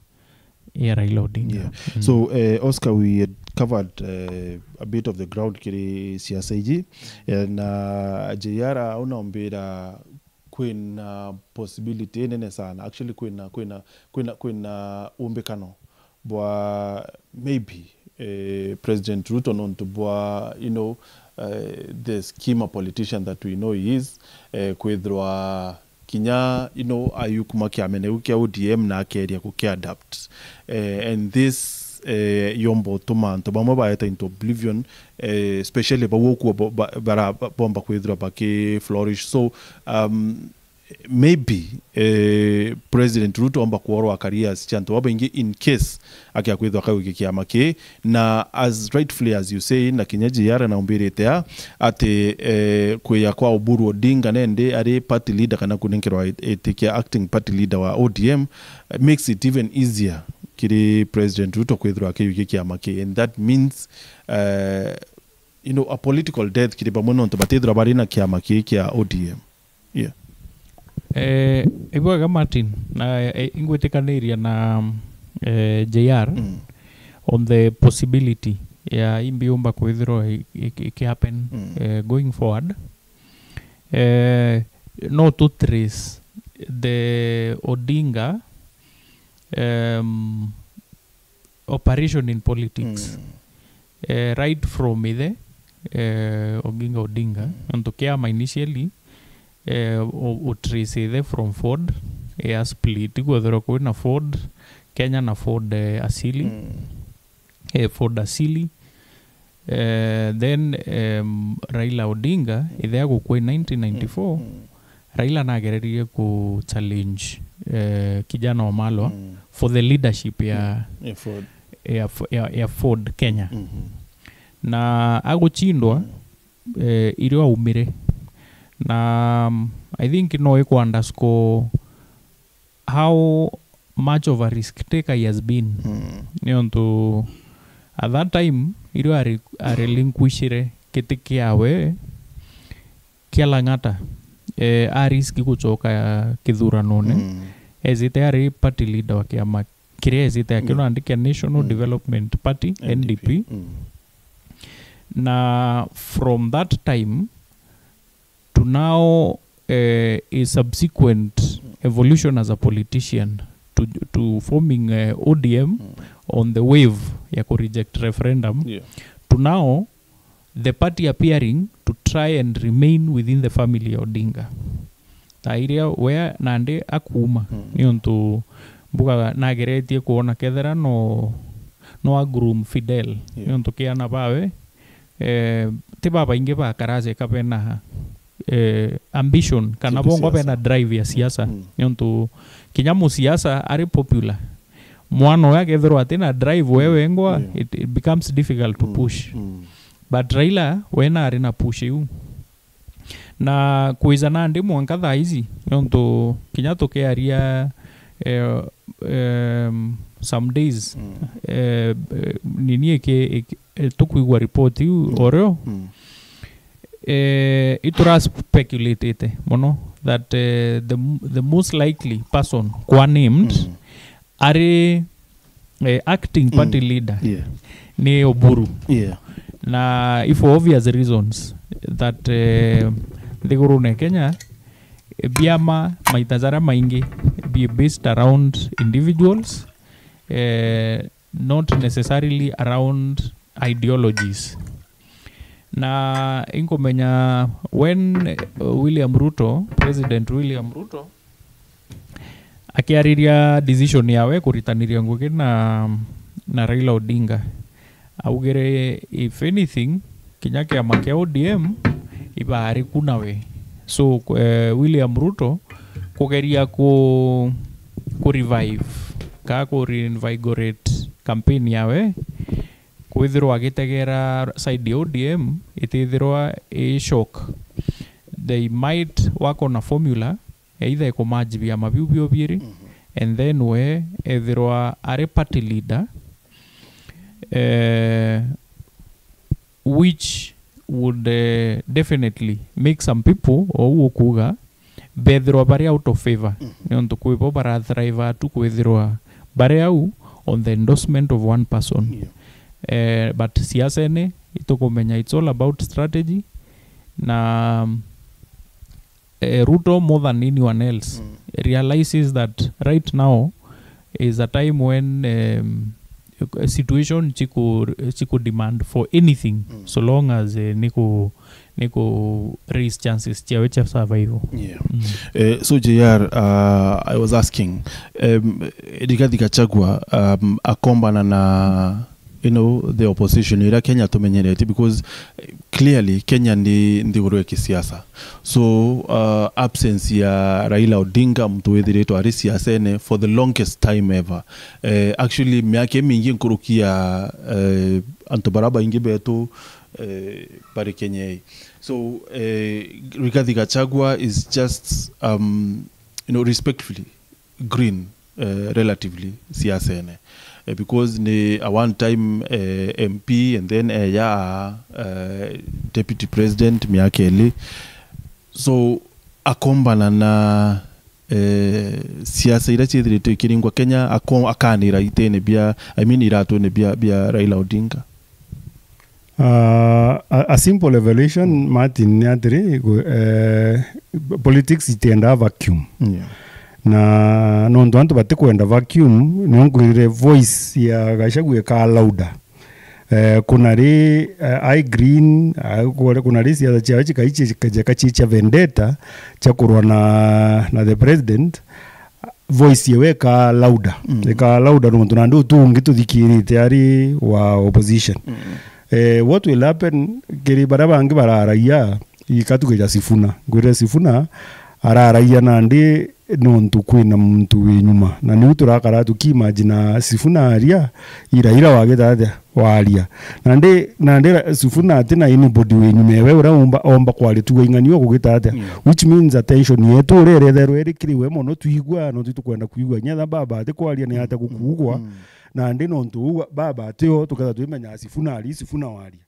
ya Raila Odinga? So Oscar, we had covered a bit of the ground kiri siasa iji na JR unaombera kwina possibility nene sana actually kwina umbekano bwa maybe President Ruto nonto bwa the schema politician that we know he is kwithwa kinya ayukuma kiamene ukia ODM na akeria kukia adapt and this yombo tomanto bamwe baeta into oblivion especially bawoku bara bomba kwithwa baki flourish. So maybe President Ruto amba kuorwa careers chanto wabengi in case akia kwithwa kawiki kiama ke na as rightfully as you say na kinyaji yara na umbirete ate kuya kwa Oburu Odinga nende ari party leader kana kunenkerwa etikia acting party leader wa ODM makes it even easier kiri President Ruto kwithwa kawiki kiama ke, and that means a political death kiri bamono to batedra barina kiama ke kia ODM. Yeah. Ibwaga Martin na ingwetekaniria na JR on the possibility ya imbiumba kwithirwa it happen going forward not to trace the Odinga operation in politics right from the Oginga Odinga and Kiama initially utrace from Ford split kwithirwa kwina Ford Kenya na Ford Asili Ford Asili then Raila Odinga ithia gukwa 1994 Raila nagererie ku challenge kijana wa Malwa for the leadership ya Ford Kenya na aguchindwa irio umire na I think iko underscore how much of a risk taker he has been. Nionto at that time irio are relinquishire kitiki yawe kia Lang'ata a risk guchoka kithuranone ezite ari party leader wa kiama kiria ezite akino andike National Development Party NDP na from that time to now a subsequent evolution as a politician to forming ODM on the wave ya reject referendum to now the party appearing to try and remain within the family of Odinga. The area where nande akuma nionto buga nageretie kuona kethera no a groom Fidel nionto kiana bawe ti baba inge ba karaze kapena ambition kana bongo bena drive ya siasa nyonto kinyamu siasa ari popular mwano yake thero atina drive wewe ngwa it becomes difficult to push but Raila wena ari na push you na kuizana ndi mwankatha hizi nyonto kinyato ke aria some days nini ke tukuigwa report you oreo it was speculated mono that the most likely person kwa named are acting party leader ni Oburu na if for obvious reasons that the Gurune Kenya biama maitazara maingi be based around individuals not necessarily around ideologies. Na inkomenya when President William Ruto akiariria decision yawe kuritaniria nguke na Raila Odinga augere if anything kinyake amake ODM ibari kunawe so William Ruto kugeria ku revive ka ku reinvigorate campaign yawe kwithirwa agitegera side ODM itithirwa a shock. They might work on a formula either kumajibia mabiubio biri and then we ethirwa are party leader which would definitely make some people or ukuga bethirwa bari out of favor nionto kuipo bara thrive tu kwithirwa bari au on the endorsement of one person. But siasa ene itokomenya it's all about strategy na Ruto more than anyone else realizes that right now is a time when a situation chiku demand for anything so long as niko raise chances chawe cha survival. So JR, I was asking Rigathi Gachagua akombana na the opposition ira Kenya tumenyerete because clearly Kenya ndi ngoro ya kisiasa so absence ya Raila Odinga mtu wethiretwo ari siasa ene for the longest time ever actually miaka mingi nkurukia antobaraba ingi betu pare Kenya so Rigathi Gachagua is just respectfully green relatively siasa ene because ni a one time MP and then deputy president miakeli so akombana na siasa ira chithirite ikiringwa Kenya akanira itene bia iratu ne bia Raila Odinga. A simple evaluation Martin Nyadri politics itenda vacuum na nondo antu batikwenda vacuum nongwire voice ya Gachagua ka louder kuna ri I green kuna ri siasa cha chikaichi vendetta cha kurwa na the president voice yewe ka louder ka louder nondo nando tungi tuthikirite ari wa opposition what will happen kiri barabangi bararaia ikatugeja Sifuna ngwire Sifuna araraia nandi nontu kwina muntu winyuma na ni uturakara tukimagina Sifuna aria ira wagethathe waria nandi Sifuna atina anybody winyuma we omba kwari tuinganio kugitathe which means attention yetu rere therwe rikiriwe mono tuigwa no tukwenda kuigwa nyatha baba ate kwaria ni ate gukugwa nandi nontu baba ateo tukatha twimenya Sifuna waria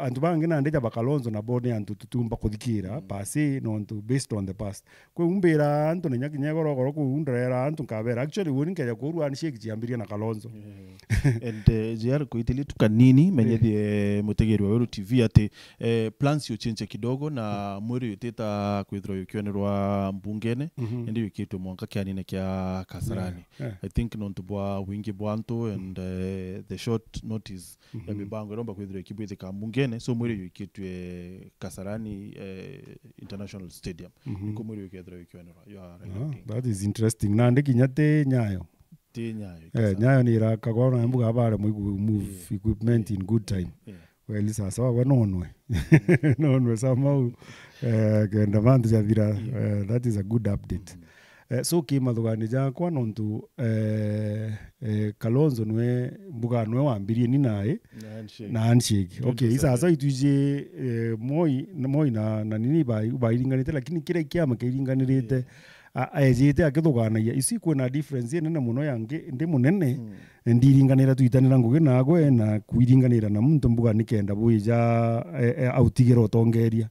antu bangi na ndeja bakalonzo na bone antu tutumba kuthikira pasi nontu based on the past kwe umbira antu nyagoro kuundrera antu kabera actually woni kaya kurwa ni sheki jiambiria na Kalonzo and JR kuitili tukanini menye mutegeri wa Weru TV ate plans yo change kidogo na mwiri yoteta kwithro yokionerwa mbungene ndi yokitwe mwanka kyanine kya Kasarani I think nontu bwa wingi bwanto and the short notice ya mibango romba kwithro kibweze ka mbungene so mwiri yokitwe Kasarani International Stadium niko mwiri yokithro yokionerwa that is interesting na ndikinyate nyayo Nyayo ni rakagona mbuga bare move equipment in good time well sasa wa nonwe nonwe somehow kenda vantu jathira that is a good update. So kimathugani jakwa nontu Kalonzo nwe mbuga nwe wambirie ni nae na handshake. Okay, sasa ituje moi na nini bairinganite, lakini kile kiama kiringanirite ajete akithuganagia isi kwina difference nene muno yange ndi munene ndiringanira tuitanira ngugi nagwe na kuiringanira na muntu mbuga nikenda buija autigero tongeria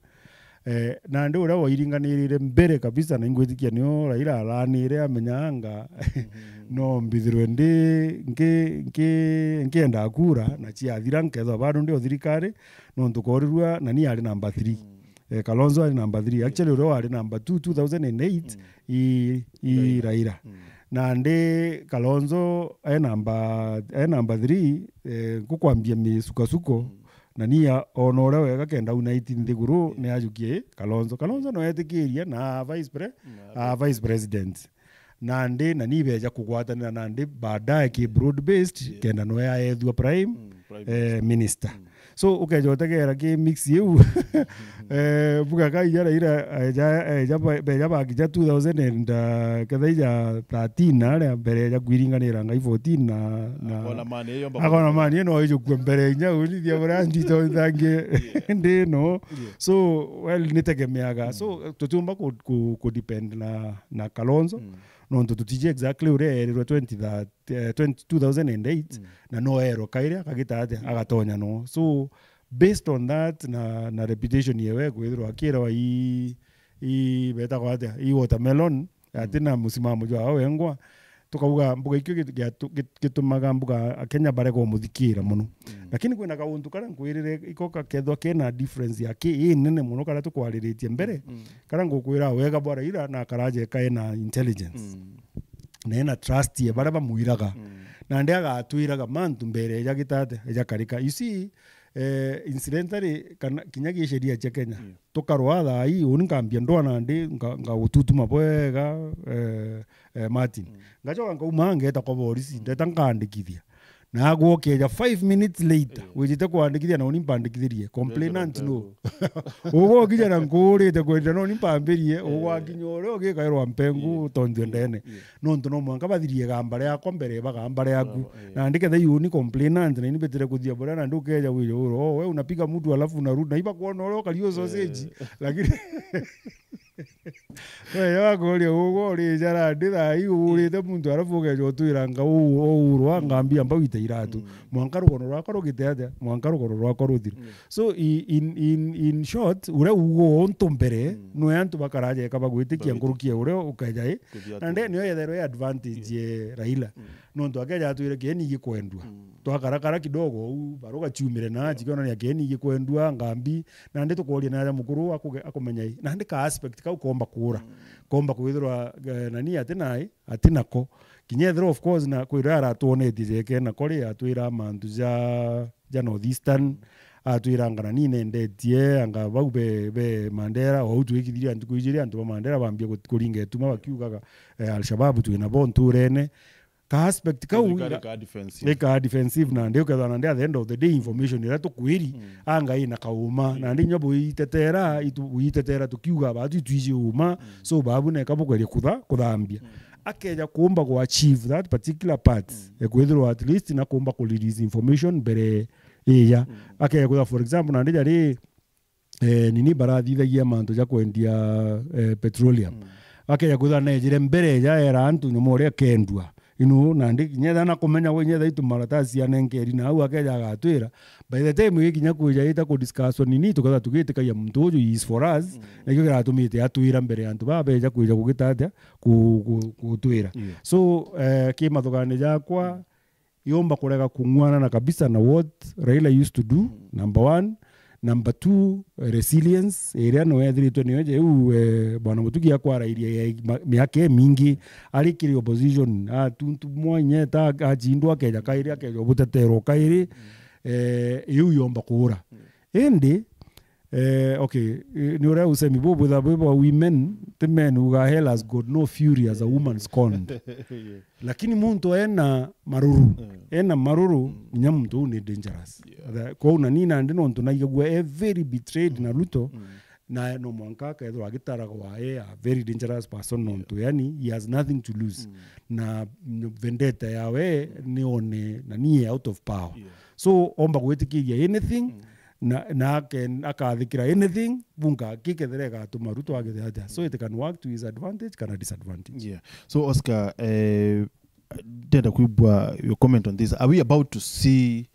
na ndio ura wairinganirire mbere kabisa na ingwetikia nio Raila aranire amenyanga no mbithirwe ngienda kura na ciathira nketho bado ndio thirikari no ntukorirwa na ni ari number 3. Kalonzo ari number 3, actually ura ari number 2 2008 i Raila na ndi Kalonzo ai number 3 kukwambia misukasuko na niya onore wega kenda unite nthiguru ni ajukie Kalonzo no etikiria na vice president na ndi na nibeja kugwatanira na ndi baadaye ki broad based kenda no ya ethwa prime minister. So ukejotegera ki mix yu buga kai yara ira beja bagija 2000 kedaija 13 ale mbere ya kwiringanira ngai 14 na akona mani no ijo kwembere nya ulithia brandi to thange ndi no. So well nitegemeaga so tutumba ku depend na Kalonzo no tutije exactly ure 2008 na no ero kaira kagitate agatonya no. So based on that na reputation yewe kwithirwa akira wa i beta kwate i watermelon atina musimamo jwa wengwa tukauga mbuga ikyo gitumaga mbuga Kenya bare ko muthikira muno lakini kwina kauntu kara nkwirire ikoka kethwa kena difference yake nene muno kara tukwariretie mbere kara ngukwira wega bora ira na karaje kaena intelligence na ena trust ye bara bamuiraga na ndiaga atwiraga mantu mbere ya gitate ya karika you see incidentally kinyagi sheria cha Kenya tukarwa tha hii unikambia ndona ndi ngagututuma bwega Martin ngachoka ngauma ngeta kwa polisi ndeta ngandikithia na gwokeja 5 minutes later wejite kwandikithia na unimpandikithirie complainant no ugo kijana ngurite kwenda no nimpambirie ugo kinyore ogikairwa mpengu tondio ndene no ntuno mwanka bathirie gambare yakwa mbere bagambare yaku na ndike the uni complainant na inibetire kuthia bora na ndukeja wiyo wewe unapiga mtu alafu unarudi na iba kuona oro kalio sausage lakini wewe golia ugo ri jara nditha iurite muntu alafu ugejo tuiranga urwa ngambia mbawite iratu mwankaro kono rwako rugitete mwankaro kono rwako ruthire. So in short ure ugo ontombere no yantu bakaraje kabagwitikia ngurukia ure ukajai na nde niyo yethero advantage ye Raila no ndo akaja tuire keni gikwendwa twakarakara kidogo baruga chumire na chikona ya keni gikwendwa ngambi na nde tukoria na mukuru akumenyai na ndi ka aspect ka ukomba kura komba kwithirwa nani atinako kinyethero of course na kwirara atuoneti jeke na kori atwira mantu ja northeastern atwira ngana nine ndetie anga baube Mandera au twikithiria antu kuijiria antu Mandera bambia kuringa tuma bakiugaga al-Shabaab twina bonturene ka aspect ka defensive na ndio kaza na at the end of the day information ira tukwiri anga ina kauma na ndi nyobo itetera tukiuga batu twije uma so babu ne kabukweria kuthambia akeja kuomba ku achieve that particular part ekwithirwa at least na kuomba ku release information bere iya akeja kuda for example na ndija ri nini barathithagia mantu ja kwendia petroleum akeja kuda na jire mbere ja era antu nyomore kendwa na ndi nyetha na kumenya we nyetha itu maratasi ya nenkeri na au akeja agatwira by the time yikinya kuja ita ku discussion nini tukatha tugitikaia muntu uyu is for us na kyo giratumite atwira mbere antu babeja kuja kugitatia kutwira so kimathugani jakwa yomba kurega kungwana na kabisa na what Raila used to do number 1. Number 2, resilience area no ethirito ni oje bwana mutugi akwara'irie miaka mingi arikiri opposition tuntu mwenye ta ajindwa keja kairi butetero kairi yu yomba kura ende Okay, ni ora usemi bobo da bobo women, the men who are hell has got no fury as a woman scorned. Lakini muntu ena maruru, nyamuntu ni dangerous. Kwa una nina ndino ntu na igwe very betrayed na Ruto, na no mwanka ka edwa gitara kwa a very dangerous person nontu, yani he has nothing to lose. Na vendetta yawe ni one na ni out of power. So omba kwetikiria anything, na akathikira anything bunga kiketherega tumaruto agethe. So it can work to his advantage, can disadvantage. Yeah. So Oscar, Deda Kuibwa, your comment on this. Are we about to see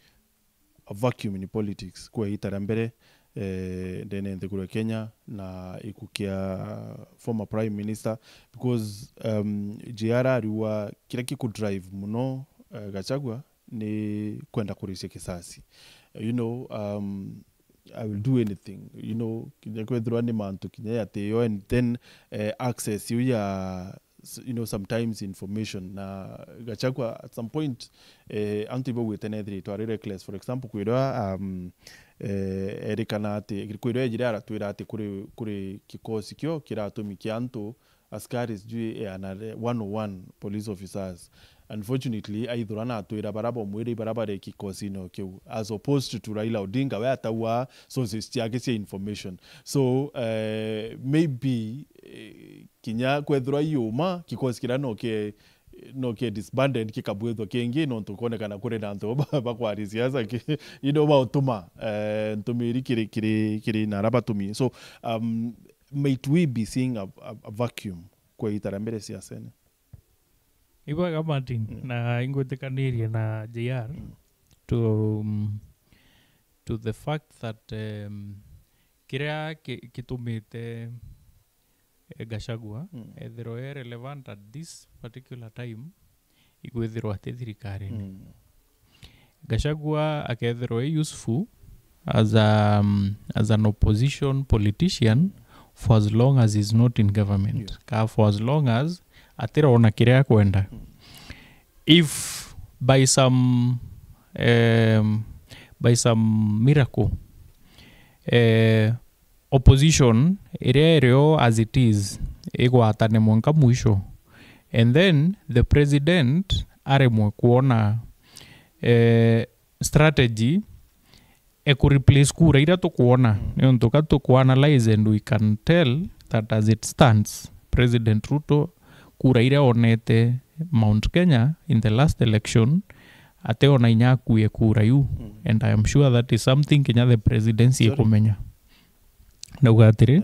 a vacuum in politics? Kwa itarambere then in the Kenya na ikukia former prime minister, because JR aliwa kila kiku drive muno Gachagua ni kwenda kurisia kisasi. You know, I will do anything. You know, and then access you sometimes information. Na Gachagua at some point antibo with another to are reckless. For example, kuira erikanate kuira jira tuirate kuri kikosi kyo kirato mikianto askaris juu ana 101 police officers. Unfortunately, aidhurana atuira baraba mwiri baraba kikosi no kyo, as opposed to Raila Odinga where atawa sources tiagese information. So maybe kinya kwethura yuma kikosi kira no ke disbanded kikabwethwa kengi no tukonekana kure na ndo bakwari siasa ba utuma ntumiri kiri na rabatumi. So might we be seeing a vacuum kwa itarambere siasa? Iwaga Martin na ingwetekaniria na JR to the fact that kiria kitumite Gachagua ethiro relevant at this particular time igwethirwo ati thirikari. Gachagua akethirwo useful as an opposition politician for as long as he's not in government. For as long as atirona kiria kwenda. If by some miracle opposition ireo as it is igwatane mwanka mwisho, and then the president aremwe kuona strategy replace kura ira tukuona niontoka to analyze, and we can tell that as it stands President Ruto kura ira onete Mount Kenya in the last election ate ona inya kuye kura yu, and I am sure that is something Kenya the presidency kumenya. Na ugatire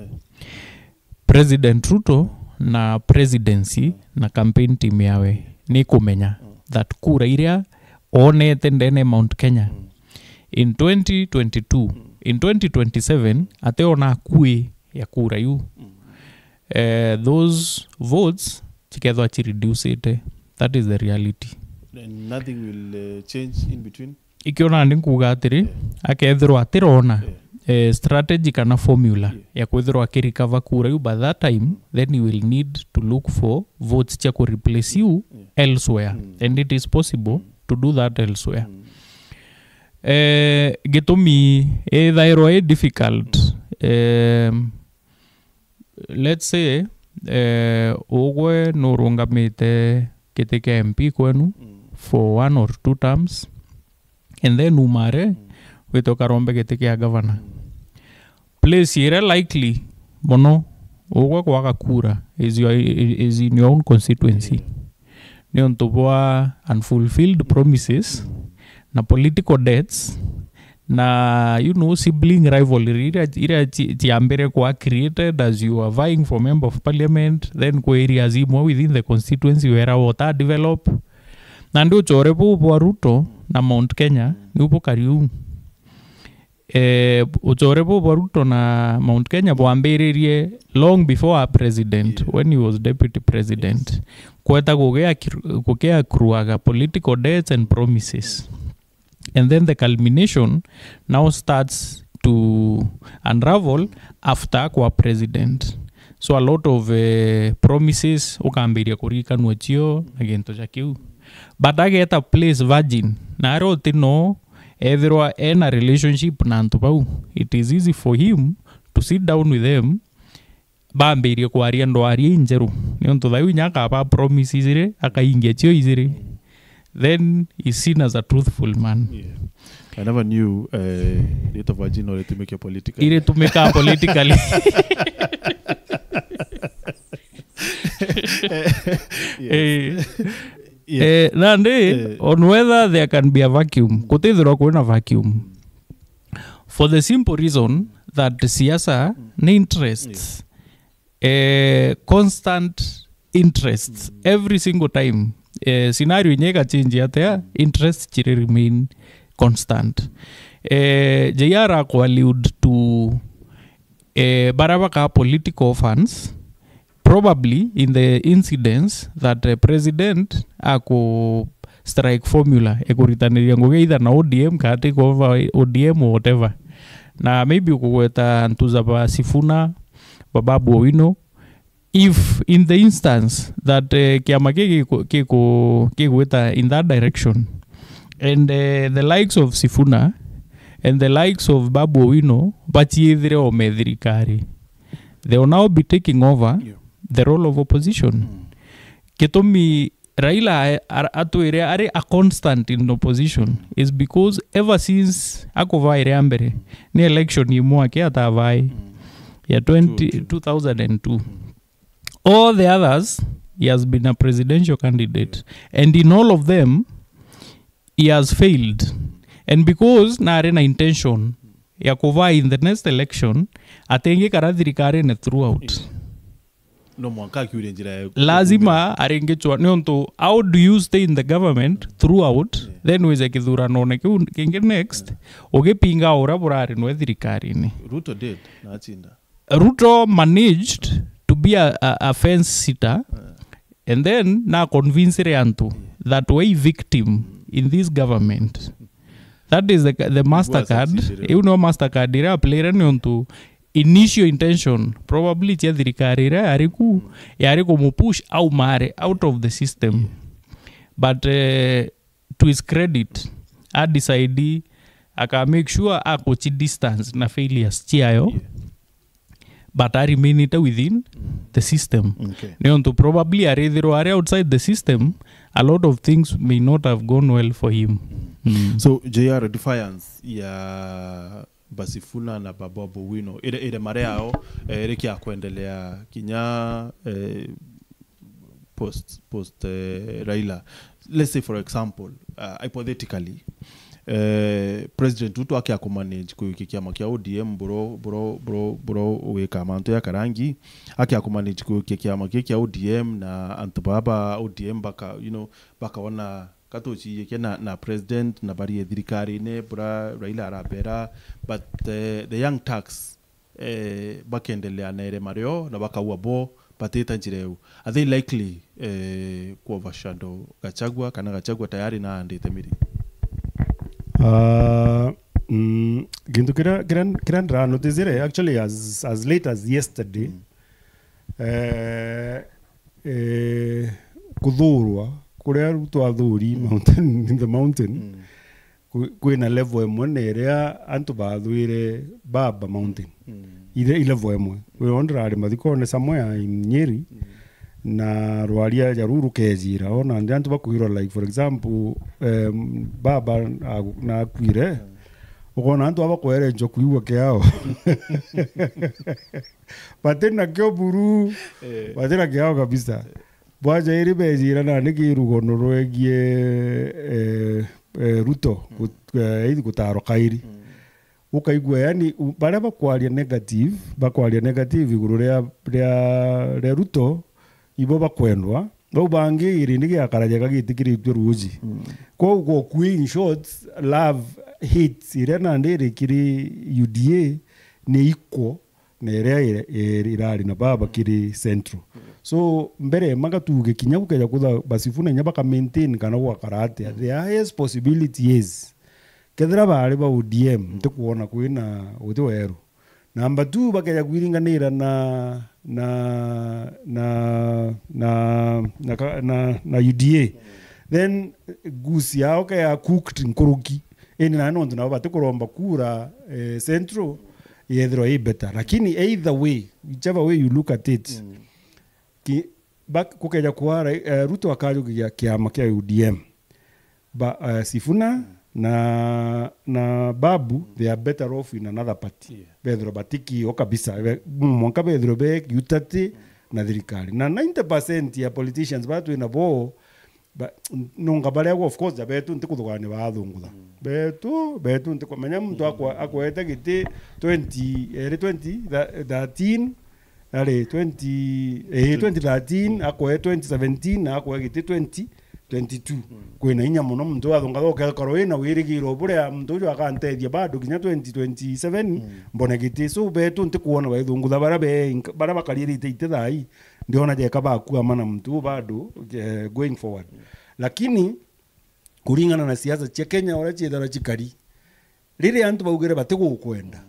President Ruto na presidency na campaign team yawe ni kumenya that kura ira onete ndene Mount Kenya in 2022 in 2027 ate ona kuye ya kura yu. Those votes together to reduce it. That is the reality. And nothing will change in between. Ikiona ndinkuga atiri akethirwo atirona strategy kana formula ya kwethirwo akirikava kura yu. By that time then you will need to look for votes cha ku replace you elsewhere, and it is possible to do that elsewhere. Gitumi thairo difficult. Let's say ogwe norungamite kitike MP kwenu for 1 or 2 terms, and then umare witoka rombe kitike ya governor. Place ire likely mono ogwe kwa kura is in your own constituency. Ni ontobwa unfulfilled promises na political debts na sibling rivalry ira tiambere kwa created as you are vying for member of parliament, then kwa areas imo within the constituency where water develop na ndio chorepo kwa Ruto na Mount Kenya ni upo kariu. Uchorepo kwa Ruto na Mount Kenya boambererie long before our president, when he was deputy president, kweta kukea kruaga political debts and promises. And then the culmination now starts to unravel after kwa president. So a lot of promises ukambiria kurika nuachio agento chakiu. But I get a place virgin. Na aro tino ethirwa ena relationship na antupau. It is easy for him to sit down with them bambirie kwaria ndwaria injeru nionto thayu nyaka ba promises ire akaingia cio izire then is seen as a truthful man. I never knew Date of Virgin or to make a political. Ire to make a politically. Nande on whether there can be a vacuum. Kutithira kuna vacuum. For the simple reason that the siasa ne interests constant interests every single time. Scenario nyega change atea interests chiri remain constant. JR ko allude to barabaka political funds probably in the incidents that the president ako strike formula ekuritanira ngoge either na ODM kati over ODM or whatever na maybe ukugweta ntuza ba Sifuna Babu Owino if in the instance that kiama kigweta in that direction and the likes of Sifuna and the likes of Babu Owino bachithire o methirikari they will now be taking over the role of opposition. Kitomi Raila atuire are a constant in opposition is because ever since akovai ambere ni election yimwake atavai ya 2002 all the others he has been a presidential candidate and in all of them he has failed and because na arena intention ya kuvai in the next election atenge karathirikari ne throughout no mwanka kiure njira lazima arengechwa nionto how do you stay in the government throughout then weze kithurano ne kinge next ogepinga ora burari no thirikari ni Ruto did na achinda Ruto managed to be a fence sitter and then na convince Antu that way victim in this government. That is the MasterCard. You know MasterCard ira player ni onto initial intention probably tia thirikari ira ariku mupush au mare out of the system. But to his credit, I decide aka make sure ako chi distance na failures chiayo. But I remain it within the system. Okay. To probably are outside the system, a lot of things may not have gone well for him. So JR defiance ya Basifuna na Babu Owino ile mare yao ile kia kuendelea kinya post Raila. Let's say for example hypothetically President Ruto akia kumanage kuikikia makia ODM bro weka manto ya karangi akia kumanage kuikikia makia ODM na antubaba ODM baka baka wana katochi yeke na president na bari thirikari ne bra Raila arabera but the young tax bakendelea na ere mario na baka uabo pateta njireu are they likely ku overshadow Gachagua kana Gachagua tayari na andite miri gintu kiran rano tizire actually as late as yesterday kudhurwa kuria ruto athuri mountain in the mountain kwina level emwe nerea antu bathwire baba mountain ile level emwe we ondrare mathikone somewhere in Nyeri na rwaria jaruru kejira ona ndi antu bakuhirwa like for example baba na kwire ukona antu abakwere njoku iwa kiao batena kyo buru batena kiao kabisa bwaja iri bejira na nikirugono rwegie Ruto idi kutaro kairi ukaigwa yani bara bakwaria negative iguru ria Ruto ibo bakwendwa no bangi iri nigi akaraja kagitikirithwe ruji ko in short love hate irena ndiri kiri UDA ni iko nerea irari na baba kiri central so mbere magatuge kinya kukeja kutha Basifuna nya baka maintain kana gwa karate the highest possibility is kethira bari ba ODM ndikuona kwina utweru number 2 bakeja kwiringanira na UDA then gusi yao ka cooked nkuruki eni na no ndina bate kuromba kura central yethro i better lakini either way whichever way you look at it kukeja kwa Ruto akajugia kiama kia UDM Sifuna na Babu they are better off in another party bethro batiki o kabisa mwanka bethro be yutati na thirikari na 90% ya politicians batu ina bo nunga bale of course betu ntikuthugane bathungutha betu ntikomenya muntu akwete giti 2013 ale 2013 akwe 2017 akwe giti 2022 kwina inya muno muntu athunga thoke koroina wirigiro buria muntu ujo akantethia bado kinya 2027 mbona giti so betu ntikuona baithungutha bara bakarierite itethai ndiona je kaba kuwa mana mtu bado going forward lakini kuringana na siasa cia Kenya ora ciethara cikari riri antu baugire batigukwenda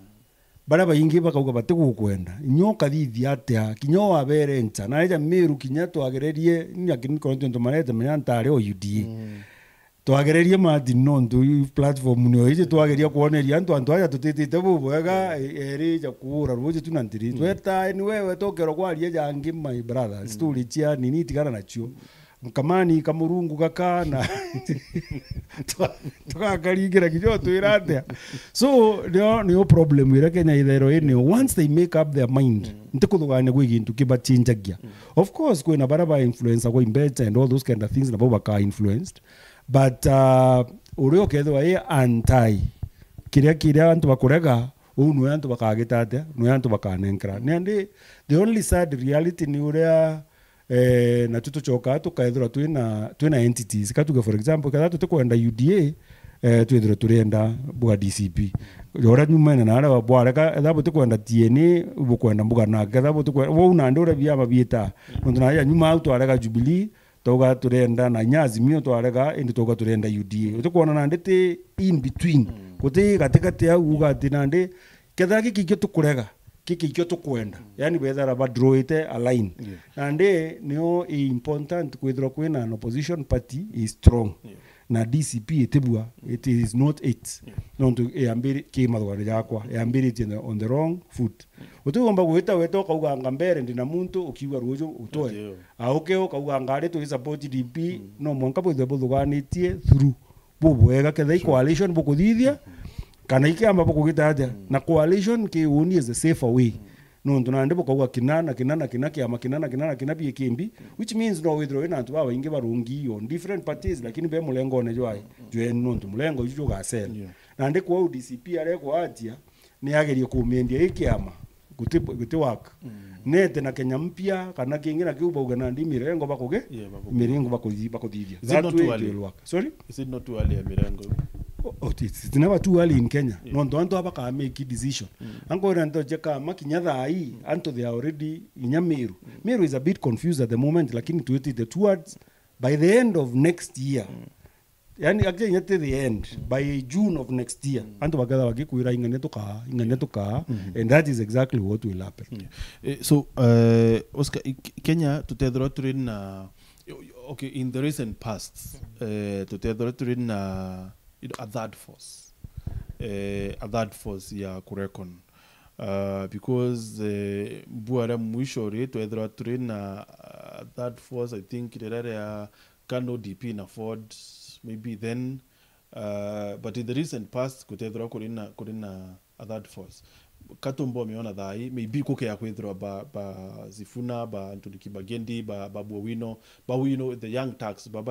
bara baingi bakauga batigukwenda nyoka thithi atia kinyo wa bere nta na ja miru kinya twagererie nyakini konto marete manyantare o UDA twagererie mati nondu platform no ije twageria kuoneria antu aya tutitite bubwega eri ja kura ruje tunantiri tweta ni wewe tokero kwaria jangi my brother story cia nini tigana nacio mkamani kamurungu kakana tukakarigira kijo twirate so no problem ira Kenya ithero ini once they make up their mind ntikuthugane gwi gintu kibachinjagia of course kwina baraba influencer go better and all those kind of things na boba influenced but urio kethwa ye anti kiria antu bakurega unu antu bakagitate no antu bakanenkra nende the only sad reality ni uria na tutochoka tukaethura twina entities katuge for example kada tukwenda UDA twethura turenda buga DCP ora nyumene na ara bwareka thabo tukwenda TNA bukwenda buga na thabo tukwenda wo una ndora bia mabieta ndo na ya nyuma auto arega Jubilee toga turenda na Nyazimio twarega indi toga turenda UDA tukwona na ndete in between kuti katikati ya uga tinande ketha gikikyo tukurega kikikyo tukwenda yani bethara ba draw it align nande nio important kwithro kwina an opposition party is strong na DCP etebua it is not it not yambiri kimathwari yakwa yambiri on the wrong foot utugomba gwita weto kauga ngambere ndina muntu ukiwa rujo utoe auke kauga ngare to support DP no mwanka bothe bothuganitie through bubwega ketha coalition bukuthithia kana iki amba bukugitaja na coalition ke uni is the safer way no ndunande bukauga kinana kinabie kimbi which means no withdraw na antu baba inge barungi on different parties lakini be mulengo ne jwai jwe no ndu mulengo jujo gasel na ndi kwa DCP are kwa atia ni agerie kumendia ikiama guti work nete na Kenya mpya kana kingira kiuba ugana ndi mirengo bakuge mirengo bakuthithia that way work sorry is it not too early mirengo it's never too early in Kenya no ndo antu abaka make decision ango ndo jeka makinya thai anto they are already inyamiru miru is a bit confused at the moment lakini tuite towards by the end of next year yani actually at the end by June of next year antu bagatha bagikuira inganetuka and that is exactly what will happen so Oscar Kenya tutethro turin okay in the recent past tutethro turin a third force ya kurekon because buara mwisho reto edra train na third force I think ya Kano DP in afford maybe then but in the recent past kutethra kurina a third force Katumbo ameona thai maybe kuke ya kwethra ba Sifuna ba Anthony Kibagendi ba Babu Owino the young tax ba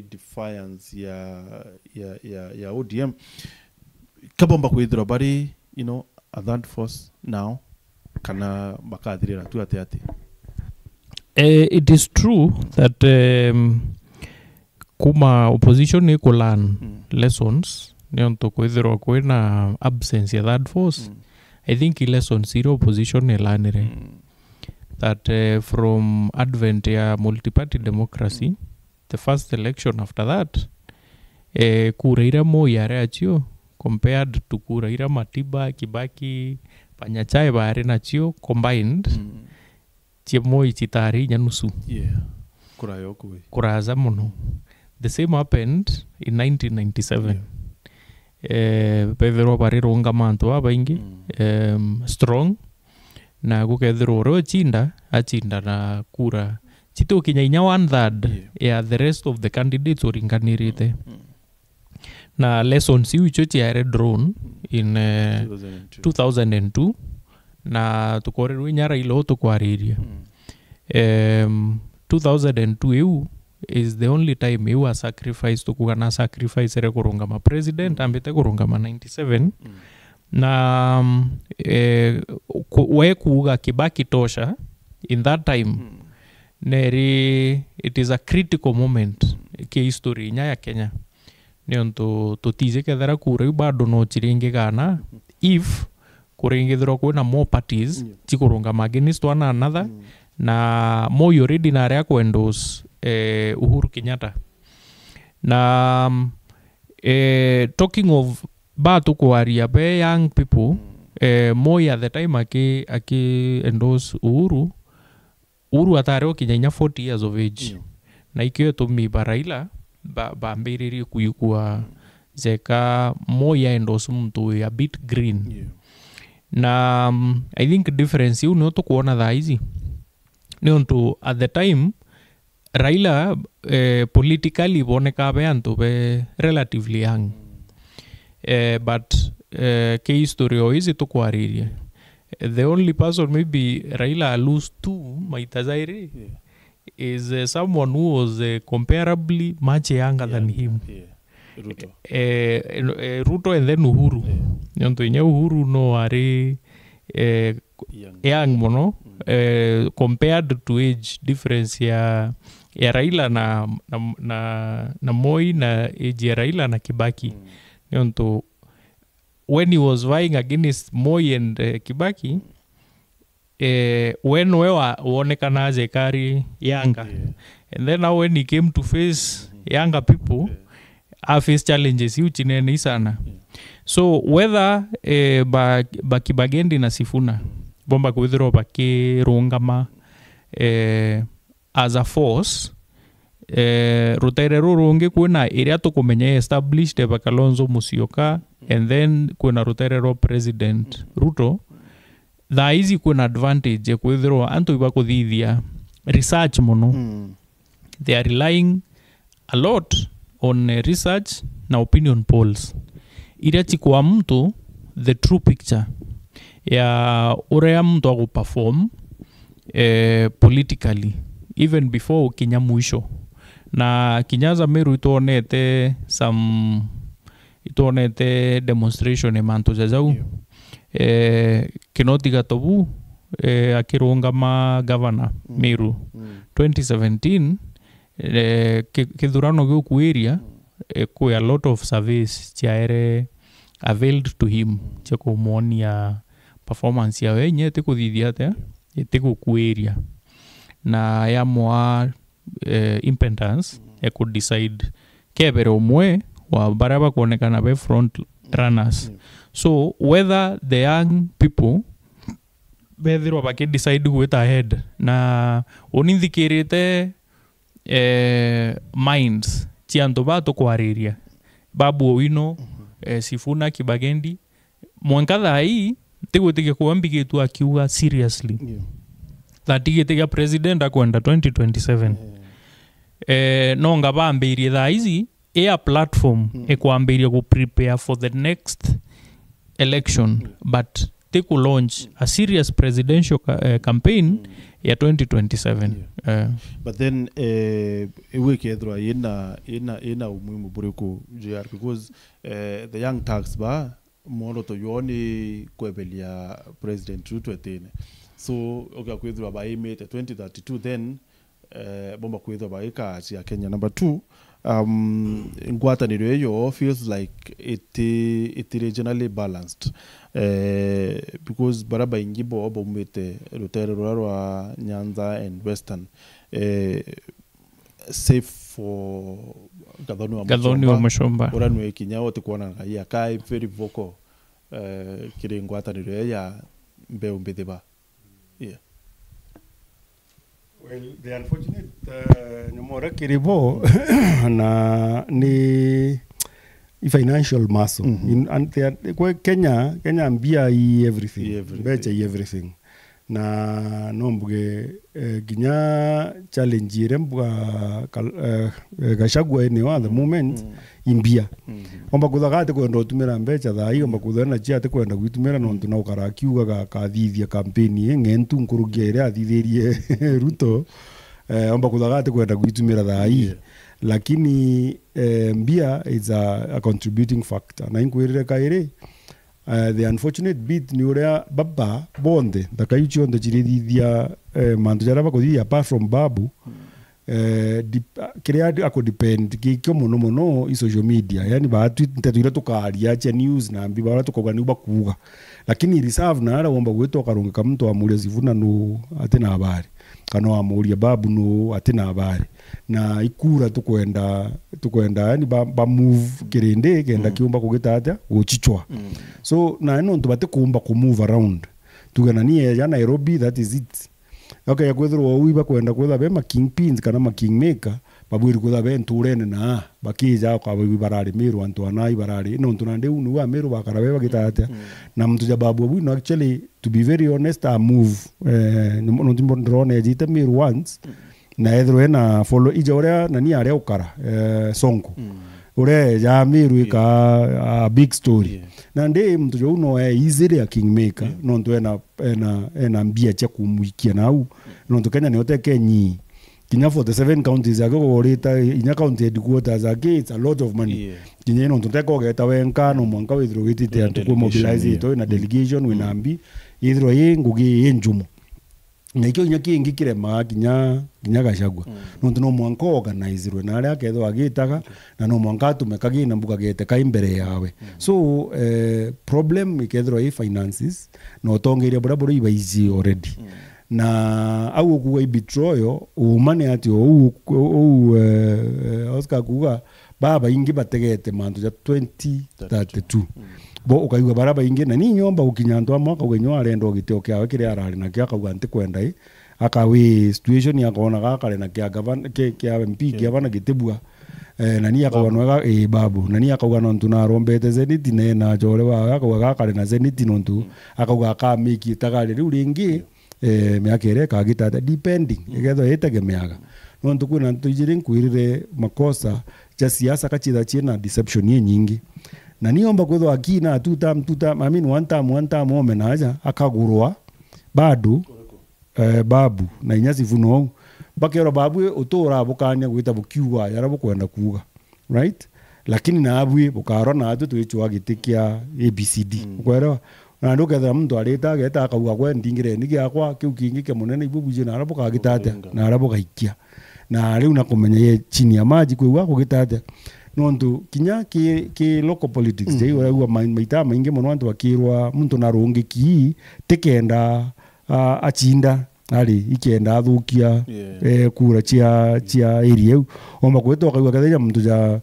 defiance ya ODM kabomba kwethra bari a third force now kana bakathirira tu ate it is true that kuma opposition ni learn lessons nionto kwethra kwina absence ya third force I think lesson zero opposition elanere that from advent ya multi-party democracy the first election after that kuraira moyare achio compared to kuraira Matiba Kibaki Panyachae bare nachio combined chiemo ichitari nyanusu kuraza muno the same happened in 1997 pethirwo barirunga mantu abaingi strong na gukethirwo ro chinda na kura chito kinya inya 1/3 ya the rest of the candidates uringanirite na lessons icho chiare drawn in 2002 na tukorerwe nyara ilo tukwariria 2002 eu is the only time you are sacrificed to kugana sacrifice re kurungama president ambite kurungama 97 na we kuuga Kibaki tosha in that time neri it is a critical moment ke history nya ya Kenya nionto tutize kethera kura bado no chiringi gana if kuringithirwo kwina more parties chikurungama against one another na more already na ria kwendose Uhuru Kenyatta na talking of batu kuaria be young people Moi at the time aki endorse Uhuru atare kinya 40 years of age na ikio tumi Raila mbiriri kuyukua zeka Moi endorse mtu a bit green na I think difference you know to kuona thaizi ni onto at the time Raila politically boneka be anto be relatively young but ke history is to kwariria the only person maybe Raila lose to maitazairi is someone who was comparably much younger than him Ruto. Ruto and then Uhuru nionto inya Uhuru no are young mono compared to age difference ya Raila na Moi na age ya Raila na Kibaki nionto when he was vying against Moi and Kibaki when we wonekana as a carry younger and then now when he came to face younger people face challenges huge nene sana so whether Bakibagendi na Sifuna bomba kwithirwo bakirungama as a force rutere rurungi kwina iria tukumenya established Kalonzo Musyoka and then kwina rutere ro president Ruto tha easy kwina advantage kwithirwo antu iba kuthithia research mono they are relying a lot on research na opinion polls iria chikwa mtu the true picture ya urea mtu agu perform politically even before kinya mwisho na kinyaza meru ituonete demonstration emanto jajau Kinoti Gatobu akirungama governor Meru 2017 kithurano giku area a lot of surveys chiaere availed to him chekumuonia performance ya wenye tikuthithia te tikukueria na ya mwa impedance could decide kebere umwe wa baraba kuonekana be front runners so whether the young people bethirwa baki decide gwita ahead na unithikirite minds chianto bato kwariria Babu Owino Sifuna Kibagendi mwankatha hii tigutike kuambike tu akiuga seriously that tigitike president akwenda 2027 no ngabambirie tha hizi a platform ekwambiria ku prepare for the next election but take launch a serious presidential campaign ya 2027 but then wiki ethra ina umuhimu buriku JR because the young tax ba mono to yoni kwebelia president Ruto etene so okay kwithwa ba imate 2032 then bomba kwithwa ba ikachi ya Kenya. Number 2 ngwataniro yo feels like it regionally balanced because baraba ingibo obumete rutere rwa Nyanza and Western safe for Gathoni wa Mashomba uranwe kinyao tikuona ya kai very vocal kire ngwataniro ya mbeu mbitheba Well, the unfortunate nyamora kiribo na ni financial muscle. And Kenya mbia everything. Becha everything. Na nombuge ginya challenge irembuga Gachagua ene wa the moment imbia. Omba kuthagate kwenda utumira mbecha thai omba kuthana chia te kwenda gwitumira nontu na ukara kiuga kathithia campaign ngentu nkurugia ire athithirie Ruto omba kuthagate kwenda gwitumira thai. Lakini mbia is a contributing factor. Na inkwirire kaire the unfortunate bit ni urea baba bonde ndakaichio ndachirithia mantu jara bakuthia apart from babu kiria ako depend kikyo muno i social media, yani batu ntetuira tukaria cha news na mbi bara tukoga ni bakuga, lakini reserve na ara womba gweto karunga mtu amuria Sifuna no atena habari kana amuria babu no atena habari na ikura tukwenda yani ba move kirinde kenda kiumba kugitata uchichwa so na no ntubate kumba ku move around tugananie ya Nairobi, that is it. Okay, yakwethirwo uiba kwenda kwetha be ma kingpins kana ma kingmaker babwiri kwetha be nturene na bakija kwa barari miru antu anai barari no ntunande unu wa miru bakara be bagitata na mtu ja babu we no actually to be very honest a move no timbo drone jita miru once na ethro na follow ija ore na ni are ukara Sonko ore ya miru ka a big story na ndi mtu jo no easily a kingmaker no ntu ena mbia cha kumuikia nau no ntu Kenya ni oteke nyi kinya 47 counties yako orita inya county headquarters ake it's a lot of money kinya no ntu teko geta wenka no mwanka withro gitite antu ku mobilize ito na delegation winambi ithro yengugi enjumo na ikyo nya kingi kirema kinya Gachagua no ntu no mwanka organize rwe na aria ketho agitaga na no mwanka tumekagi na mbuga gete kai mbere yawe so problem ikethro i finances no tongeria bora ibaizi already na au kuwa ibitroyo umane ati Oscar kuga baba ingi bategete mantu ya 2032 bo ukaiwa baraba ingi na ni nyomba ukinyandwa mwaka wenyo arendo giteo kya kire arari na kya kauga ante kwenda akawe situation ya kona gakare na kya governor kya MP kya bana gitebua na ni akawanwa babu na ni akauga nontu na rombete zeniti na jore wa akauga gakare na zeniti nontu akauga ka miki tagare riu ringi miaka ire kagitata depending igetho itegemeaga no ntuku na tujire nkwirire makosa cha siasa kachitha china deception nyingi na niomba kwetho akina tuta I mean one time omenaja akagurwa bado babu na inyasi funo bakero babu utora bukanya gwita bukiwa yarabo kwenda kuga right lakini na abwi bukaro na atu twichwa gitikia ABCD kwera na ndo ketha mtu areta geta akauga kwa ndingire nigi akwa kiu kingi ke munene ibubuje na arabo kagitate na arabo gaikia na riu na kumenya ye chini ya maji kwa kugitata no ndu kinya ki local politics je ura maita maingi muno antu akirwa muntu na rungi ki tikenda achinda ali ikenda athukia kura chia area omba kwetwa kaiwa kathenya muntu ja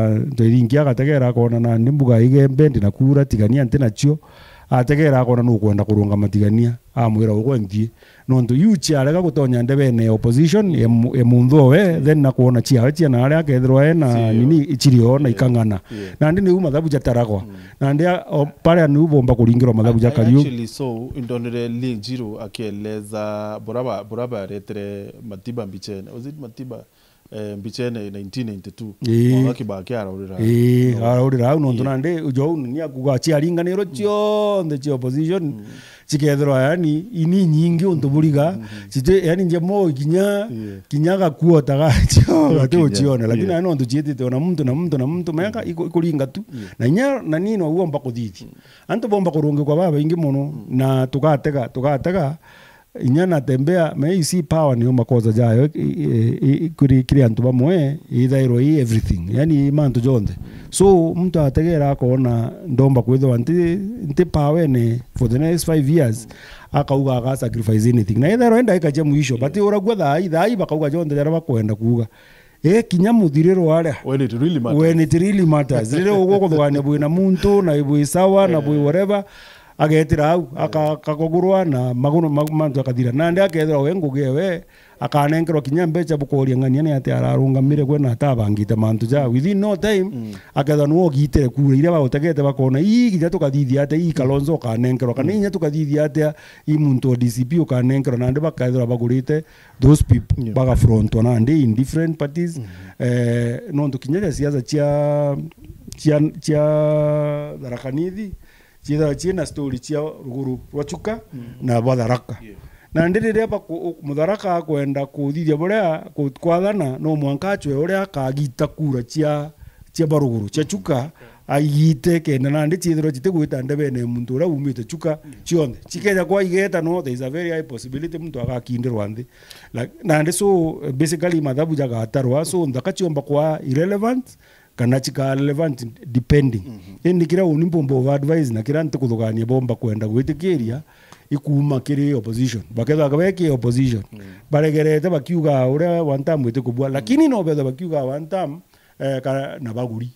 ndoiringia gategera kona na nimbuga igembe ndina kura tigania ntena cio ategera kona no kwenda kurunga matigania amwira ugo nthie no ndu yuchi arega gutonya ndebene opposition emuntho we then na kuona chia na aria akethirwa na nini ichirio na ikangana na ndi ni mathabu jataragwa na ndi pare ni ubomba kuringirwa mathabu jakariu actually so indonere Linjiru akieleza boraba retere Matiba Mbichene was it Matiba Mbichene 1992 mwaki baki araurira au nontu na ndi ujo ni akuga chiaringaniro cio the opposition chikethirwa yani ini nyingi untuburiga chite yani njemo kinyaga kuotaga cio atu chiona lakini ano ntuchitite ona muntu meka ikuringa tu na nya na nino uomba kuthiti antu bomba kurungi kwa baba ingi muno na tukatega inyana tembea meisi power ni makoza jayo kuri antu bamwe ithairo everything yani mantu jonde so mtu ategera akona ndomba kwitho nti power ne for the next 5 years akauga aga sacrifice anything na ithairo enda ikaje muisho but uragwa thai bakauga jonde jara bakwenda kuga kinya muthiriro aria when it really matters rire ugo kuthwania bwina muntu na ibwi sawa na bwi whatever agetira au akakogurwa na maguno mantu akathira nande akethira we ngugewe akanenkerwa kinya mbeca bukoria ng'ania ni ati ararungamire kwena atabangite mantu ja within no time aketha no gitere kure ira bagutegete bakona ginya tukathithia ate Kalonzo kanenkerwa kana inya tukathithia ate muntu DCP ukanenkerwa nande bakethira bagurite those people baga front ona ande in different parties no tukinya siasa chia darakanithi china story chia ruguru rwachuka na batharaka na ndiriria ba mutharaka kwenda kuthithia buria kwathana no mwanka achwe uria akagita kura chia baruguru chia chuka aigite kenda na ndi chithiro chitigwita ndebene muntu uria umite chuka chionde chikenya kwa igeta no there is a very high possibility muntu agakindirwa nthi na ndi so basically mathabu jaga atarwa so ndaka chiomba kwa irrelevant kana chika relevant depending ni kira unimpombo of advice na kira ntukuthugania bomba kwenda gwitikiria ikuma kiri opposition baketha kabeki opposition baregerete bakiuga uria one time wite kubwa lakini no betha bakiuga one time na baguri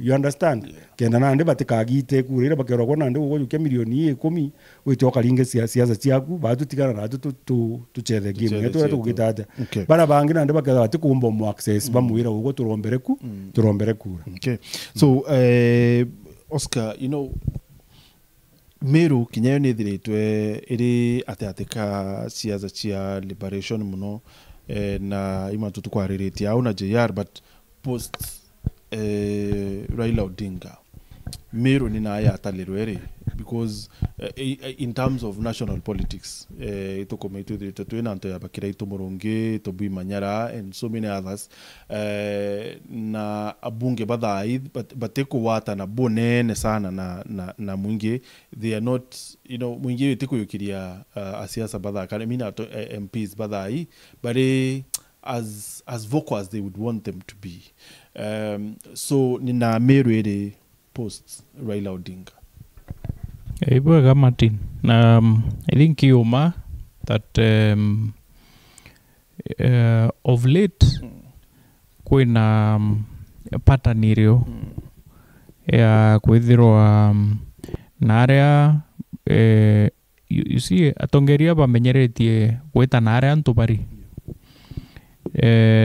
you understand kenda nande batikagite kurira bakerwa kwa nande ugojuke milioni 10 witoka linge siasa ciaku batutikana na tuchethe game yetu tugitata bara bangi nande baketha batikumba mu access bamwira ugo turombere kura okay so Oscar, you know, Meru kinyayo nithiritwe iri ateateka siasa cia liberation muno na ima tutukwariritie au na JR but post Raila Odinga Meru ni na yatalirwere because in terms of national politics itokomaitu twina nto yabakira itomoronge Tobi Manyara and so many others na abunge badai bateko wata na bonene sana na mwingi they are not, you know, mwingi wetiko yukiria asiasa badai kana mina MPs badai but as vocal as they would want them to be so nina Meru ere post Raila Odinga. Ibwega Martin. I think Yuma that of late kwina pattern irio ya kwithirwa na area you see atongeria bamenyeretie gwita na area ntubari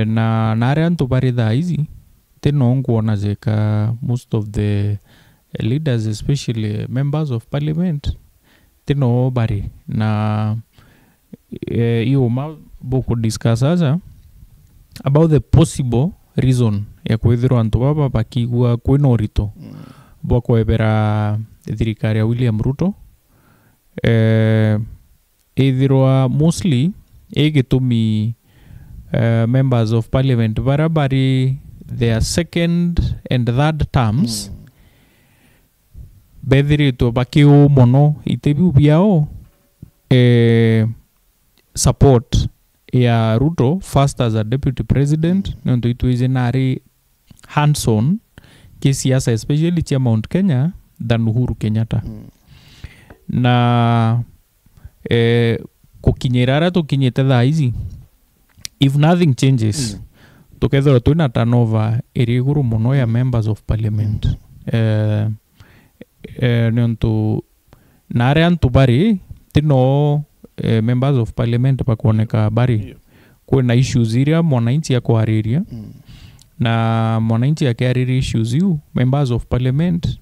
na area ntubari thaa izi tino nguona zeka most of the leaders, especially members of parliament, tino bari na Yuma boku discuss asa about the possible reason ya kwithirwa antu baba bakigua kwina urito bwa kwebera thirikari ya William Ruto ithirwa mostly egitumi members of parliament barabari their second and third terms bethirito bakiu mono itebiu biao support ya Ruto first as a deputy president nonto ituize nari hands-on kisiasa especially chia Mount Kenya than Uhuru Kenyatta na kukinyerara tukinyete thaa izi if nothing changes tukethora twina turnover iri iguru muno ya members of parliament nonto nare antu bari tino members of parliament bakuoneka bari kwina issues iria mwananchi yakwariria na mwananchi yakiariria issues you members of parliament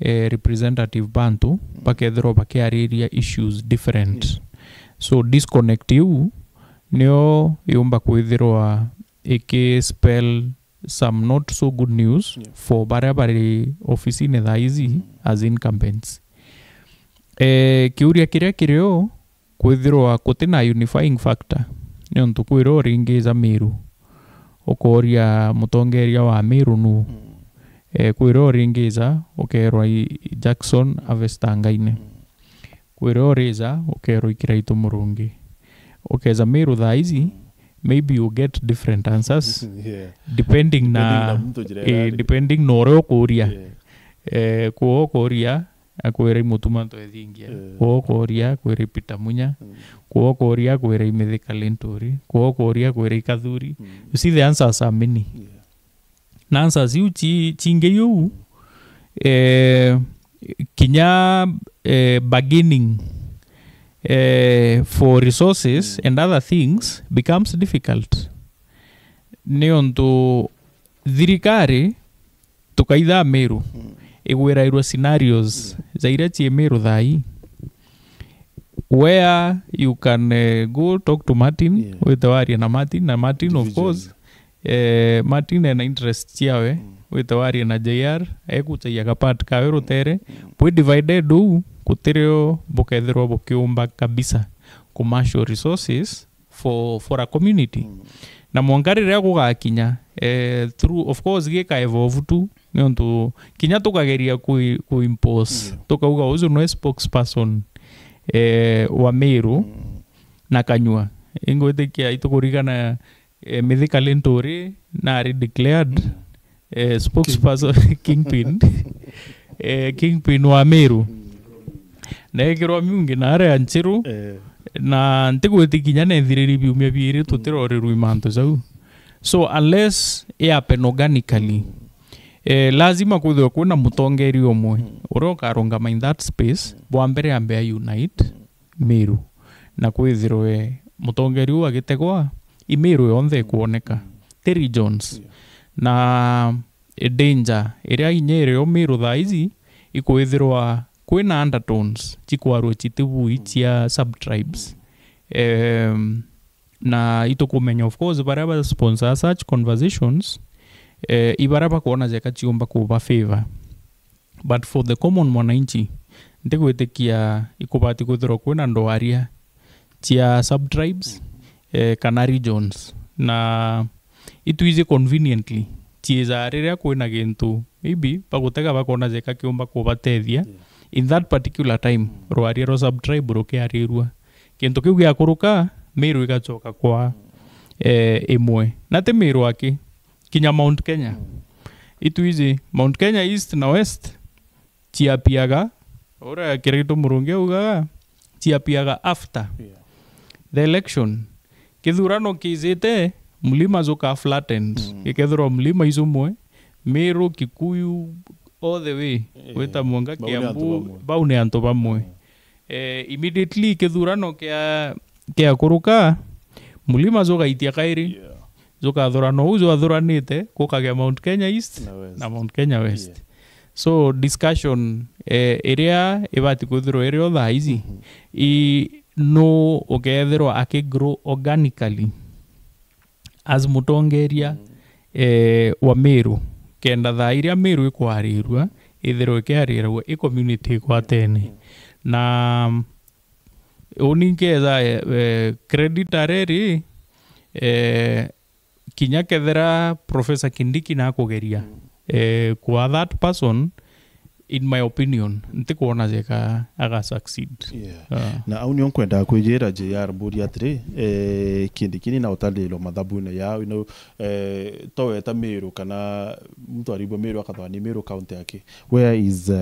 representative bantu bakethero bakiariria issues different so disconnect you nio yumba kwithirwa spell some not so good news for barabari office ne thaizi as incumbents kiuria kiria kirio kwithirwa kutina unifying factor niontu kwiro ringi za Meru okoria mutongeria wa Meru nu kwiro ringi za okerwa Jackson Avestangaine kwiro riza okerwa Kiraitu Murungi okeza Meru thaizi maybe you get different answers depending na depending no koria ko koria akwere mutuma to ethingia ko koria kwere Peter Munya ko koria kwere Mithika Linturi ko koria kwere Kathuri you see the answers are many na answers you chinge you kinya bargaining for resources and other things becomes difficult. Neonto thirikari tukaitha Meru igwirairwo scenarios zaira tie Meru thai where you can go talk to Martin with the waria na Martin of course Martin and interest yawe with the waria na JR ekutia kapat kawe rotere pwe divided do kutereo bokethero bokiumba kabisa commercial resources for a community na mwangarire akugakinya through of course gika evolve tu niontu kinya tukageria ku impose tukauga uzo no spokesperson wa Meru na Kanyua ingwetikia itukurigana Mithika Linturi na declared spokesperson kingpin wa Meru na ekirwa miungi na are anchiru na ntigwitikinya nethiriri biumia biiri tutiroriru imanto zau. So unless happen organically lazima kuthwe kuna mutongeri omwe uria ukarungama in that space bwa mbere ambe ya unite Meru na kwithirwe mutongeri u agitegwa Meru yonthe kuoneka the regions na danger iria inyere o Meru thaizi ikwithirwa kwina undertones chikwarwo chitibu chia subtribes na itukumenya of course baraba sponsor such conversations ibaraba kuona zeka chiomba kuba favor but for the common mwananchi ndigwitikia ikubati kuthiro kwina ndoaria chia subtribes kana regions na it is conveniently chieza riria kwina gintu maybe bagutega bakona zeka kiomba kubatethia in that particular time roaria ro subtribe rokiarirwa kintu kiu gia kuruka Meru igachoka kwa imwe na te Meru aki kinya Mount Kenya itu izi Mount Kenya East na West chiapiaga ora kirito murunge uga chiapiaga after the election kithurano kizite mlima zoka flattened ikethro mlima isumwe Meru Kikuyu all the way weta mwanga Kiambu baune anto bamwe immediately kithurano kia kuruka mulima zoga itia kairi zoka thurano uzo athuranite kukagea Mount Kenya East na Mount Kenya West so discussion area ibati kuthiro area otha izi no ukethiro akigrow organically as mutongeria wa Meru kenda tha iria Meru ikwarirwa ithiro ikiarirwa community kwa tene na unikeza credit areri kinya kethera Professor Kindiki na kugeria kwa that person in my opinion ntikuona zeka aga succeed na au nyo kwenda kwijira JR buri atri Kindiki na utalilo mathabune yao toweta Meru kana mtu aribo Meru akathani Meru county yake where is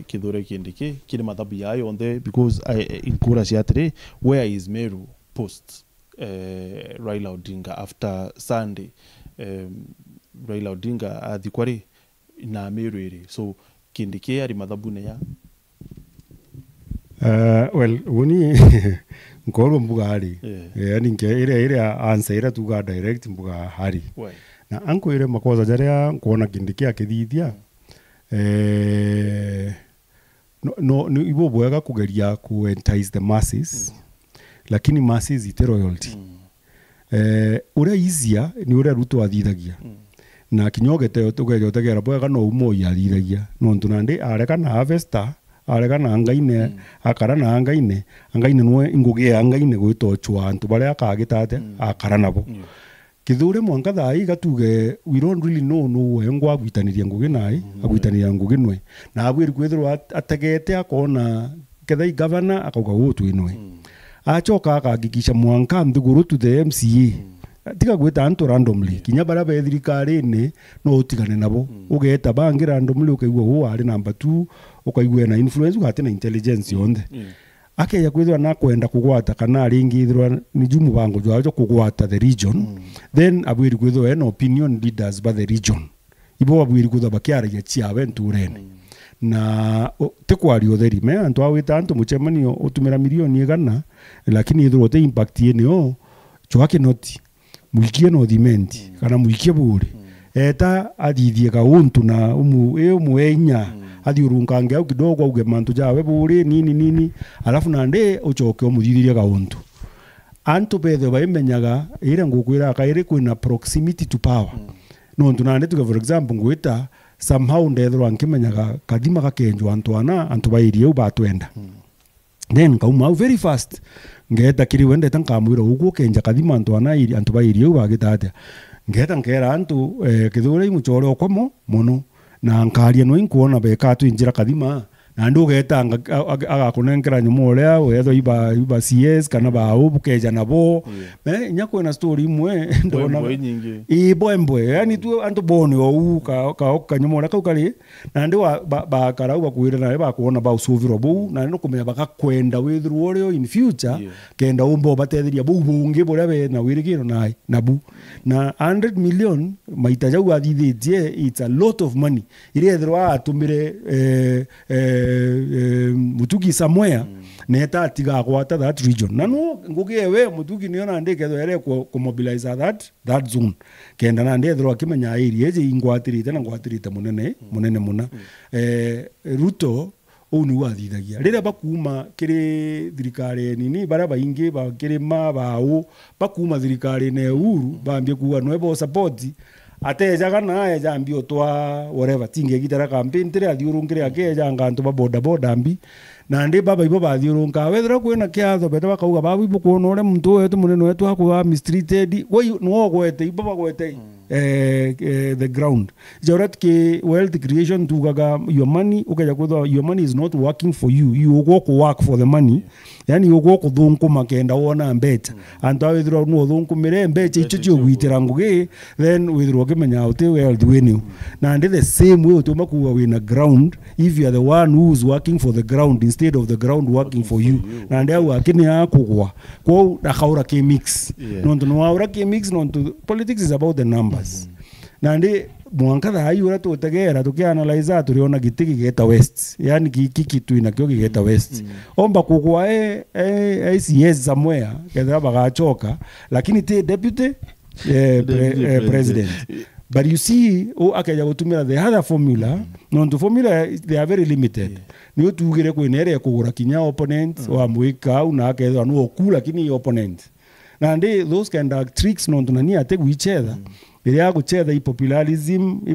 Kithure Kindiki kile mathabu yayo on the because in kura siatri where is Meru post Raila Odinga after Sunday Raila Odinga athikwari na Meru iri so Kindiki ari mathabune ya well uni ngoro mbuga hari yani nke ire answer ira tuga direct mbuga hari na anko ire makoza jaria kuona Kindiki akithithia no ibo bwega kugeria ku entice the masses lakini masses ite royalty ura izia ni ura ruto athithagia na kinyogete tugerio tegera bwega no umo yathithagia no ntunande areka na harvester areka na angaine akara na angaine no ingugie angaine gwito chwa antu bare akagitate akara nabo kithure mwanka thai gatuge we don't really know wengo agwitaniria ngugi nai agwitaniria ngugi nwe na abwiri kwithirwa ategete akona kethai governor akauga gutu inwe achoka akagikisha mwanka nthuguru to the MCA tiga gwita antu randomly kinya bara be thirikari ni no utigane nabo ugeta bangi randomly ukaigwa hu ari number 2 ukaigwa na influence ugate na intelligence yonde akeya kwithwa na kwenda kugwata kana ringi ithirwa ni jumu bango jwajo kugwata the region then abwiri kwithwa an opinion leaders by the region ibo abwiri kwithwa bakiara ya chiawe nturene na te kwario theri me antu awita antu muchemanio utumira milioni 100 lakini ithiro te impact yeneo chwake noti muikie no thimenti kana muikie bure eta athithie ka untu na umu enya athiurungange au kidogo auge mantu jawe bure nini alafu nande uchoke umuthithirie ka untu antu bethe baimenyaga ire ngukwira kaire kwina proximity to power no ntunande tuge for example ngwita somehow ndethro ankimenyaga kadima gakenjwa antu bairie u batwenda then kauma very fast ngeta kiri wende tankamwira uguo kenja kadima antu bairie u bagitate ngeta ngera antu kithura imuchore okomo muno na nkaria no inkuona beka tu injira kadima na ndu geta agakunengera nyumo uria wetho iba CS kana ba ubukeja nabo nya kwena story imwe ndona iboembwe yani tu antu bone o ka nyumo uria kaukari na ndu ba karau bakwira na ba kuona ba usuviro bu na no kumenya bakakwenda withru urio in future kenda umbo batethiria bu bungi buria be na wirigiro na bu na 100 million maita jau athithitie it's a lot of money ile thirwa atumire mutugi somewhere neta atiga gwata that region nanu ngugiwe mutugi niona ndike ere ko mobilize that zone kenda na ndethro akimenya area je ingwatirite na ngwatirite munene muna Ruto unu wathithagia rira bakuma kiri thirikari nini bara baingi bakirima bau bakuma thirikari ne Uhuru bambie kuwa no support atejaga naye jambio twa whatever tinge gitara campaign tire athiurungire akeja ngantu ba boda ambi na ndi baba ibo bathiurunga wethera kwina kiatho beta bakauga babu ibo kuona ore muntu wetu munene wetu akwa mistreated we no gwete ibo bagwete the ground jorat ke wealth creation tugaga your money ukaja kutho your money is not working for you go work for the money yani ugo kuthunku makenda wona mbeta antu awithirwo no thunku mire mbecha icho cio gwitira ngugi then withirwo kimenya uti wealth wenu na ndi the same way utuma kuwa wina ground if you are the one who is working for the ground instead of the ground working for you na ndi au akini akugwa kwa akaura ke mix no aura ke mix no politics is about the numbers na ndi mwankatha ayura tutegera tukianalyze turiona gitigi geta west yani kikitu inakyo geta west omba kugwa CS somewhere kedha bagachoka lakini te deputy president but you see akaja gutumira the other formula no to formula they are very limited ni utugire kwinere kugura kinya opponent wa mwika una akedha no okula lakini opponent na ndi those kind of tricks no tunania ate each other iria guchetha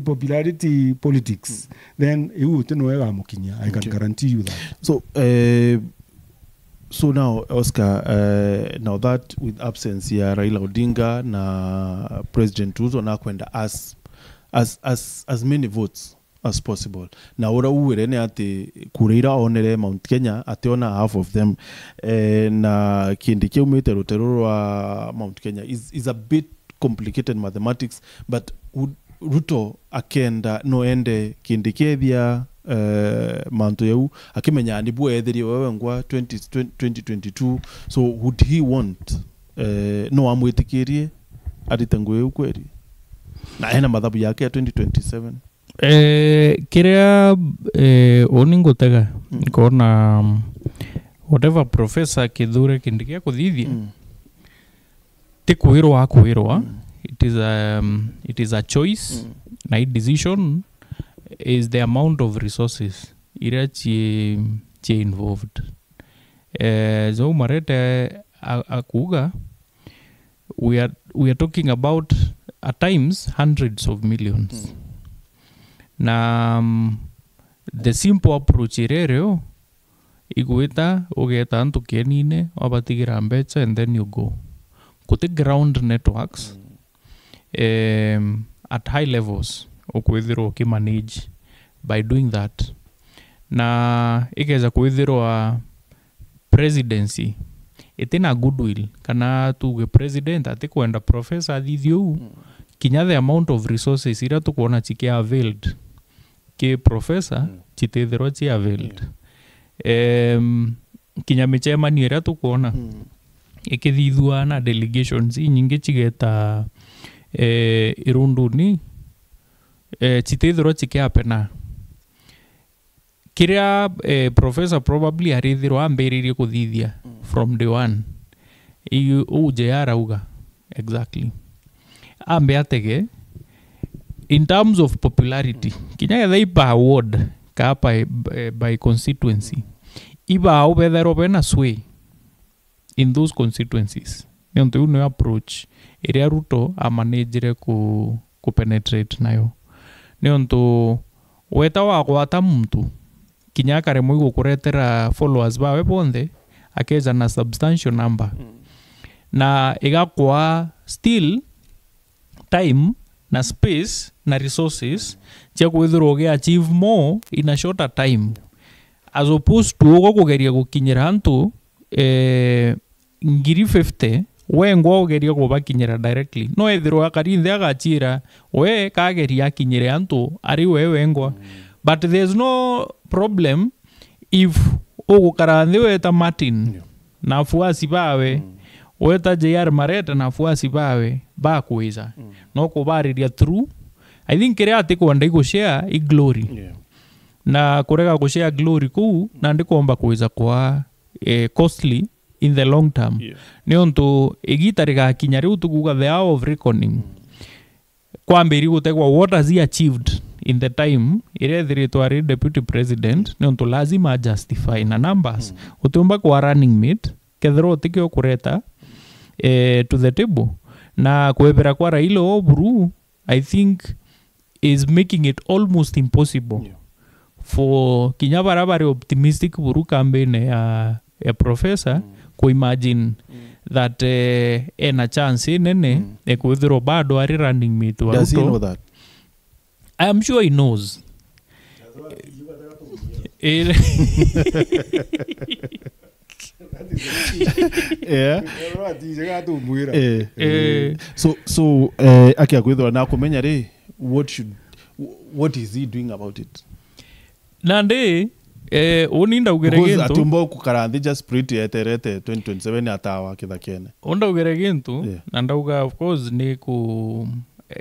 popularity politics then you tunowega mukinya I can guarantee you that so now Oscar now that with absence ya Raila Odinga na President Ruto na kwenda as many votes as possible na ora uwirene ati kureira onere Mount Kenya ationa half of them na kindi kiumite rutero wa Mount Kenya is a bit complicated mathematics but Ruto akenda no ende kindikethia manto yau akimenya ndi bua ethiri wewe ngwa 2022 so would he want no amwitikirie atitangwe ukweli na ena madhabu yake ya 2027 kiria oningotega kona whatever professor kithure kindikia kuthithia tikuirwa it is a choice na decision is the amount of resources iria chi involved so marete akuga we are talking about at times hundreds of millions na the simple approach irereo iguita ugeta antu kenine wabatigira mbecha and then you go kuti ground networks at high levels ukwithirwo kimanage by doing that na ikeza kwithirwa presidency itina goodwill kana tuge president atikwenda professor athithio kinya the amount of resources ira tukuona chikia availed ke professor chitethirwo chi availed kinya michemani ira tukuona ikithithua na delegations nyingi chigeta irunduni chitethirwo chikia pena kiria professor probably arithirwo ambiririe kuthithia from day one uje arauga exactly ambe atege in terms of popularity kinya getha iba award ka by constituency iba obethero bena sway in those constituencies niontu no approach iria Ruto amanagire ku penetrate nayo niontu weta wa gwata muntu kinya kare moigo kuretera followers bawe bonthe akeza na substantial number na igakwa still time na space na resources cia kwithirwo ge achieve more in a shorter time as opposed to ugo kugeria gukinyira antu ngiri 50 wengwa ugeria gubakinyira directly no ethirwo akarinthe agachira we kageria akinyire antu ari we wengwa but there's no problem if ugukaranthi weta Martin na fuasi bawe weta JR Mareta na fuasi bawe bakwiza no kubariria through I think kire ati kwenda igushare I glory na kurega gushare glory ku na ndikomba kuiza kwa costly in the long term niontu igitariga kinya riu tukuga the hour of reckoning kwambiri gutegwa what has he achieved in the time irethiritwo ari deputy president niontu lazima justify na numbers utumba kwa running mate kethero tikio kureta to the table na kwebera kwa Raila Oburu I think is making it almost impossible for kinya barabara optimistic buru campaign ya professor ku imagine that a chance nene ekwithiro bado ari running mate wa Does he know that? I am sure he knows. Yeah. So akiagwithwa na kumenya ri what is he doing about it? Nande uninda ugere gintu atumbo kukaranthi just spirit yeterete 2027 atawa kithakene unda ugere gintu na ndauga of course ni ku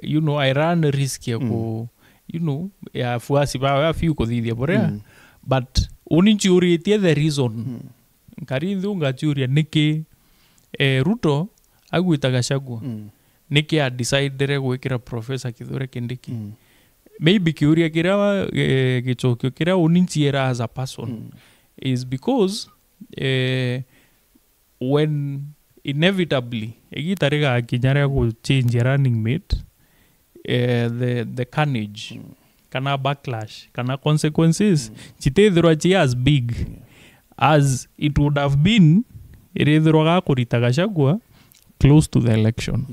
you know I run risk ya ku you know ya fuasi ba few kuthithia borea but uninchuritie the reason karinthi ungachuria niki Ruto agwita Gachagua niki a decide gwikira professor Kithure Kindiki maybe kiuria kira gichokio kira uninchiera as a person is because when inevitably igitariga kinyara go change running mate the carnage kana backlash kana consequences chitethirwa chi as big as it would have been irethirwa ga kurita Gachagua close to the election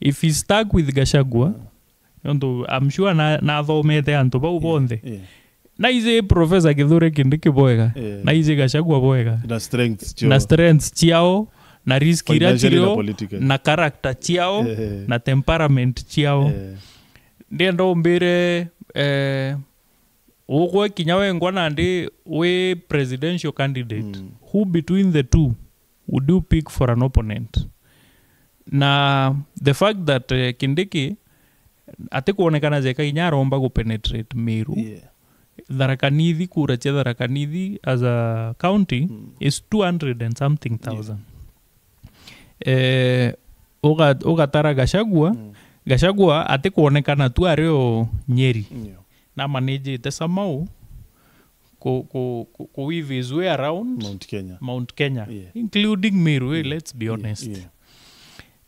if he stuck with Gachagua I'm sure na thomete antu bau bonthe na ize professor Kithure Kindiki boega na ize Gachagua boega na strengths chiao na risk ira chiao na character chiao na temperament chiao ndiendo mbire ugwe kinya wengwa nandi we presidential candidate who between the two would you pick for an opponent na the fact that Kindiki ate kuonekana zeka inya romba go penetrate Meru Tharaka Nithi kura cha Tharaka Nithi as a county is 200 and something thousand ugatara Gachagua ate kuonekana tu ario Nyeri na manage te samau ko weave his way around Mount Kenya including Meru let's be honest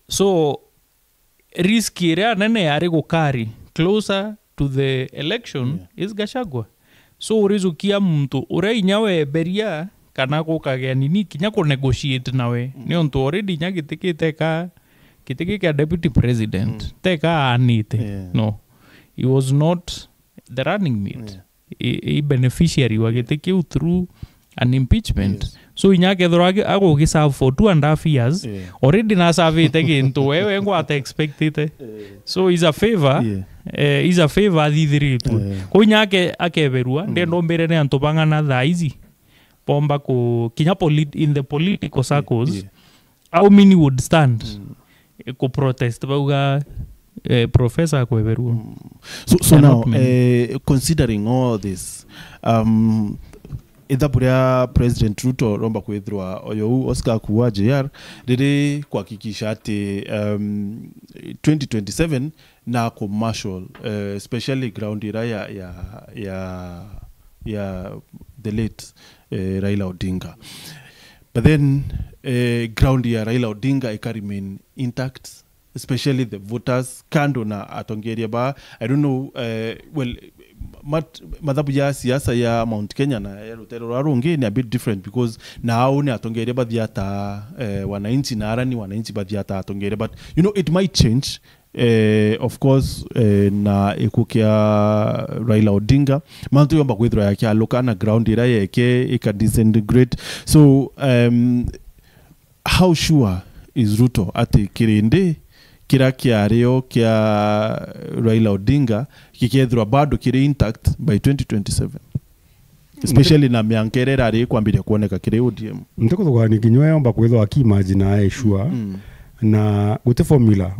so risk area nene ari gukari closer to the election is Gachagua so urizukia muntu ure inyawe beria kana gukagea nini kinya ko negotiate nawe ni onto already nyagitikite ka kitiki deputy president teka anite no he was not the running mate a beneficiary wa gitiki through an impeachment so inyake thorage ago giserve for 2.5 years already na serve gintu wewe ngo ata expected so is a favor thithiritu ko inyake akeberua ndendo mbere ne antu bangana thaizi pomba ko kinya in the political circles how many would stand ko protest bauga Professor Kweberu. So now, considering all this, ithapuria President Ruto romba kwithirwa oyo Oscar Kuwa JR riri kuhakikisha ati 2027 na commercial especially ground area ya the late Raila Odinga, but then ground ya Raila Odinga ika remain intact, especially the voters kando na atongeria ba I don't know madhabu ya siasa ya Mount Kenya na ya Rutero Rarungi ni a bit different because now ni atongeria baadhi hata wananchi na arani wananchi baadhi hata atongeria, but you know it might change of course na ikukia Raila Odinga mantu yomba kwithira yake aloka na ground ira yake ika disintegrate. So how sure is Ruto ati kirinde kira kiario kia Raila Odinga kikethirwa bado kiri intact by 2027, especially na miankerera ari kwambire kuoneka kiri ODM? Ntukuthugani kinywa yomba kwithwa akimagine aishua na gute formula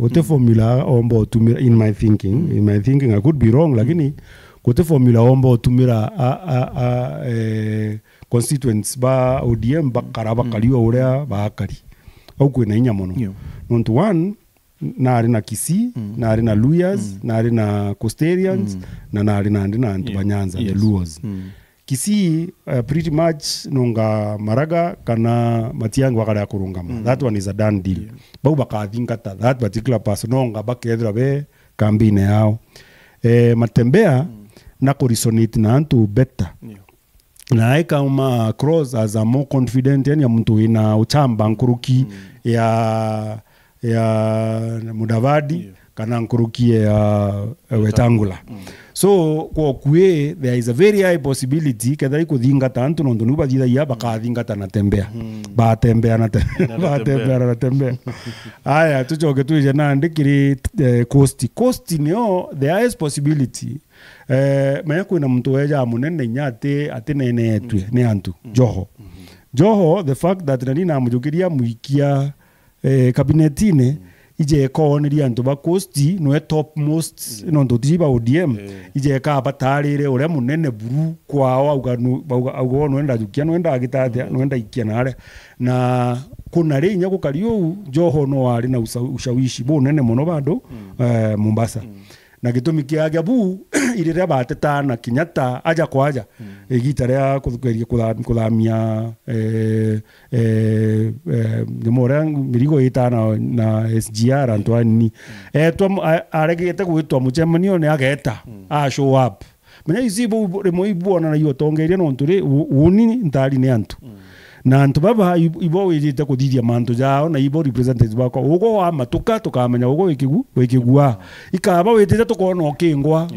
omba otumira in my thinking I could be wrong, lakini gute formula omba otumira constituents ba ODM bakara bakaliwa urea bakari au kwina inya mono nontu one nari na Kisii nari na Luyas nari na Coastarians na nari na antu banyanza the Luos. Kisii pretty much nonga Maraga kana Matiang'i wakara kurungama. That one is a done deal. Bau bakathingata that particular person nonga bakethra be kambine yao. Matembea na kuresonate na antu better. Na eka uma cross as a more confident yani mtu ina uchamba nkuruki ya Mudavadi kana nkuruki ya Wetangula. So kwa kwe there is a very high possibility kadha iko thingata antu nondu nuba thitha ya bakathingata na tembea batembea na tembea aya tuchoke tuje na ndikiri cost nio the highest possibility maya kwina mtu weja munene nyate atinene yetu ni antu Joho the fact that nani na mujukiria muikia kabinetine ije koneria antu ba costi no top most no tiba ODM ije ka batarire ure munene buru kwao augo no enda jukia no enda agitate no enda ikia nare na kuna rinya gukario Joho no ari na ushawishi bo nene muno bado Mombasa na gitumi kiaga bu irira batetana Kinyata aja kwaja igitarea kuthamia demora mirigo itana na SGR Antoine aregete gwitwa muchemanio ne ageta show up menya izibo remoibu na yo tongeria no nturi uni ntari ne antu na antu baba ibo yite kuthithia mantu jao na ibo representatives bako ugo wa matuka tukamenya ugo wikigua ikaba witite tukona okingwa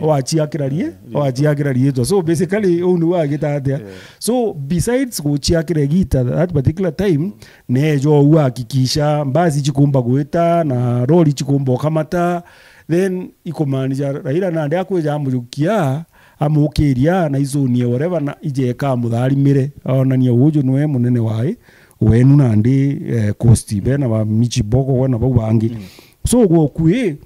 wachiakirarie so basically unu wa gitatia so besides guchiakira gita that particular time nejo wa hakikisha mbazi chikumba gwita na roli chikumba kamata then ikomanja Raila na ndia kweja mujukia amukiria na izoni whatever na ijeka mutharimire onania uju nwe munene wae wenu na ndi costi bena ba michiboko wana ba bangi so go kue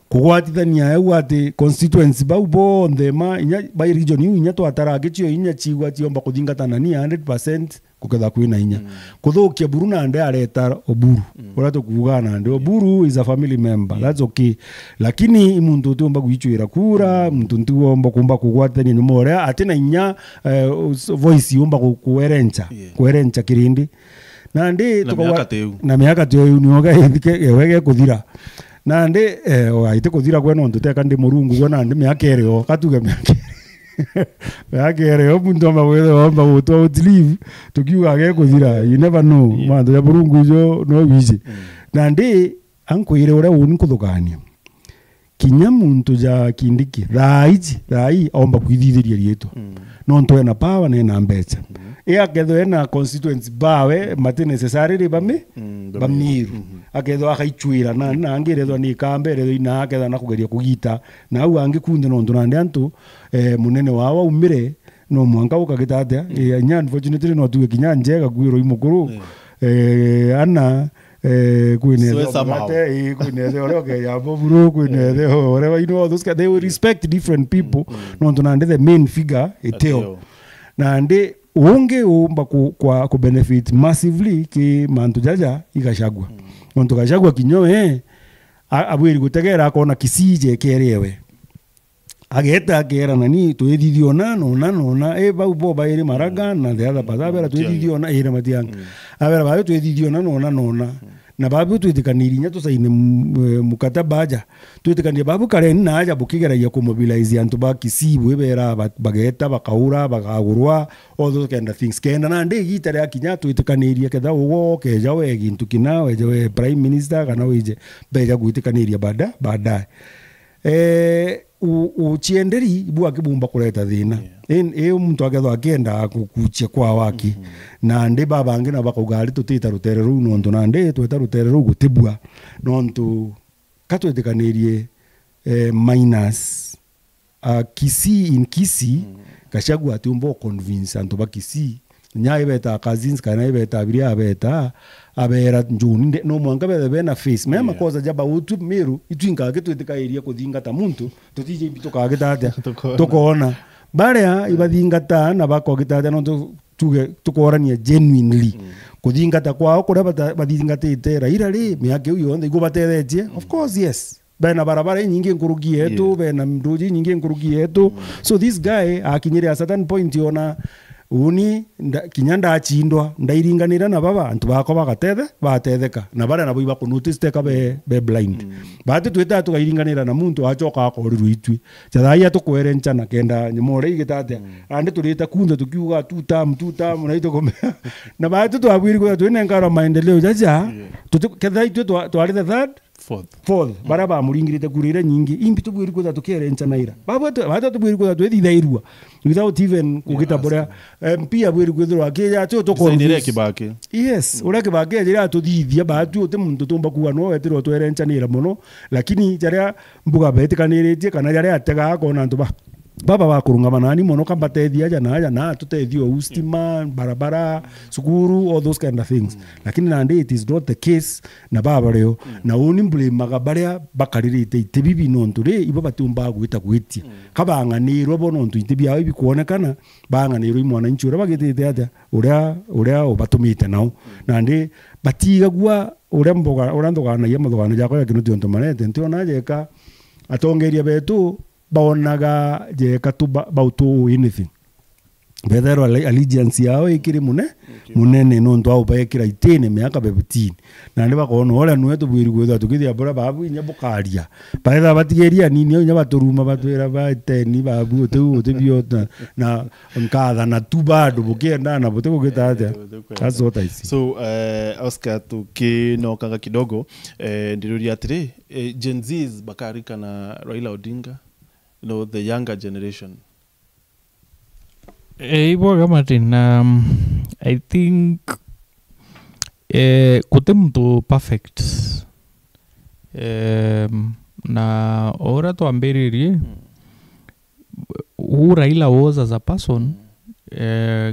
kugwatithania eu ati constituency bau bonthe ma inya by region inya twatarage cio inya chigwa chiomba kuthingatana ni 100% kuketha kwina inya kuthukia Buruna ande areta Oburu urato kugana ande Oburu is a family member that's okay, lakini muntu tumba kuichwira kura muntu ntuomba kumba kugwatithania ni more atina inya voice yomba kuerencha kirindi na ndi na miaka teu nioga ithike wege kuthira na ndi aite kuthira kweno ntuteka ndi murungu kwona ndi miaka ereo katuge miaka ereo muntu amba wethe amba guto leave tukiuga ge kuthira you never know mandu ya murungu jo no wizi na ndi ankwire ure uni kuthugania kinya muntu ja kindiki rai omba kwithithiria rietu no ntoe na power na na mbecha aketho ena constituents bawe mati necessarily bamiru aketho akaichwira na angirethwa ni kambere ina aketha na kugeria kugita na au angikunde no ndonande antu munene wawa umire no mwanga ukagitatia nya unfortunately no tuwe kinya njega gwiro imukuru ana kwinethe mugate kwinethe ore okay ya boburu kwinethe whatever, you know, those guys, they will respect different people no ntonande the main figure eteo na ndi unge umba ku benefit massively ki mantu jaja igashagwa onto gashagwa kinyoe abwiri gutegera akona kisije kerewe ageta agera nani twethithio nona bau boba iri maraga na the other part abera twethithio na ire matianga abera bayo twethithio nona na babu twitikaniri nya tusaine mukataba aja twitikanie babu karen na aja bukigeragia ku mobilize antu ba Kisii bera bageta bakaura bakagurwa all those kind of things kenda na ndi gitare ya kinya twitikanirie ketha ugo keja we gintu kinawe je prime minister kana wije beja gwitikaniria baadaye uchienderi bua kibumba kuleta thina muntu agetho akenda kukuchia kwa waki na ndi babange na bakugari tutita rutere ru nonto na ndi tweta rutere ru gutibua nonto katwetikanirie minus Kisii Gachagua tumbo convince antu ba Kisii nya ibeta cousins kana ibeta abiria abera njuni no mwanga bena face mema koza jaba utu miru itwinga getwetikairia kuthingata muntu tutije bituka getatia tukona baria ibathingata na bako getatia no tukorania genuinely kuthingata kwao kuria bathingatite Raila ri miake uyo nthe igubatethetie of course yes bena barabara nyingi nkurugi yetu bena mruji nyingi nkurugi yetu so this guy akinyire a certain point yona uni kinyanda achindwa ndairinganira na baba antu bako bagatetheka na bara nabo iba kunotice teka be blind bati tweta tukairinganira na muntu acoka akoriru itwi chathaya tukwerencha na kenda nyamore igitate ande turita kunda tukiuga tutam na itokome na bati twabwiri kwa twene ngaro maendeleo jaja ketha itwe twari the third fourth bara ba muringirite kurire nyingi imbi tubwiri kwa tukerencha naira baba tubwiri kwa twethithairua without even kugita bora pia bwiri kwithirwa akija tu tukonire Kibaki yes ura Kibaki ajira tuthithia batu te muntu tumba kuwa no wetirwo twerenchanira muno lakini jaria mbuga betikaniritie kana jaria atega akona ntu baba bakurungama nani muno kambatethia aja na tutethio ustima barabara sukuru all those kind of things lakini nandi it is not the case na baba leo na uni blame magabaria bakaririte itebibi nontu ri ibo batumba gwita gwiti kabanganirwo bono ntu itebia ibi kuonekana banganirwo imwana inchura bagitite aja uria obatumite nao nandi batiga gwa uria mboga urandogana ya madogana jako ya kintu tonto manete ntiona jeka atongeria betu baonaga je katuba bautu anything bethero allegiance yao ikiri munene no ndo au baekira itene miaka 15 na ndi bakona ora nwetu bwiri gwetha tukithia bora babu inya bukaria baetha batigeria nini nya baturuma batwera ba 10 babu utebio na nkatha na tu bado bukienda na bote kugitaja that's what I see. So Oscar tukinokaga kidogo ndirudia atiri Gen Zs bakarika na Raila Odinga, you know, the younger generation. Martin, I think kute mtu perfect na ora tuambiririe who Raila was as a person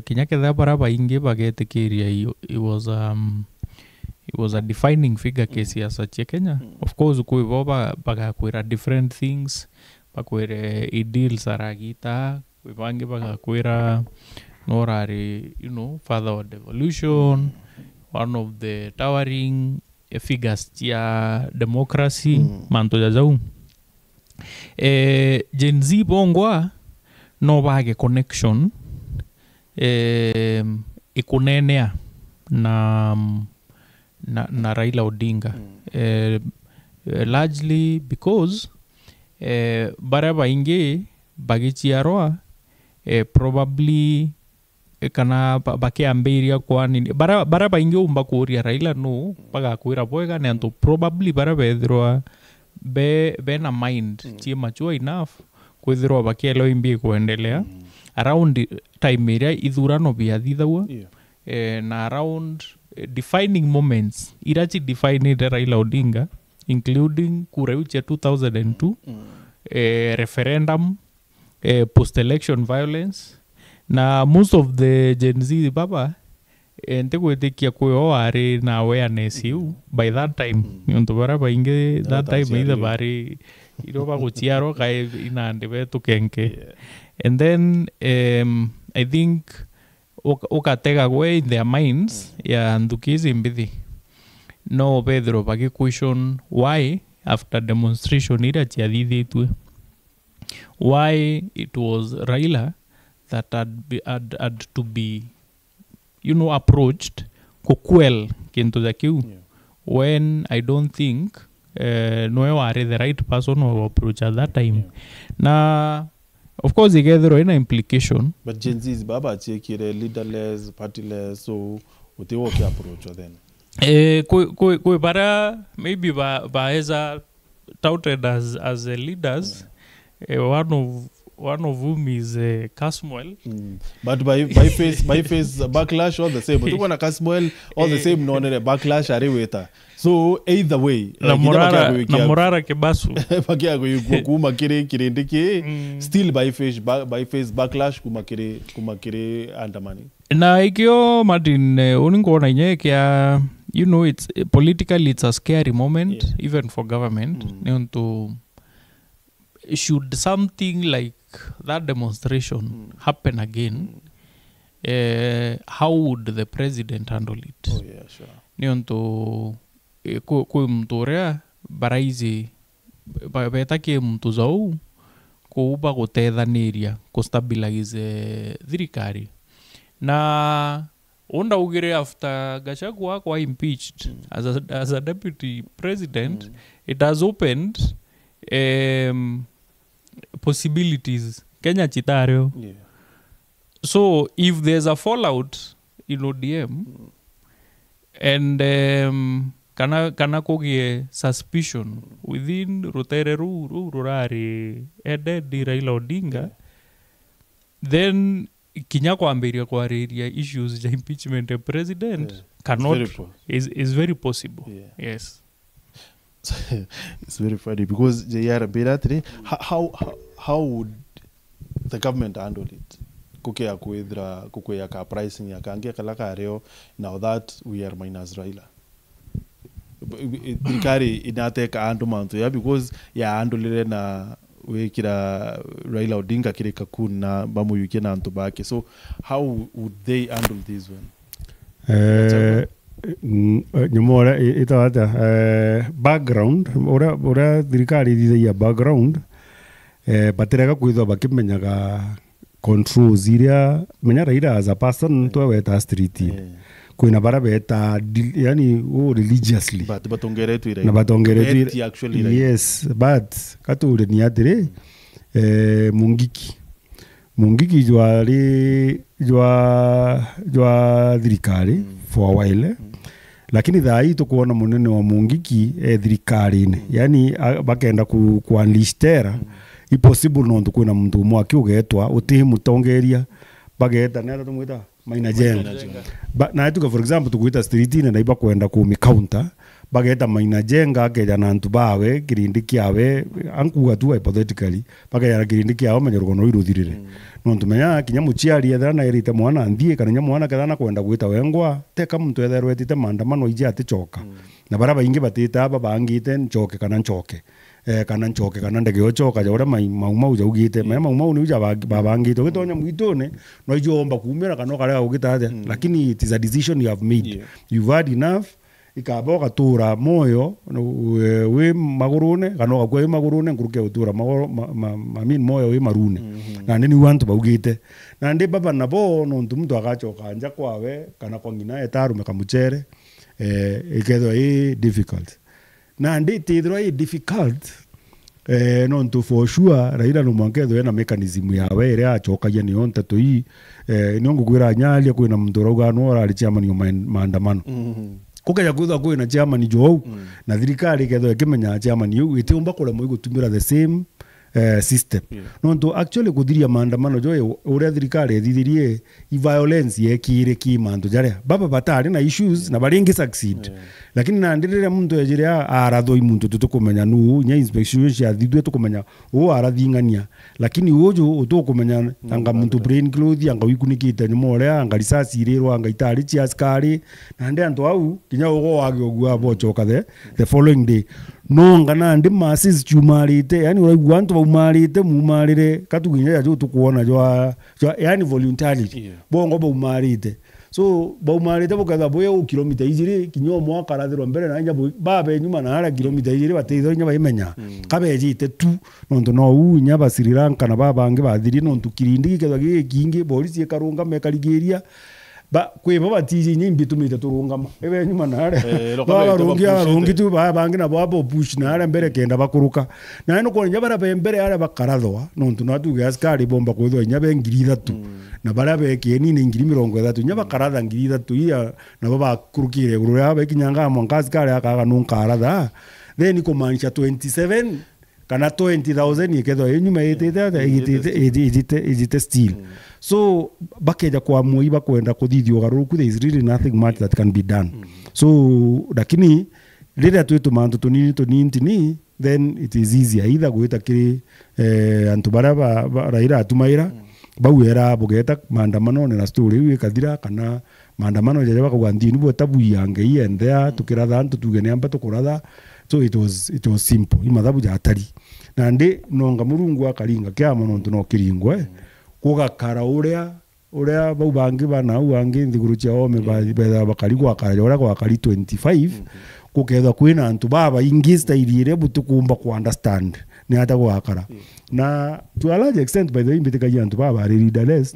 kinyake tha baraba ingi bagetikiria he was a defining figure kesi ya sache Kenya. Of course kuivo bagakwira different things bakwire ideal saragita wibangi bagakwira norari, you know, father of devolution, one of the towering figures ya democracy manto jazau Gen Z bongwa no bage connection ikunenea na Raila Odinga largely because baraba inge bagichiarwa probably kana bakiambiria kwa nini baraba inge umba kuria Raila no bagakwira boega ne anto probably baraba ethirwa be na mind chi mature enough kwithirwa bakielo imbi kuendelea around time area ithurano bia thithaua na around defining moments irachi defined Raila Odinga including kureuche 2002 referendum post election violence na most of the Gen Z baba ntigwitikia kwio wari na awareness you by that time nontu bara baingi that time either bari iro baguchiaro kai inande betu kenke and then I think ukatega way in their minds ya ndukizi mbithi no Pedro bagi question why after demonstration ira chiathithitwe why it was Raila that had to be approached kukwel kintu za kiu when I don't think no were the right person to approach at that time na of course igethero ina implication but Gen Z's baba chekire leaderless partyless so utiwo ki approach then kwe para maybe ba as touted as leaders one of whom is Casmuel. But by face backlash all the same. But when Casmuel all the same no backlash ariweta. So either way, na morara kebasu. Bakia go kuma kirindiki still by face backlash kuma kire andamani. Na ikyo Martin uningona nyekya it's politically it's a scary moment even for government. Should something like that demonstration happen again, how would the president handle it? Oh yeah, sure. Nionto ko mtorea baraizi betake mtu zau ko uba gutethaniria ko stabilize thirikari na onda ugire after Gachagua kwa impeached as a deputy president it has opened possibilities Kenya chitario so if there's a fallout in ODM and kana kogie suspicion within Rutere Rurari Ededi Raila Odinga then kinya kwambiria kwa area issues ja impeachment of president cannot is very possible. Yes. It's very funny because JR Beratri, how would the government handle it? Kuke akuidra kuke yaka pricing yaka angia kalaka reo now that we are minus Raila. Bikari inateka andu mantu ya because ya handle na we kira Raila Odinga kire kakun na bamu yuke na antu bake. So how would they handle this one? Nyumora itawata background ora thirikari thithagia background baterega kwithwa bakimenyaga controls iria menya Raila as a person twaweta street kwina bara beta yani religiously but batongeretu ira na batongeretu actually yes but kature ni atire mungiki jwa thirikari for a while lakini thai tukuona munene wa mungiki thirikari-ini yani bakenda ku unleash terror impossible no tukwina muntu mwaki ugetwa uti mutongeria bageta nera tumwita Maina Jenga na tuka for example tukuita street na iba kwenda ku mi counter bageta Maina Jenga akeja na antu bawe kirindi kiawe ankuga tu hypothetically bageta kirindi kiawe manyorgono iruthirire no tumenya kinya muchiari ethera na erite mwana ndie kana nya mwana kana kwenda gwita wengwa teka muntu etherwe etite maandamano ije atichoka na bara baingi batita aba bangite nchoke kana ndege ochoka jora mauma uja ugite mauma ni uja babangite gitonya mwitone no ijomba kumera kana kare ugita lakini it is a decision you have made you've had enough ikaboka tura moyo we magurune kana gakwe magurune nguruke utura mamin moyo we marune na nini want baugite na ndi baba nabo no ntumtu agachoka anja kwawe kana kwa ngina etarume kamuchere iketho difficult na ndi tithro difficult no ntu for sure Raila no mwangetho ena mechanism yawe ire achokagia ni onte to ni ngugwira nyali kwina muntu rauga no ari chairman maandamano kukeja kwitha kwina chairman jo na thirikari ketho ikimenya chairman yu itiumba kula muigu tumira the same system no actually kuthiria maandamano jo uria thirikari ethithirie violence yekire ki mandu jaria baba batari na issues na baringi succeed lakini na ndirire muntu ejiria arathoi muntu tutukumenya nu nya inspection cia thithwe tukumenya arathingania lakini uju utukumenya anga muntu brain cloth anga wikunikite nyumo uria anga risasi irirwa anga itari cia askari na ndi antu au kinya ugo wage ogua abochoka the following day no ngana ndi masses chumarite yani uraigua antu baumarite mumarire katuginya ya tukuona jo yani voluntarily bongo baumarite so baumarite bukatha boyo kilomita ijiri kinyo mwaka rathirwa mbere na nyabo babe nyuma na ara kilomita ijiri bateitho nyaba imenya kabejite tu nonto no u nyaba Sri Lanka na babange bathiri nonto kirindi ketha gikingi polisi ekarunga mekarigeria ba kweba batiji nyimbi tumite turungama ebe nyuma nare barungi tu bangi na babo push nare mbere kenda bakuruka na ino ko nyabara bembere ara bakarathwa nontu natu gaskari bomba kwethwa nyabe ngiri 3 na bara beke ni ngiri 30 nyaba karatha ngiri 3 iya na baba kurukire gurya bekinyanga mwangaskari akaga nunka aratha then ko manisha 27 kana 20,000 ikethwa enyuma itite still so bakeja kwa muiba kwenda kuthithio garuku there is really nothing much that can be done so lakini rira twetu mantu tunini then it is easier either gwita kiri antu bara raira atumaira bauera bugeta maandamano na story wikathira kana maandamano jaja bakugandi ni botabu yange yendea tukiratha antu tugene amba tukuratha so it was simple imathabu ja atari na ndi nonga murungu akaringa kya mononto no kiringwe kugakara uria bau bangi bana uangi nthiguru cia ome betha bakari gwakara uria gwakari 25 kukethwa kwina antu baba ingista irire butukumba ku understand ni hata gwakara na to a large extent by the way mbiteka yantu baba leaderless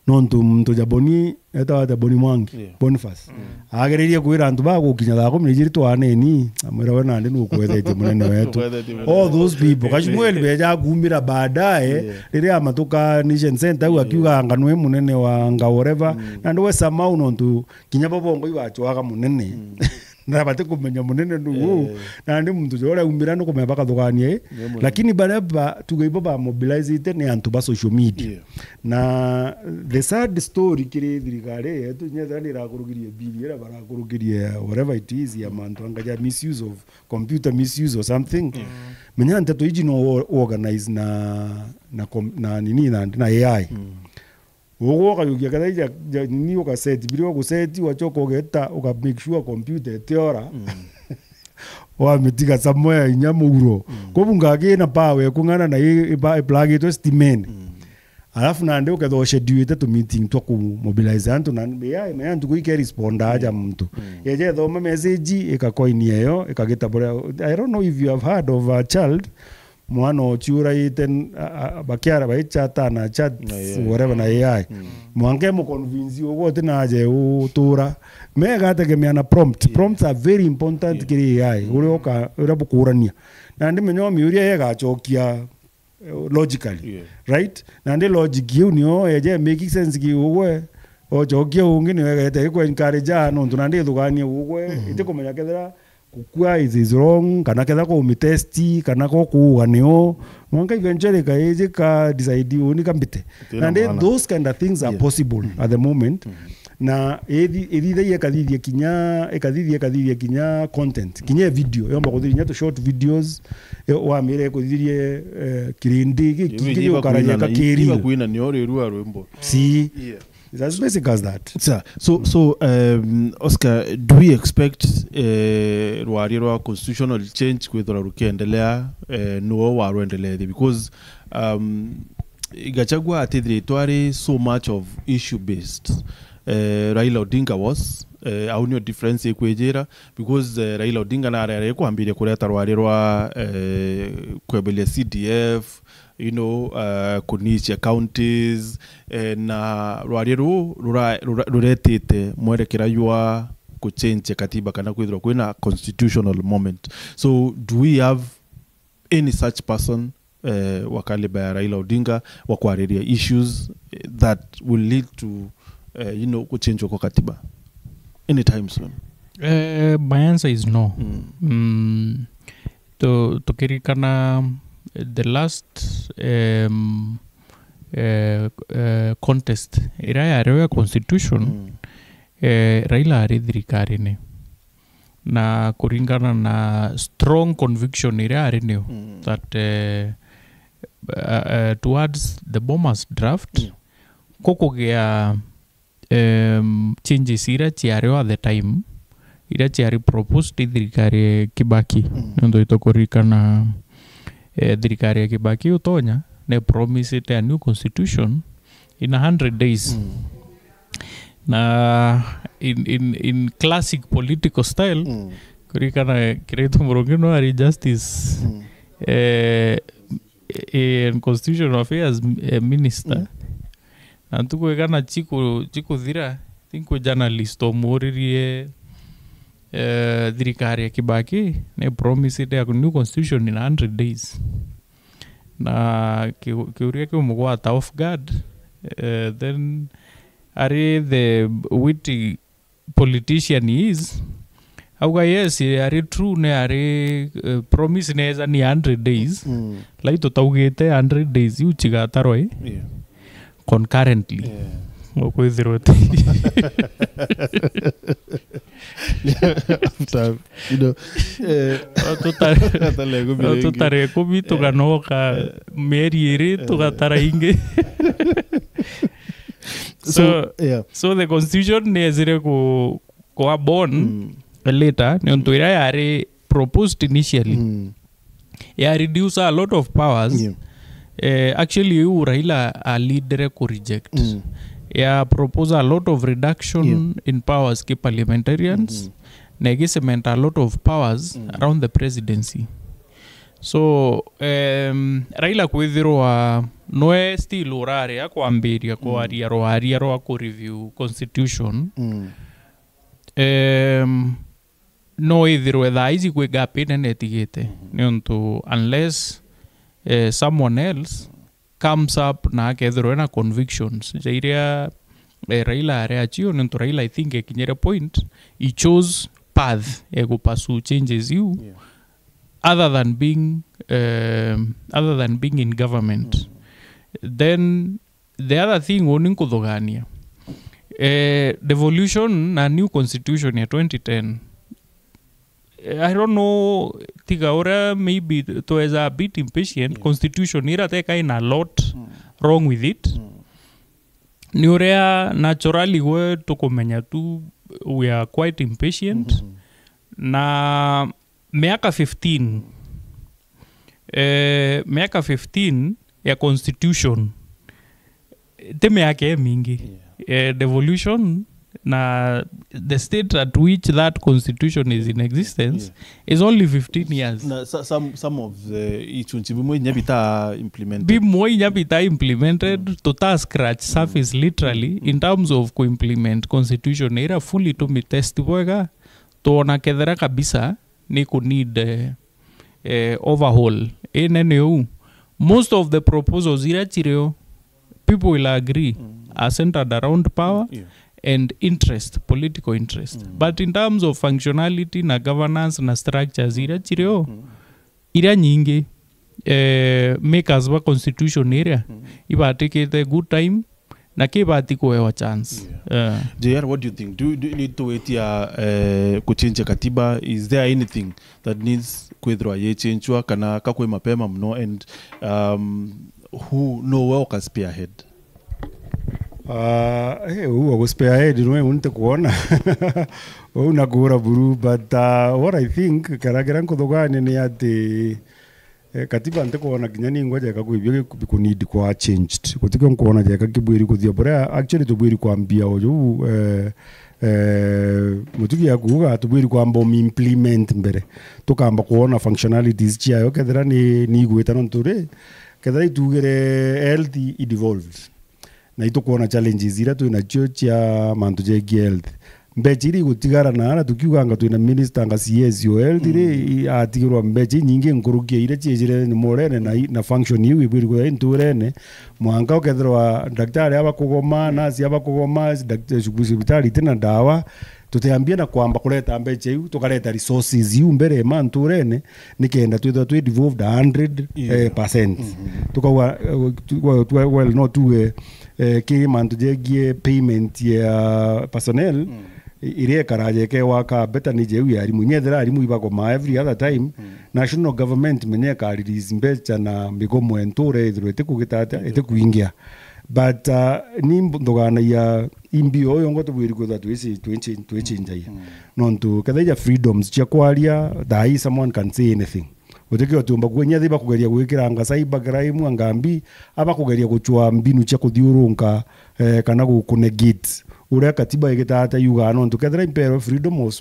nonto muntu jaboni eta jaboni mwangi Boniface agererie kwira antu bagukinya thako mnijiri twaneni amwira we nandi nukwethete munene wetu all those people kashimweli beja gumira baadaye riria amatuka nation center au akiuga nganwe munene wa whatever na ndo samau nonto kinya babongo iwacho munene na bate kumenya munene ndugu na ndi muntu jora umira no kumeba kathuganie lakini baraba tugeiba ba mobilize it ni antu ba social media na the sad story kire thirikari etu nyethani ra kurugirie bili era bara kurugirie whatever it is ya mantu angaja misuse of computer misuse or something menya nteto iji no organize na nini na AI Ugo kayukia kadai ni uka set biro ku set wachoko geta uka make sure computer teora wa mitika somewhere inyamuguro kubunga gina power kungana na plug it stimen alafu na ndio kadho schedule to meeting to ku mobilize antu na ya meantu kuike respond aja mtu yeje thoma message ikakoini eyo ikageta bora I don't know if you have heard of a child mwana chura iten bakiara baichata na chat whatever na AI mwange mo convince ugo tena je utura mega tegemea na prompts are very important kiri AI urioka urabukurania na ndi menyo miuria yega chokia logically right na ndi logic you nio eje make sense ki ugo o chokia ungi ni wega ete ko encourage no tunandi thugania ugo ite kumenya kethera kukua is wrong kana ketha ko umitesti kana ko kuganeo mwanga eventually ka eje ka decide oni kambite and those kind of things are possible at the moment na edithia kadithia kinya content kinya video yomba kuthiria to short videos wa mire kuthirie kirindi kiki ukaraja ka kiri kuina ni ore ruwa rwembo si it's as basic as that. So Oscar, do we expect rwa constitutional change kwethora rukiendelea no waruendelea because Gachagua atithire twari so much of issue based Raila Odinga was aunio difference ekwejera because Raila Odinga na arere kwambire kureta rwari rwa kwebelia CDF kunicha counties na rwari ruretete mwerekera yua kuchange katiba kana kwithirwa kwina constitutional moment. So do we have any such person wakaliba ya Raila Odinga wakwariria issues that will lead to kuchange kwa katiba anytime soon? My answer is no. Tukirikana the last contest ira ya constitution Raila ari thirikari-ini na kuringana na strong conviction ira ari niyo that towards the Bomas draft kukugia changes ira ciario at the time ira ciari proposed thirikari Kibaki ndo itokurikana thirikari Kibaki utonya ne promised a new constitution in 100 days na in classic political style kurikana kiretu murongino ari justice in constitutional affairs minister na tukuekana chiku thira tinko journalist omuririe thirikari Kibaki ne promised a new constitution in 100 days na kiuria kiumugwata off guard then are the witty politician is auga yes are true ne are promise neza ni 100 days like tutaugite 100 days uchigataroi concurrently okwithiroti after tutare kubi tukanoka meri iri tukatara inge so the constitution nezire ko born later niontuira yari proposed initially ya reduce a lot of powers actually Raila a leader ko reject ya propose a lot of reduction in powers ke parliamentarians na cement a lot of powers around the presidency. So Raila kwithirwa noe still urare akwambiria kwa aria ko review constitution no ithirwe thaizi kwe gapine netigite niontu unless someone else comes up na akethirwe na convictions jairia Raila areachio niontu Raila I think ekinyere point he chose path ego pursue changes you other than being in government. Then the other thing oning kuthogania devolution na new constitution ya 2010 I don't know tigaora maybe to as a bit impatient constitution ira teka in a lot wrong with it niurea naturally we tukumenya tu we are quite impatient na miaka 15 ya constitution teme yake mingi devolution na the state at which that constitution is in existence is only 15 years. Na, some of the ichunchi bimo nyabita implemented to scratch surface literally in terms of implement constitution era fully to me test boga to na kedera kabisa ni ku need overhaul NNU. Most of the proposals ira chireo people will agree are centered around power and interest, political interest. But in terms of functionality na governance na structures ira chireo ira nyingi makers wa constitution area iba take a good time na kibati kuewa chance. JR, what do you think? Do you need to wait kuchange katiba? Is there anything that needs kwethirwa ye changewa kana kakwe mapema mno and who know where can spearhead? Who was spearhead no unte kuona unagura buru but what I think karagera kuthogane ni ati katiba nte kuona kinyani ngoja kakuibye kunidi kwa changed kutiko kuona jeka kibwiri kuthia bora actually tubwiri kwambia ojo mutugi ya kuga tubwiri kwamba implement mbere tukamba kuona functionalities chiayo kethera ni gwetana nture kethera itugere health evolved na itukuona challenges ira tuina cio cia mantu ja health mbechiri gutigara na tukiuganga tuina minister nga CS yo health ri atigirwa mbechi nyingi nkurukia ira ciejire ni morene na function yu ibiri kwa inturene mwanga ukethirwa daktari aba kugoma nasi aba kugoma daktari hospitali tena dawa tutiambia na kwamba kuleta mbeche iu tukareta resources iu mbere manturene nikenda twitha twi devolved 100% tukawa well no tu ki mantu jegie payment ya personnel ire karaje ke waka beta ni jeu ya rimu nyethera arimu ibako ma every other time national government menye ka release mbecha na migomo enture ithurete kugitata ete kuingia but ni ndogana ya imbio yongo tubwiri ko that twichinja nontu kadhaja freedoms cia kwaria dai someone can say anything utekio tumba kwenya thiba kugeria gwikira nga cyber crime angambi aba kugeria guchwa mbinu cia kuthiurunka kana gukunegate uria katiba igitata yuga nontu kadhara imperial freedom of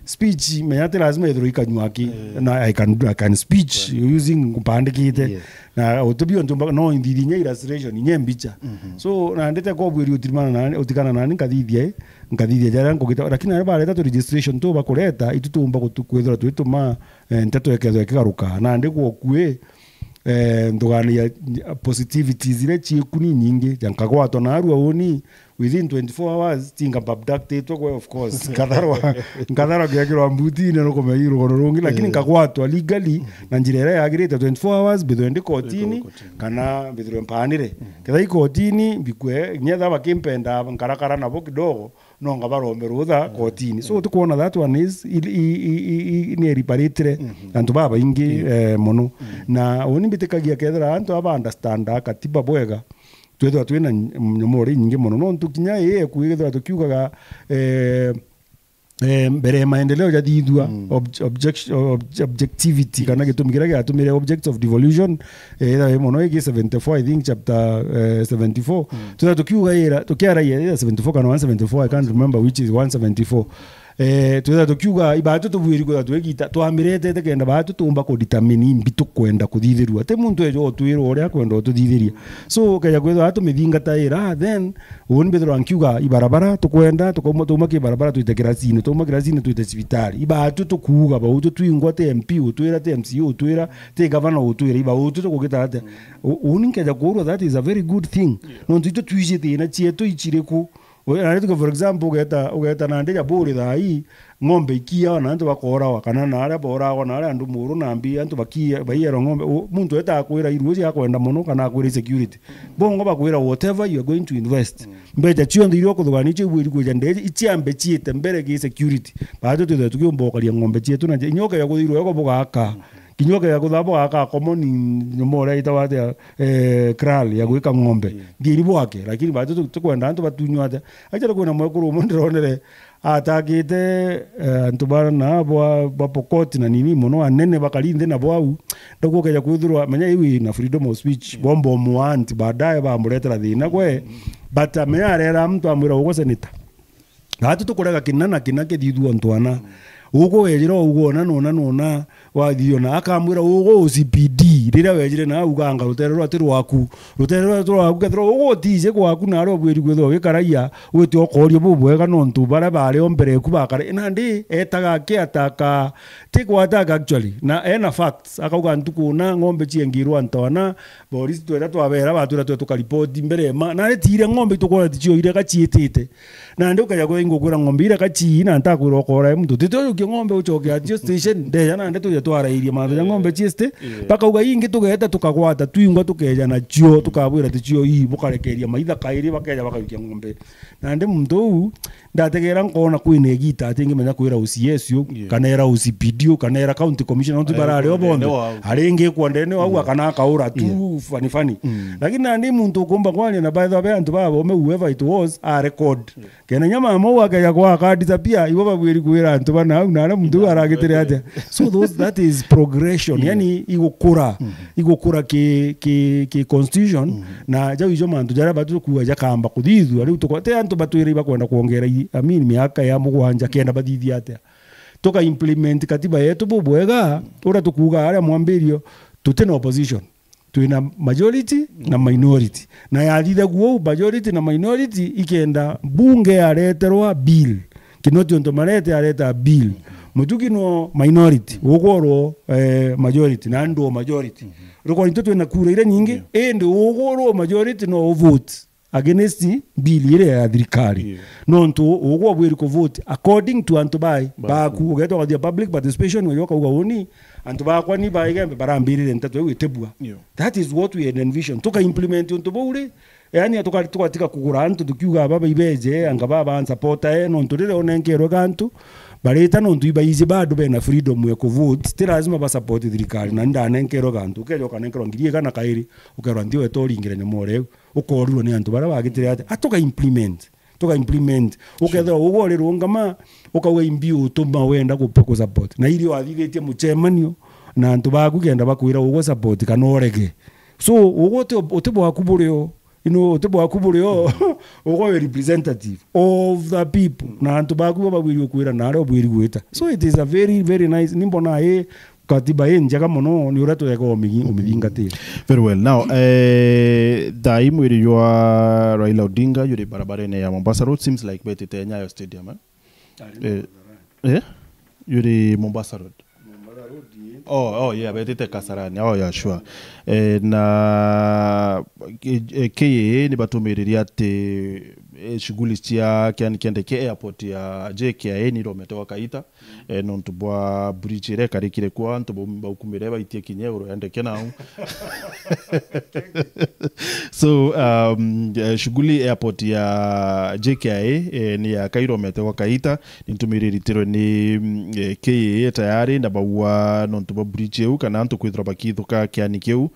speech menyate lazima ithiro ikanyuaki na I can speech using kupandikite na utubio ntumba no indirinya illustration nyembicha so na ndete ko bwiri utimana nani utikana nani nkathithia jara ngogita lakini aba leta to registration to bakureta itutumba kwithira twituma nteto ekezo ekigaruka na ndiko kue ndogani ya positivity zile chiekuni nyingi jankagwato na arua oni within 24 hours tinga abducted to of course kadharwa gyakirwa mbutini no komeyiro gono rungi lakini kagwatwa legally na njirera yagirite 24 hours bithende kotini kana bithire mpanire ketha ikotini bikwe nyetha bakimpenda nkarakara nabo kidogo no ngabarombe rutha kotini so tukuona that one is ni reparatire antu baba ingi mono na oni bitikagia kethera antu aba understand katiba bwega twetho twina nyomori nyingi muno no tukinya kuigethwa tukiugaga mbere maendeleo ya thithua objectivity kana gitumikira giatumire objects of devolution ira muno igi 74 I think chapter 74 twetho tukiuga ira tukiara ira 74 kana 174 I can't remember which is 174 twetha tukiuga ibatu tubwiri ko twegita twamirete tekenda batu tumba ko determine mbitu kwenda kuthithirwa te muntu ejo twiro oria kwenda tuthithiria so kaya kwetha atu mithinga taira then woni bethro ankiuga ibarabara tukwenda tukoma ki barabara tuitekera sine tumakira sine tuite civitari ibatu tukuga ba utu twingwa te MP utwira te MC utwira te governor utwira iba utu tukugita ate woni kaya kuro that is a very good thing no ntu twije na chieto ichireku for example ugeta na ndeja buri thai ng'ombe ikia na antu bakora wakana na ara bora wa na ara andu muru na mbi antu bakia bayero ng'ombe muntu eta kwira iruzi yakwenda muno kana kwira security bongo bakwira whatever you are going to invest mbeja chio ndiro kuthugani che bwiri kuja ndeje ichiambe chiete mbere gi security bado tuthe tukimbokaria ng'ombe chietu na nyoka ya kuthirwo yako bogaka kinyoka ya kuthabo aka common nyomora itawate kral ya gwika ng'ombe ngiri bwake lakini bado tukwenda antu batunywate acha kuna mwekuru mondronere atagite antubara na bapokoti na nini muno anene bakalinde na bwau ndagukeja kuthirwa menya iwi na freedom of speech bombo muanti baadaye bamuretera thina kwe but amenyarera mtu amwira ugo senator hatu tukurega kinana kinake thithua ntwana ugo wejira ugo nona wathiona akamwira ugo CPD rira wejire na uganga ruterero atirwaku kethro ugo tije kwaku na ro bwiri gwetho gikaraia witi okorio bubwega nontu bara bare ombere ku bakare nandi etaga kiataka tikwataka actually na ena facts akauga ntukuna ng'ombe chiengirwa ntona boris twera twabera batura tukaripoti mbere na retire ng'ombe tukora ticio ire gachietete na ndio kaya go ingukura ng'ombe ire gachi na ntakwira okora mtu tito ng'ombe uchoke atio station ndeja na ndeto twara matha ng'ombe chieste paka uga ingi tugeta tukagwata twingwa tukeja na cio tukabwira ticio ii bukarekeria maitha kairi bakeja bakawikia ng'ombe na ndi muntu ndategera nkona kwine gita atingi menya kwira UCSU kanera UCPD kanera county commissioner ntu barare obondo aringi kwandene wau kana kaura tu fani lakini ndi muntu kumba kwani na baadhi ya antu babo me whoever it was a record kena nyama mo akaja kwa akadisapia ibo babwiri kwira antu bana na muntu aragitire ate so that is progression yani igukura ki constitution na jawi jo mantu jara batu kuwa jakamba kuthithu ari tukote antu batwiri bakwenda kuongera miaka ya mugwanja kenda bathithia ate toka implement katiba yetu bubwega ura tukuga ari mwambirio tutena opposition tuina majority na minority na yathitha guo majority na minority ikenda bunge areterwa bill kinoti onto marete areta bill mutukino minority ugoro majority na ndo majority roko nitoto na kura ire nyingi ende ugoro majority no vote against bill ile ya thirikari no ntu ugo bwiri ko vote according to antubai ba ku geto kwa public participation we yoka ugoni antuba kwa ni ba igembe barambirire ntatu witebua that is what we envision tuka implement untu bure yani tukatika kugura antu tukiuga baba ibeje anga baba an supporter no ntu rire onenkero gantu bareta no ntu ibaize bado bena freedom ya kuvote ti lazima ba support thirikari na ndanenkero gantu kejo kanenkero ngirie kana kairi ukerwa ndio etoringire nyamore ukorwo ni antu bara bagitire ati atoka implement ukethera ugorerwo ngama ukauga imbiu tuma wenda ku support na ili wathigetie muchemanio na antu baku kenda bakwira ugo support kana orege so ugote utebo akuburio utebo akuburio ugo representative of the people na antu baku babwiri kwira na aro bwiri gwita so it is a very very nice nimbona katiba njega muno ni urato yako umidingatira. Very well. Now daimu iri ywa Raila Odinga yuri barabarene ya Mombasa Road seems like betete Nyayo Stadium yuri Mombasa Road. Oh yeah, betete Kasarani. Oh yeah, sure. Na KA ni batumiriria ati shughuli cia kiandike airport ya JKIA ni rometoka kaita nontu bwa bridge ire karikire kwa ntu baukumire baitie kinyero yandeke nao so shughuli airport ya JKIA ni ya kairometoka kaita nintumiririterwe ni KA tayari na bawa nontu bwa bridge eu kana ntu kwithira bakithuka kianikeu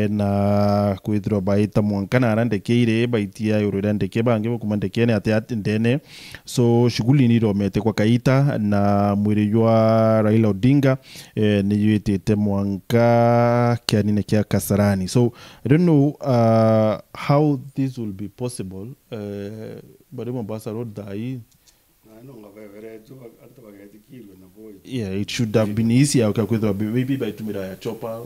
na kwithira baita mwankana arandeke ire baitia yoro ndeke bange kumandekene ati ndene so shughuli ni romete kwa kaita na mwiri wa Raila Odinga ni yitete mwanka kianine kia Kasarani. So I don't know how this will be possible but Mombasa Road dai yeah, it should have been easier maybe by tumira ya chopper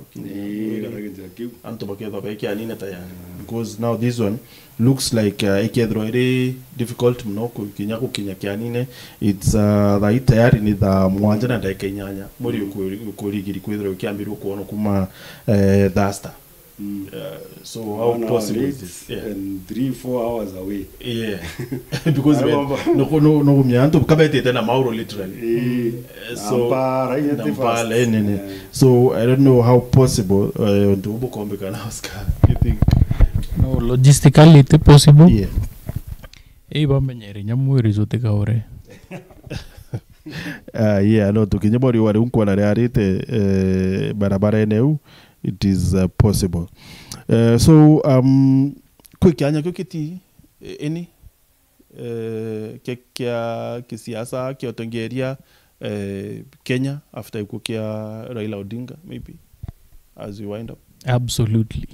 because now this one looks like very difficult mnoko kinyako kinyakianine it's right tayari ni the mwanja na dakika inyanya muri ukurigiri kwithira kiambiro kuona kuma dasta so how possible is this? Yeah. And 3-4 hours away. Yeah. Because no myanto kabete tena Mauro literally. So so I don't know how possible to ubukombe kana Oscar. You think? No, logistically it possible. Yeah. Ba menyeri nyamwiri zote kaore. Yeah, no tukinyebori wari unko na rearite barabara eneu it is possible. So kwikianya kukiti any kia kisiasa kiotongeria Kenya after kukia Raila Odinga maybe as we wind up. Absolutely.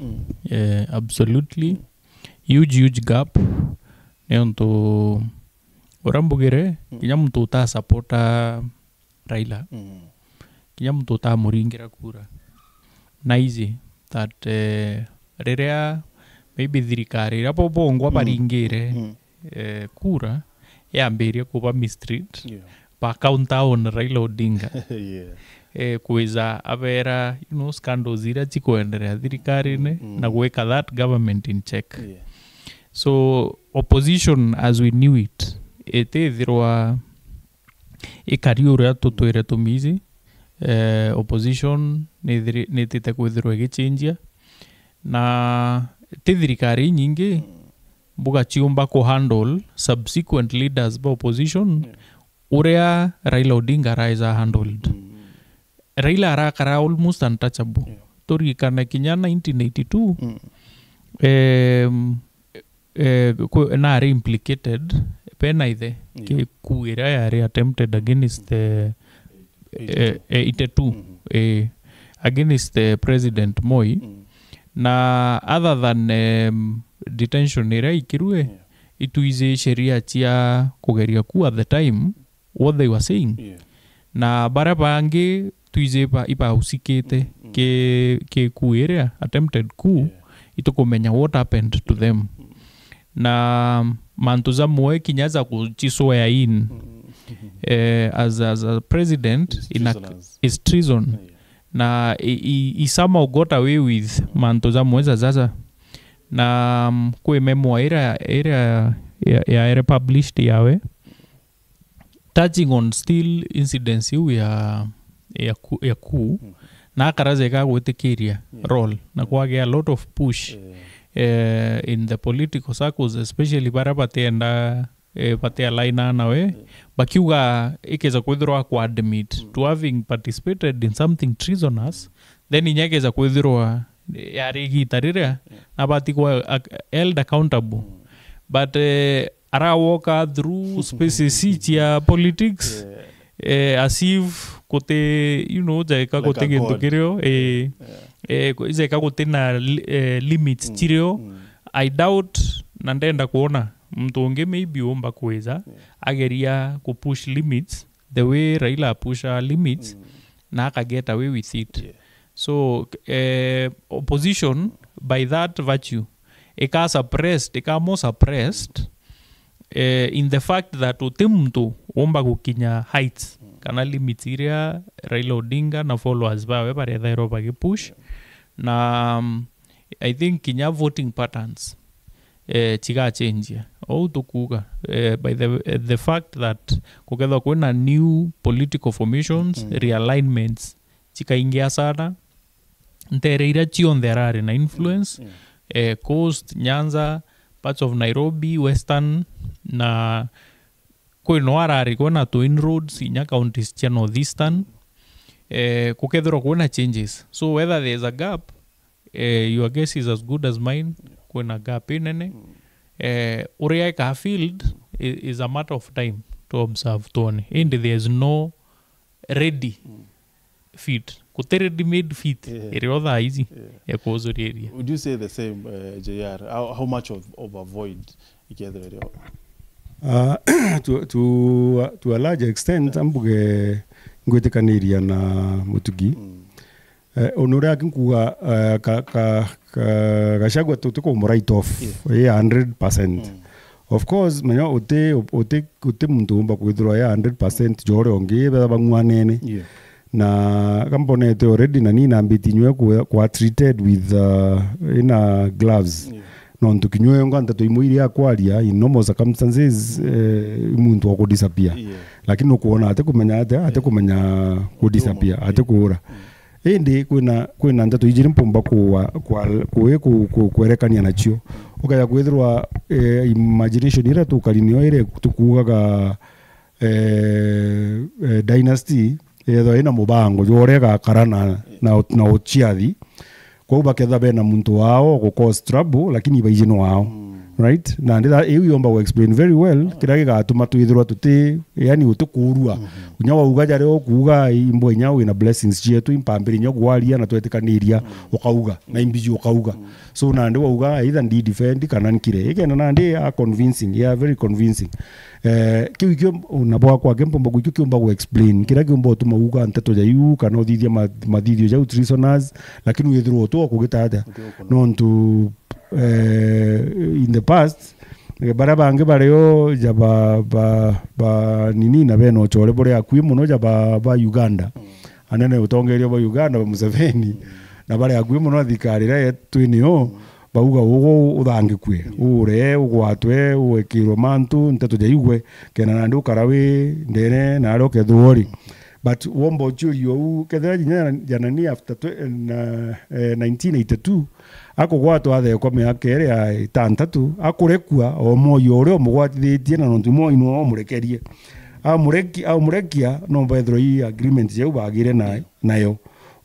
Absolutely. Huge gap neonto orambugere kinya mtu ta supporta Raila kinya mtu ta muringira kura na easy that rerea maybe thirikari rapo bongwa baringire kura yamberia kuba mistreat pa count down Raila Odinga kuweza avera scandals ira chikoendelea thirikari na kuweka that government in check. So opposition as we knew it etethirwa ikariura tutwire tumizi opposition nitite kwithirwa igichinjia na thirikari nyingi buga chiumba ko handle subsequent leaders ba opposition urea Raila Odinga raisa handled. Raila arakara almost untouchable. Tori kana kinya 1982 na are implicated penaithe ke kuira yare attempted against 82 against President Moi na other than detention ira ikirue ituize sheria chia kugeria ku at the time what they were saying na barabangi tuize ipa usikete ke kuira attempted coup itukomenya what happened to them na mantuza moe kinyaza kuchiswa in as a president is treason na he somehow got away with mantuza moe zaza na kwe memoir ya published yawe touching on still incidents yu ya ku na karaze ka gwitikiria role na kwage a lot of push in the political circles, especially bara batenda patea laina nawe bakiuga ikeza kwithirwa kwa admit to having participated in something treasonous, then inyageza kwithirwa yarigitarire na batikwa held accountable, but ara walk through spaces ya politics as if kote jaika kote gintu kirio jaika kote na limits chirio. I doubt na ndenda kuona mtu unge maybe omba kuweza ageria kupush limits the way Raila pusha limits na aka get away with it. So opposition by that virtue ika more suppressed in the fact that utemtu omba kukinya heights kana limits iria Raila Odinga na followers bawe bare thairo bagipush na I think kinya voting patterns chiga change tukuga by the fact that kuketha kuna new political formations realignments chikaingia sana ntereira chion there are na influence coast Nyanza, parts of Nairobi, western na kwino arari kuna twin roads inya counties cha northeastern kukethira kuna changes. So whether there is a gap, your guess is as good as mine. Kuna gap inene uria ka field is a matter of time to observe tuone, and there is no ready fit ready made fit area easy area. Would you say the same, JR? How much of a void ikether to a large extent ambuge ngwetekaniria na Mutugi onura kinkuga Gachagua tuko right off 100%. Of course manyo ote muntu umba kwithirwa 100% jore onge baba bangwanene na kamponete already na nina ambitinywe kwa treated with in gloves non tukinywe nganta toimuiri akwaria in normal circumstances muntu wako disappear lakini ukuona ate kumenya ku disappear ate kuura indi kwina nda toijiri mpomba kuerekania nacio ukaya kwithirwa imagination ira tukarinio ire tukugaga dynasty etho ina mubango jorega karana na ochiathi kwa baketha bena muntu wao go cause trouble lakini baijino wao right na ndira yomba go explain very well kirage gatuma twithirwa tuti yani utukurua unyawa ugaja reo kuuga imbo nyawe na blessings cietu impambiri nyo gwaria na twetikaniria ukauga na imbiji ukauga so na ndi uga either ndi defend kana nkire igena na ndi a convincing very convincing kiwikyo unabwa kwa gempo mbogo kiumba go explain kirage umbo tuma uga nteto ja yu kana othithia mathithio ja treasoners lakini withirwa to kugitata non to in the past bara bange bareo ja ba nini na beno chore bore akwi muno ja ba Uganda anene utongerio ba Uganda ba Museveni na bare akwi muno thikarira twinio bauga ugo uthange kwe ure ugwatwe uwekirwo mantu nteto ja igwe kena na ndu karawe ndene na roke thori but wombo churio kethera janani after 1982 akugwatwa athe kwa miaka ria 6 akurekua o moyo uri omugwatithitie na nontu mo ino omurekerie amurekia no bethro i agreement je ubagire nayo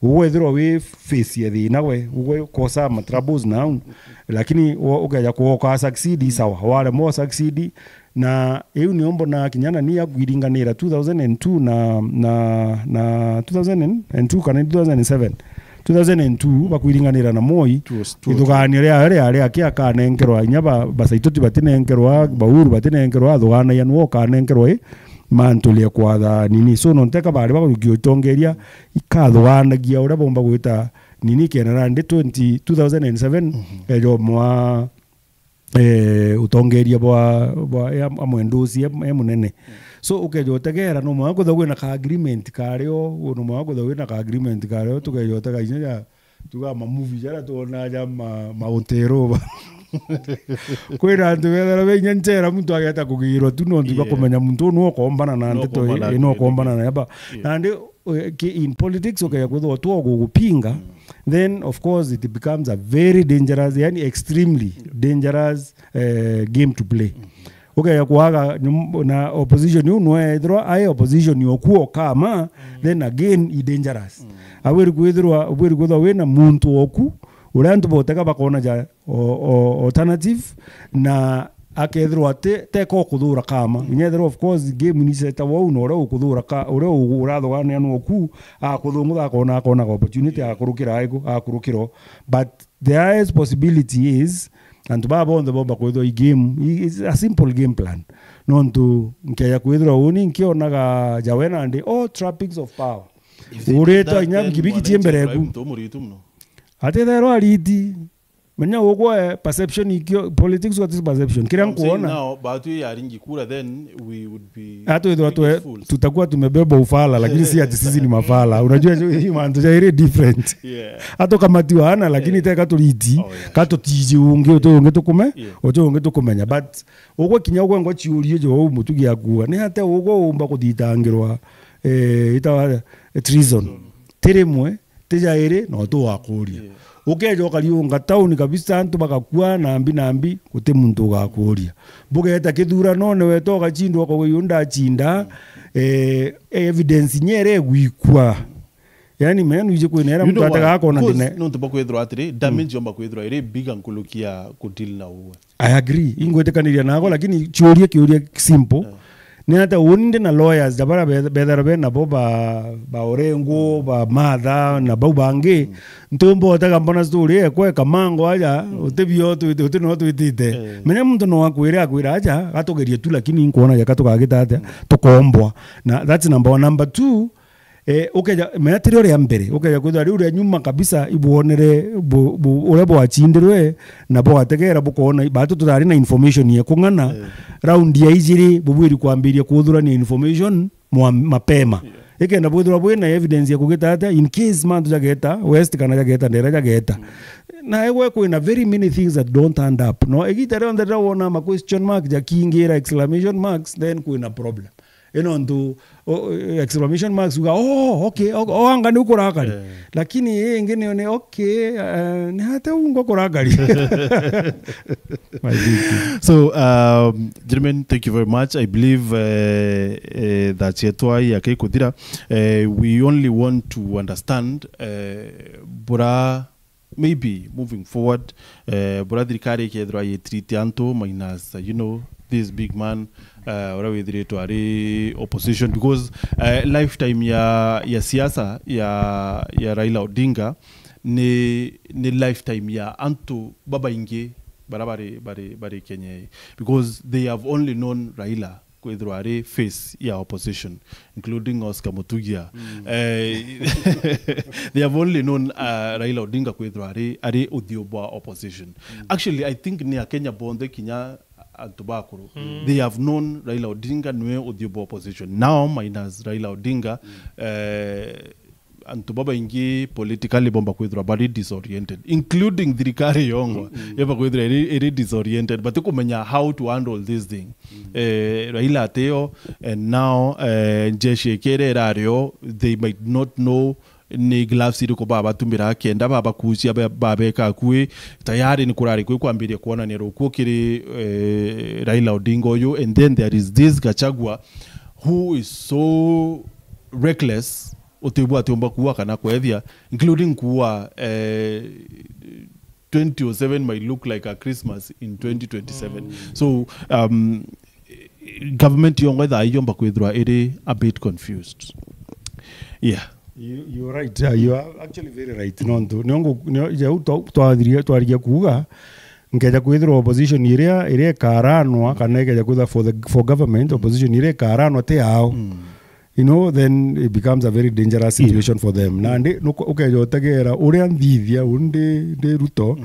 ugwethirwo wi face ya thina we ugwe kosa troubles now lakini ukaja kuoka succeed sawa wale mo succeed na ni ombo na kinyana ni agwiringanira 2002 na 2002 kana 2002 bakwiringanira na Moi ithugani ria kia kanenkerwa nyaba basaituti batinenkerwa bauru batinenkerwa thugana yanwo kanenkerwa mantulia kwa nini so non teka bari bagugiotongeria ikathuganagia ura bomba gwita nini kenara ndi 2007 ejo mwa utongeria bwa amwendosi munene so ukejotegera no mwa kuthogwe na ka agreement kareo no mwa kuthogwe na ka agreement kareo tukejotega inya tuga ma movie jara tuona ja ma Otero kwira andu wethera we nyenjera muntu ageta kugirwo tu no ndiba kumenya muntu no kombana na ndeto ino kombana na yaba and in politics okay kwetho tu gupinga then of course it becomes a very dangerous yani extremely dangerous game to play okay yakwaga na opposition you know either opposition yokuo kama then again i dangerous aweri kwethirwa wena muntu oku urantu boteka bakona ja alternative na akethirwa teko kuthura kama inyethirwa of course game ni seta wau no ore ukuthura ka ore urathogana no ku akuthungu akona opportunity akurukira aigo akurukiro but there is possibility is and baba on the bomba kwethirwa game is a simple game plan nontu nkeya kwethirwa uni nkionaga jawena and all trappings of power ureta inyam kibiki tiembere ku ate thero aliti menya woko perception ikyo politics what is perception kila nkuona now but we are ingi kura then we would be ato tutakuwa tumebeba ufala lakini si ati sisi ni mafala unajua hii manto ja ile different ato kama tiwana lakini teka tuliti kato tiji unge tukume unge tukumenya but woko kinyagwa ngo chiurie jo mutugi akuwa ni hata woko umba kuditangirwa ita treason teremwe tejaire no to wakuria ukejo kaliunga town kabisa antu bakakua nambi gute muntu gakuria bugeta kithura none wetoka chindwa kwa yunda chinda evidence nyere gwikwa yani menu ije kwinera mtu atagakona ndine no to bakwethro atiri damage yomba kwethro ire big ankulukia kutil na uwe I agree ingwetekaniria nako lakini kiuria simple ni hata unde na lawyers dabara bedara na ba orengo ba madha na ba bange ntombo otaka mbona story kwa kamango aja utebio tu no tuitite menya muntu no akwira aja atogerie tu lakini nkuona yakatokagita ate tukombwa na that's number 1 number 2 ukeja material ya mbere ukeja kwithwa riu nyuma kabisa ibuonere urebo achindirwe na bo ategera bukona batu tutari na information ye kungana round ya ijiri bubwiri kwambiria kuthura ni information mapema ikenda bwithwa bwina evidence ya kugita in case man tujageta west kana jageta ndera jageta na ewe kwina very many things that don't end up no egitare on the wona ma question mark ja kingira exclamation marks then kwina problem ndo exclamation marks uga okay angani ukurakari lakini ngene ne okay ni hata ungo kurakari so gentlemen, thank you very much. I believe that yetwa yake kudira we only want to understand bura maybe moving forward bura dirikari kedra ye treat anto minus this big man ora withire to are opposition because lifetime ya siasa ya Raila Odinga ni lifetime ya antu baba inge barabare Kenya because they have only known Raila kwithire face ya opposition including Oscar Mutugia they have only known Raila Odinga kwithire are odioba opposition actually I think ni Kenya bonde kinya Tobacco. They have known Raila Odinga nwe odiobo opposition. Now minus Raila Odinga and Tobaba ingi politically bomba kwithra but disoriented, including Dirikari Yongwa. Yeba kwithra disoriented, but tukumenya how to handle this thing. Raila ateo and now Jeshi Kere Rario, they might not know ni gloves iri ko baba tumira kenda baba kuzi baba ka kwe tayari ni kurari kwe kwambiria kuona ni ruko kiri Raila Odinga oyo and then there is this Gachagua who is so reckless otebwa tomba kuwa kana kwethia including kuwa 2007 might look like a Christmas in 2027 so government yonga da yomba kwethwa ere a bit confused. You're right. You are actually very right. Nongo jau twaria kuga ngeja kwithira opposition iria karanwa kana ngeja kwitha for government opposition iria karanwa te ao then it becomes a very dangerous situation for them na ukeja utegera uria nthithia unde Ruto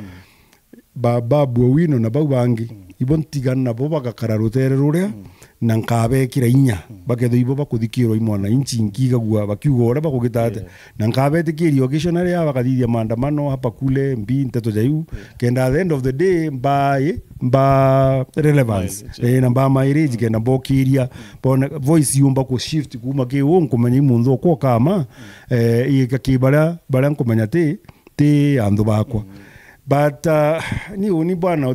babu wino na bau bangi ibon tigana bo bagakara rutere ruria na nkabe kira inya baketho ibo bakuthikirwo imwana inchi nkigagua bakiuga ora bakugitate na nkabe tikirio occasionally abakathithia maandamano hapa kule mbi nteto jaiu kenda at the end of the day mba relevance na mba mileage kenda bokiria bona voice yumba ku shift kuma ke kumenya imuntho ko kama ikakibara bara nkumenya te andu bakwa. But ni bwana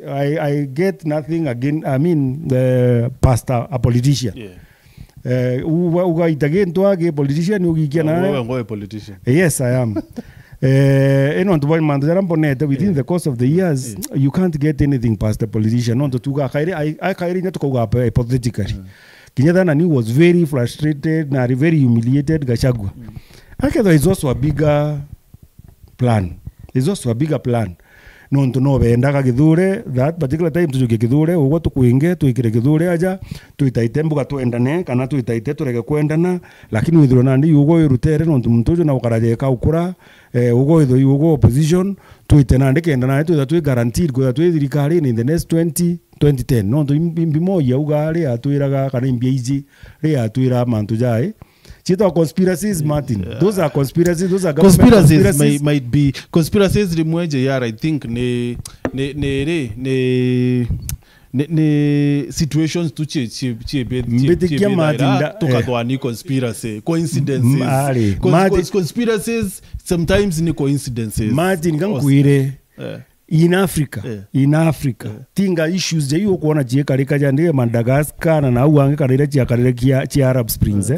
I get nothing again. I mean past a politician. Uga itagento age politician ugikia na. Wewe politician. Yes, I am. On to man within the course of the years you can't get anything past a politician. On to tuga I kairi na tukoga hypothetically. Kinyadha ni was very frustrated na very humiliated Gachagua. There is also a bigger plan. There's also a bigger plan. No bendaga Githure, that particular time to Githure, or what to Quinge, to Githure aja, to Itaitembuga to Endane, kana to Itaite to Regaquendana, Lakin with Ronandi, you go return on to Muntuja, Karaja Kaukura, you go opposition to Itenandek and I to that we guaranteed go to Ricari in the next 2010. No to be more Yauga, to Iraga, Karim Beji, Rea to Ira Mantujai. Conspiracies, Martin. Those are conspiracies. Those are conspiracies. Might be conspiracies. Rimweje yara. I think ne situations to conspiracy coincidences. Conspiracies sometimes ni coincidences. Martin kankuire. In Africa, tinga issues je yuko kuona je karika jande Madagascar na uange karira chia Arab Springs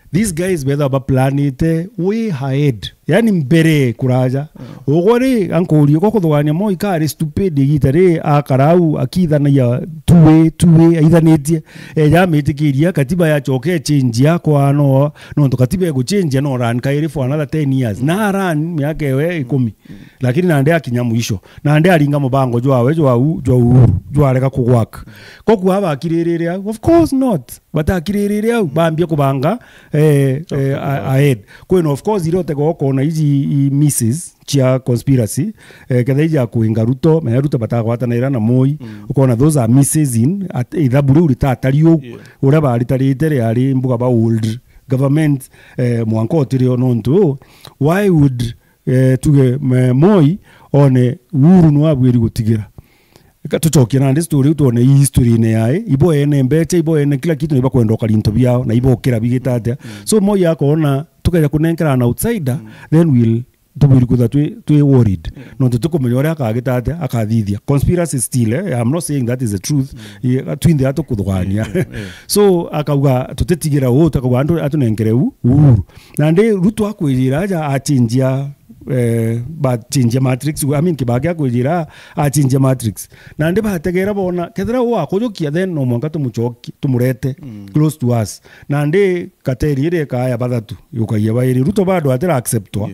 These guys whether about planet way ahead. Yani mbere kuraja. Ogore ankoli yoko thogania mo ikari stupid gitare akarau akithana ya tuwe aithanetie ya metikiria katiba ya choke change yako no to katiba ya go change no ran kairi for another 10 years. Na ran miaka we 10. Lakini nande akinyamuisho. Nande aringa mubango jwa reka kugwaka. Koku aba akirerere of course not. But akirerere bambia kubanga ahead. Kweno of course irote goko na hizi misses chia conspiracy kadhaija kuinga Ruto batagwata na irana Moi ukona those are misses in at ithaburu ritatario ura bari taritere ari mbuga ba old government mwanko tirio nonto why would tuge Moi one uru no abwiri gutigira tutokia na story utone history ne yae ibo ene mbeche ibo ene kila kitu niba kwenda okalinto byao na ibo kira bigitatia so Moi yakona tukaja kunenkera an outsider then we'll go that way to worried no to tukomenya akagitate akathithia conspiracy still I'm not saying that is the truth twin the atukudhwania so akauga tutetigira akauga andu atunenkereu na ndi Ruto akwirira aja achinjia but change matrix I mean kibaki akwirira achinjia matrix na ndi bategera bona kethera akojokia then no mwanka tumuchoki tumurete close to us na ndi katerire kaya bathatu yukaye bairi Ruto bado atera acceptwa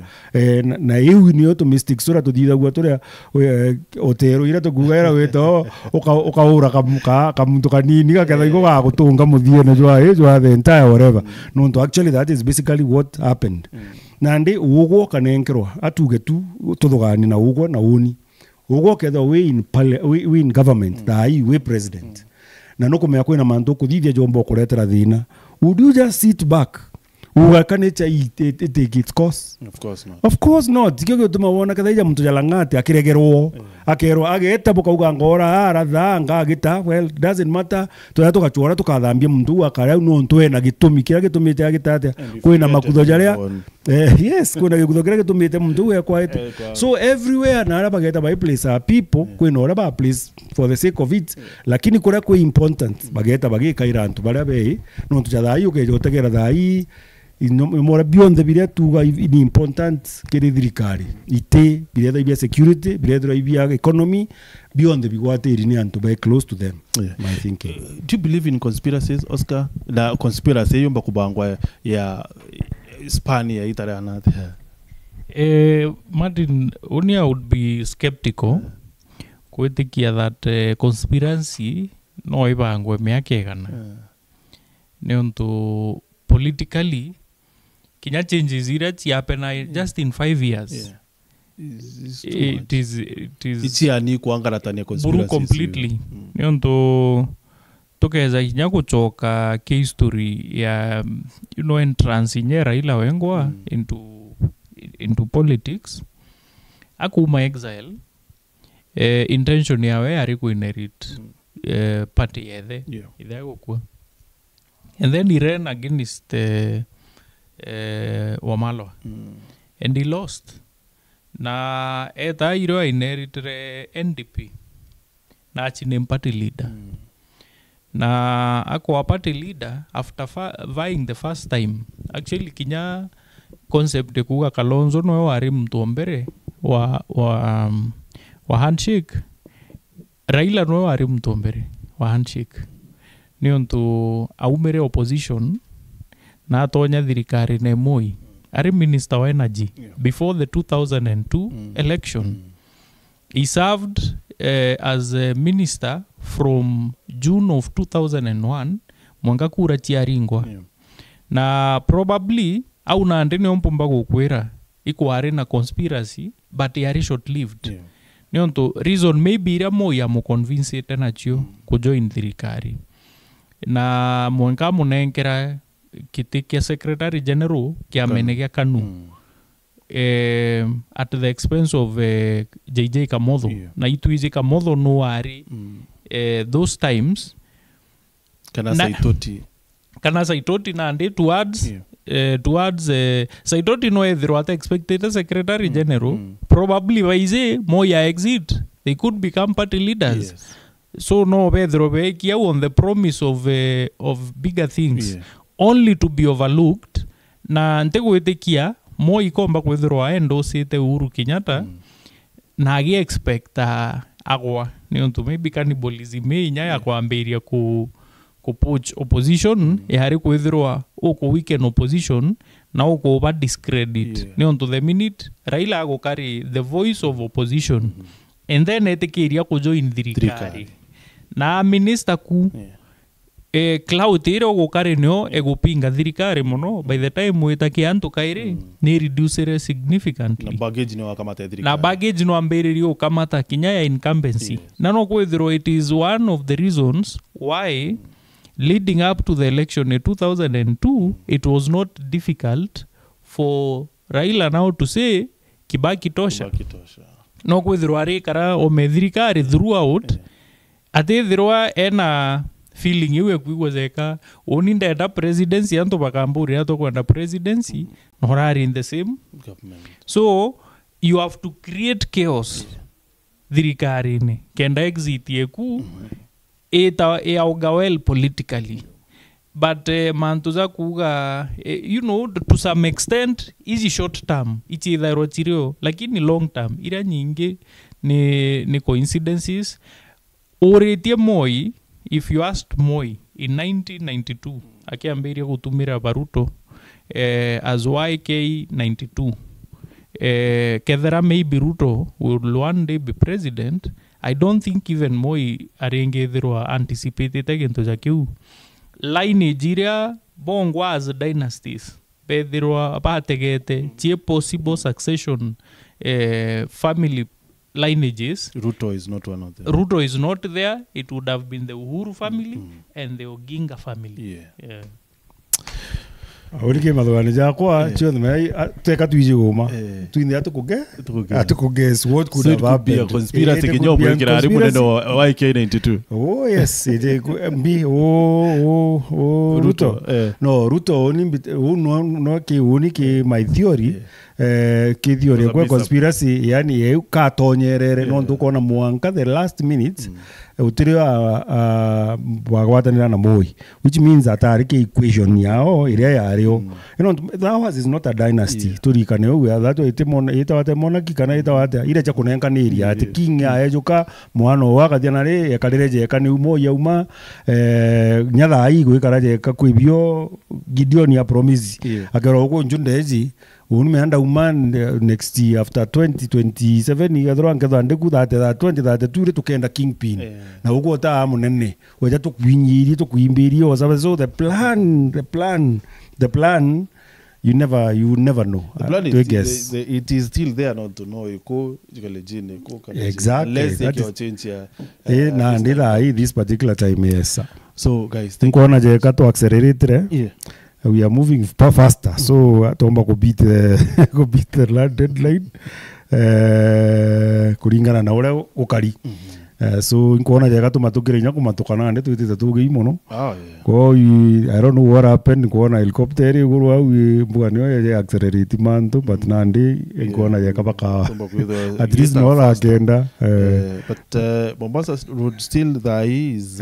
na iu ni to mystic sura to dida gwa otero ira to gugaira weto ukaura kamuntu kanini kaketha igo gagutunga muthie na jwa the entire whatever no to actually that is basically what happened nandi ugo kanenkerwa atuge tu tuthogani na ugo na uni ugo ketha we in government we president na no kumenya kwina mantu kuthithia jombo kuretera thina would you just sit back ugakanĩcha take its course? Of course not. Tikio gĩtũma wona kathaija muntu jalangate akiregerwo akerwo ageta bukauga ngora arathanga agita well doesn't matter tuya tukachora tukathambia muntu akarau no ntwe na gitumi kira gitumite agitate kwina makutho jaria yes kwina gikutho kira gitumite muntu we quiet so everywhere na arabageta by place are people kwina oraba place for the sake of it lakini kura kwa important bageta bagikaira antu baria be no tujathai ukejotegera thai more beyond the bilia tuga ni important kiri thirikari ite bilia ibia security bilia ibia economy beyond the bigwateri ni antu be close to them my thinking. Do you believe in conspiracies, Oscar? La conspiracy yomba kubangwa ya Hispania itare anate Martin only I would be skeptical kwetikia that conspiracy no ibangwe miakegana neonto politically kinya changes irachi happen just in 5 years it is it's yani kuangaratania conspiracies completely neonto tukeza inya kuchoka case history ya entrance inye Raila wengwa into politics akuma exile intention yawe ari kuinherit party yethe ithe gukua and then he ran against Wamalwa and he lost na eta iro inheritre NDP na achine party leader na akwa party leader after vying the first time actually kinya concept kuga Kalonzo no wari mtu mbere wa handshake Raila no wari mtu mbere wa handshake ni onto aumere opposition na atonya thirikari ne Moi ari minister wa energy before the 2002 election he served as a minister from June of 2001 mwanga kura tiaringwa na probably au na ndene ompomba gukwira ikware na conspiracy but yari short lived ni onto reason maybe ira Moi amu convince tena chio ku join thirikari na mwanga munenkera kiti kia secretary general kia menegea KANU at the expense of JJ Kamotho na ituize Kamotho no wari those times kana Saitoti na ande towards Saitoti no ethiro at expected secretary general probably waize Moya exit they could become party leaders so no Pedro Bekia on the promise of bigger things only to be overlooked na ntegwetekia Moi komba kwethirwa endo site Uhuru Kenyatta na agi expect agwa ni onto maybe cannibalism inya ya kwambiria ku push opposition ehari kwethirwa uko weekend opposition na uko over discredit ni onto the minute Raila ago carry the voice of opposition and then etekiria ku join thirikari na minister ku cloud iro gukari nyo egupinga thirikari muno by the time wetaki antu kaire ni reduce significantly na baggage no amberirio ukamata kinya ya incumbency na no kwethiro it is one of the reasons why leading up to the election in 2002 it was not difficult for Raila now to say Kibaki tosha no kwethiro ari kara o methirikari throughout atethirwa ena feeling iwe kwigozeka oni ndenda presidency anto bakamburi ato kwenda presidency norari in the same government so you have to create chaos thirikari ni kenda exit yeku eta well politically but mantuza kuga to some extent easy short term ichi dhairo chirio lakini long term ira nyingi ni coincidences oretie Moi. If you asked Moi in 1992 akiambiria kutumira Baruto as YK92 kethera maybe Ruto will one day be president, I don't think even Moi arengethirwa anticipated egento jakiu lineage iria bongwa as dynasties bethirwa bategete tie possible succession family lineages. Ruto is not one of them. Ruto is not there. It would have been the Uhuru family and the Oginga family. Ulike madhwani jakwa chiothe mai teka tuije goma tuine atukuge what could have happened a conspiracy kinyobo ikira ari muneno YK92 oh yes ije mbi Ruto no Ruto no ke unike my theory ke theory kwa conspiracy yani katonyerere no ndukona mwanka the last minutes utirio wagwatanira na Moi which means that arike equation yao iria yario that is not a dynasty turikane uwe that itawate monarchy kana itawate ile cha kunenganiria ati king ayejuka mwana wakathia nari yakarireje yakani Moi yauma nyatha igwikara je kakwibio Gideon ya promise akero uko njundeji unmeanda uman next year after 2027 igathwa ngetha ku that 2032 tukenda kingpin na uko ta munene weja tukwinyirie tukwimbirie wasabe so the plan you never know. The plan is it is still there not to know iko jikalejine iko exactly let's take your change here na ndila this particular time yes sir. So guys, thank Nkuona je kato accelerate we are moving faster, so tomba ko beat the deadline kuringana na ule ukari. So nkuona je kato matukire nya kumatukana nde twitite tugi mono. Ko I don't know what happened, nkuona helicopter iguru au mbugani yo accelerate manto, but nandi nkuona je kabaka at least no agenda. But Mombasa road still there is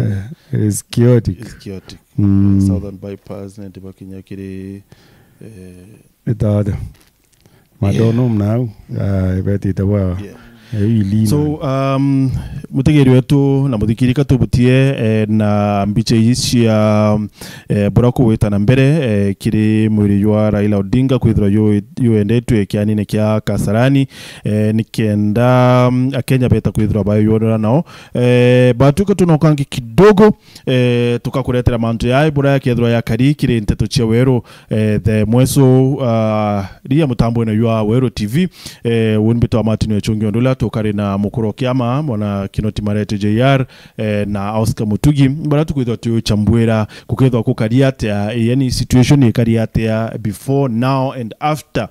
chaotic. It's chaotic. Southern bypass na Tibakinya kiri itade madonum now ibeti tawa. So mutegeri wetu na muthikirika tubutie na mbiche ici ya burako wetana mbere kiri mwiri wa Raila Odinga kwithira yo endetwe kianine kia Kasarani nikenda Akenya beta kwithira bayo yonora nao batuka tunokangi kidogo tukakuretera mantu ya bura kithira ya kari kiri nteto cia wero the mweso ria mutambo na yua Wero TV wonbito amatino ya chungi ondula tukari na mukuro kiama mwana Kinoti Marete JR na Oscar Mutugi bara tukwithwa tu chambwera kukethwa kukariate yani situation ikariate before, now and after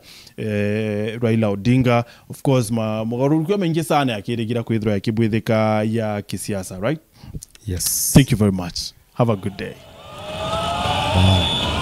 Raila Odinga. Of course mugaruruko mengi sana akirigira kwithwa yakibwithika ya kisiasa, right? Yes. Thank you very much. Have a good day. Bye.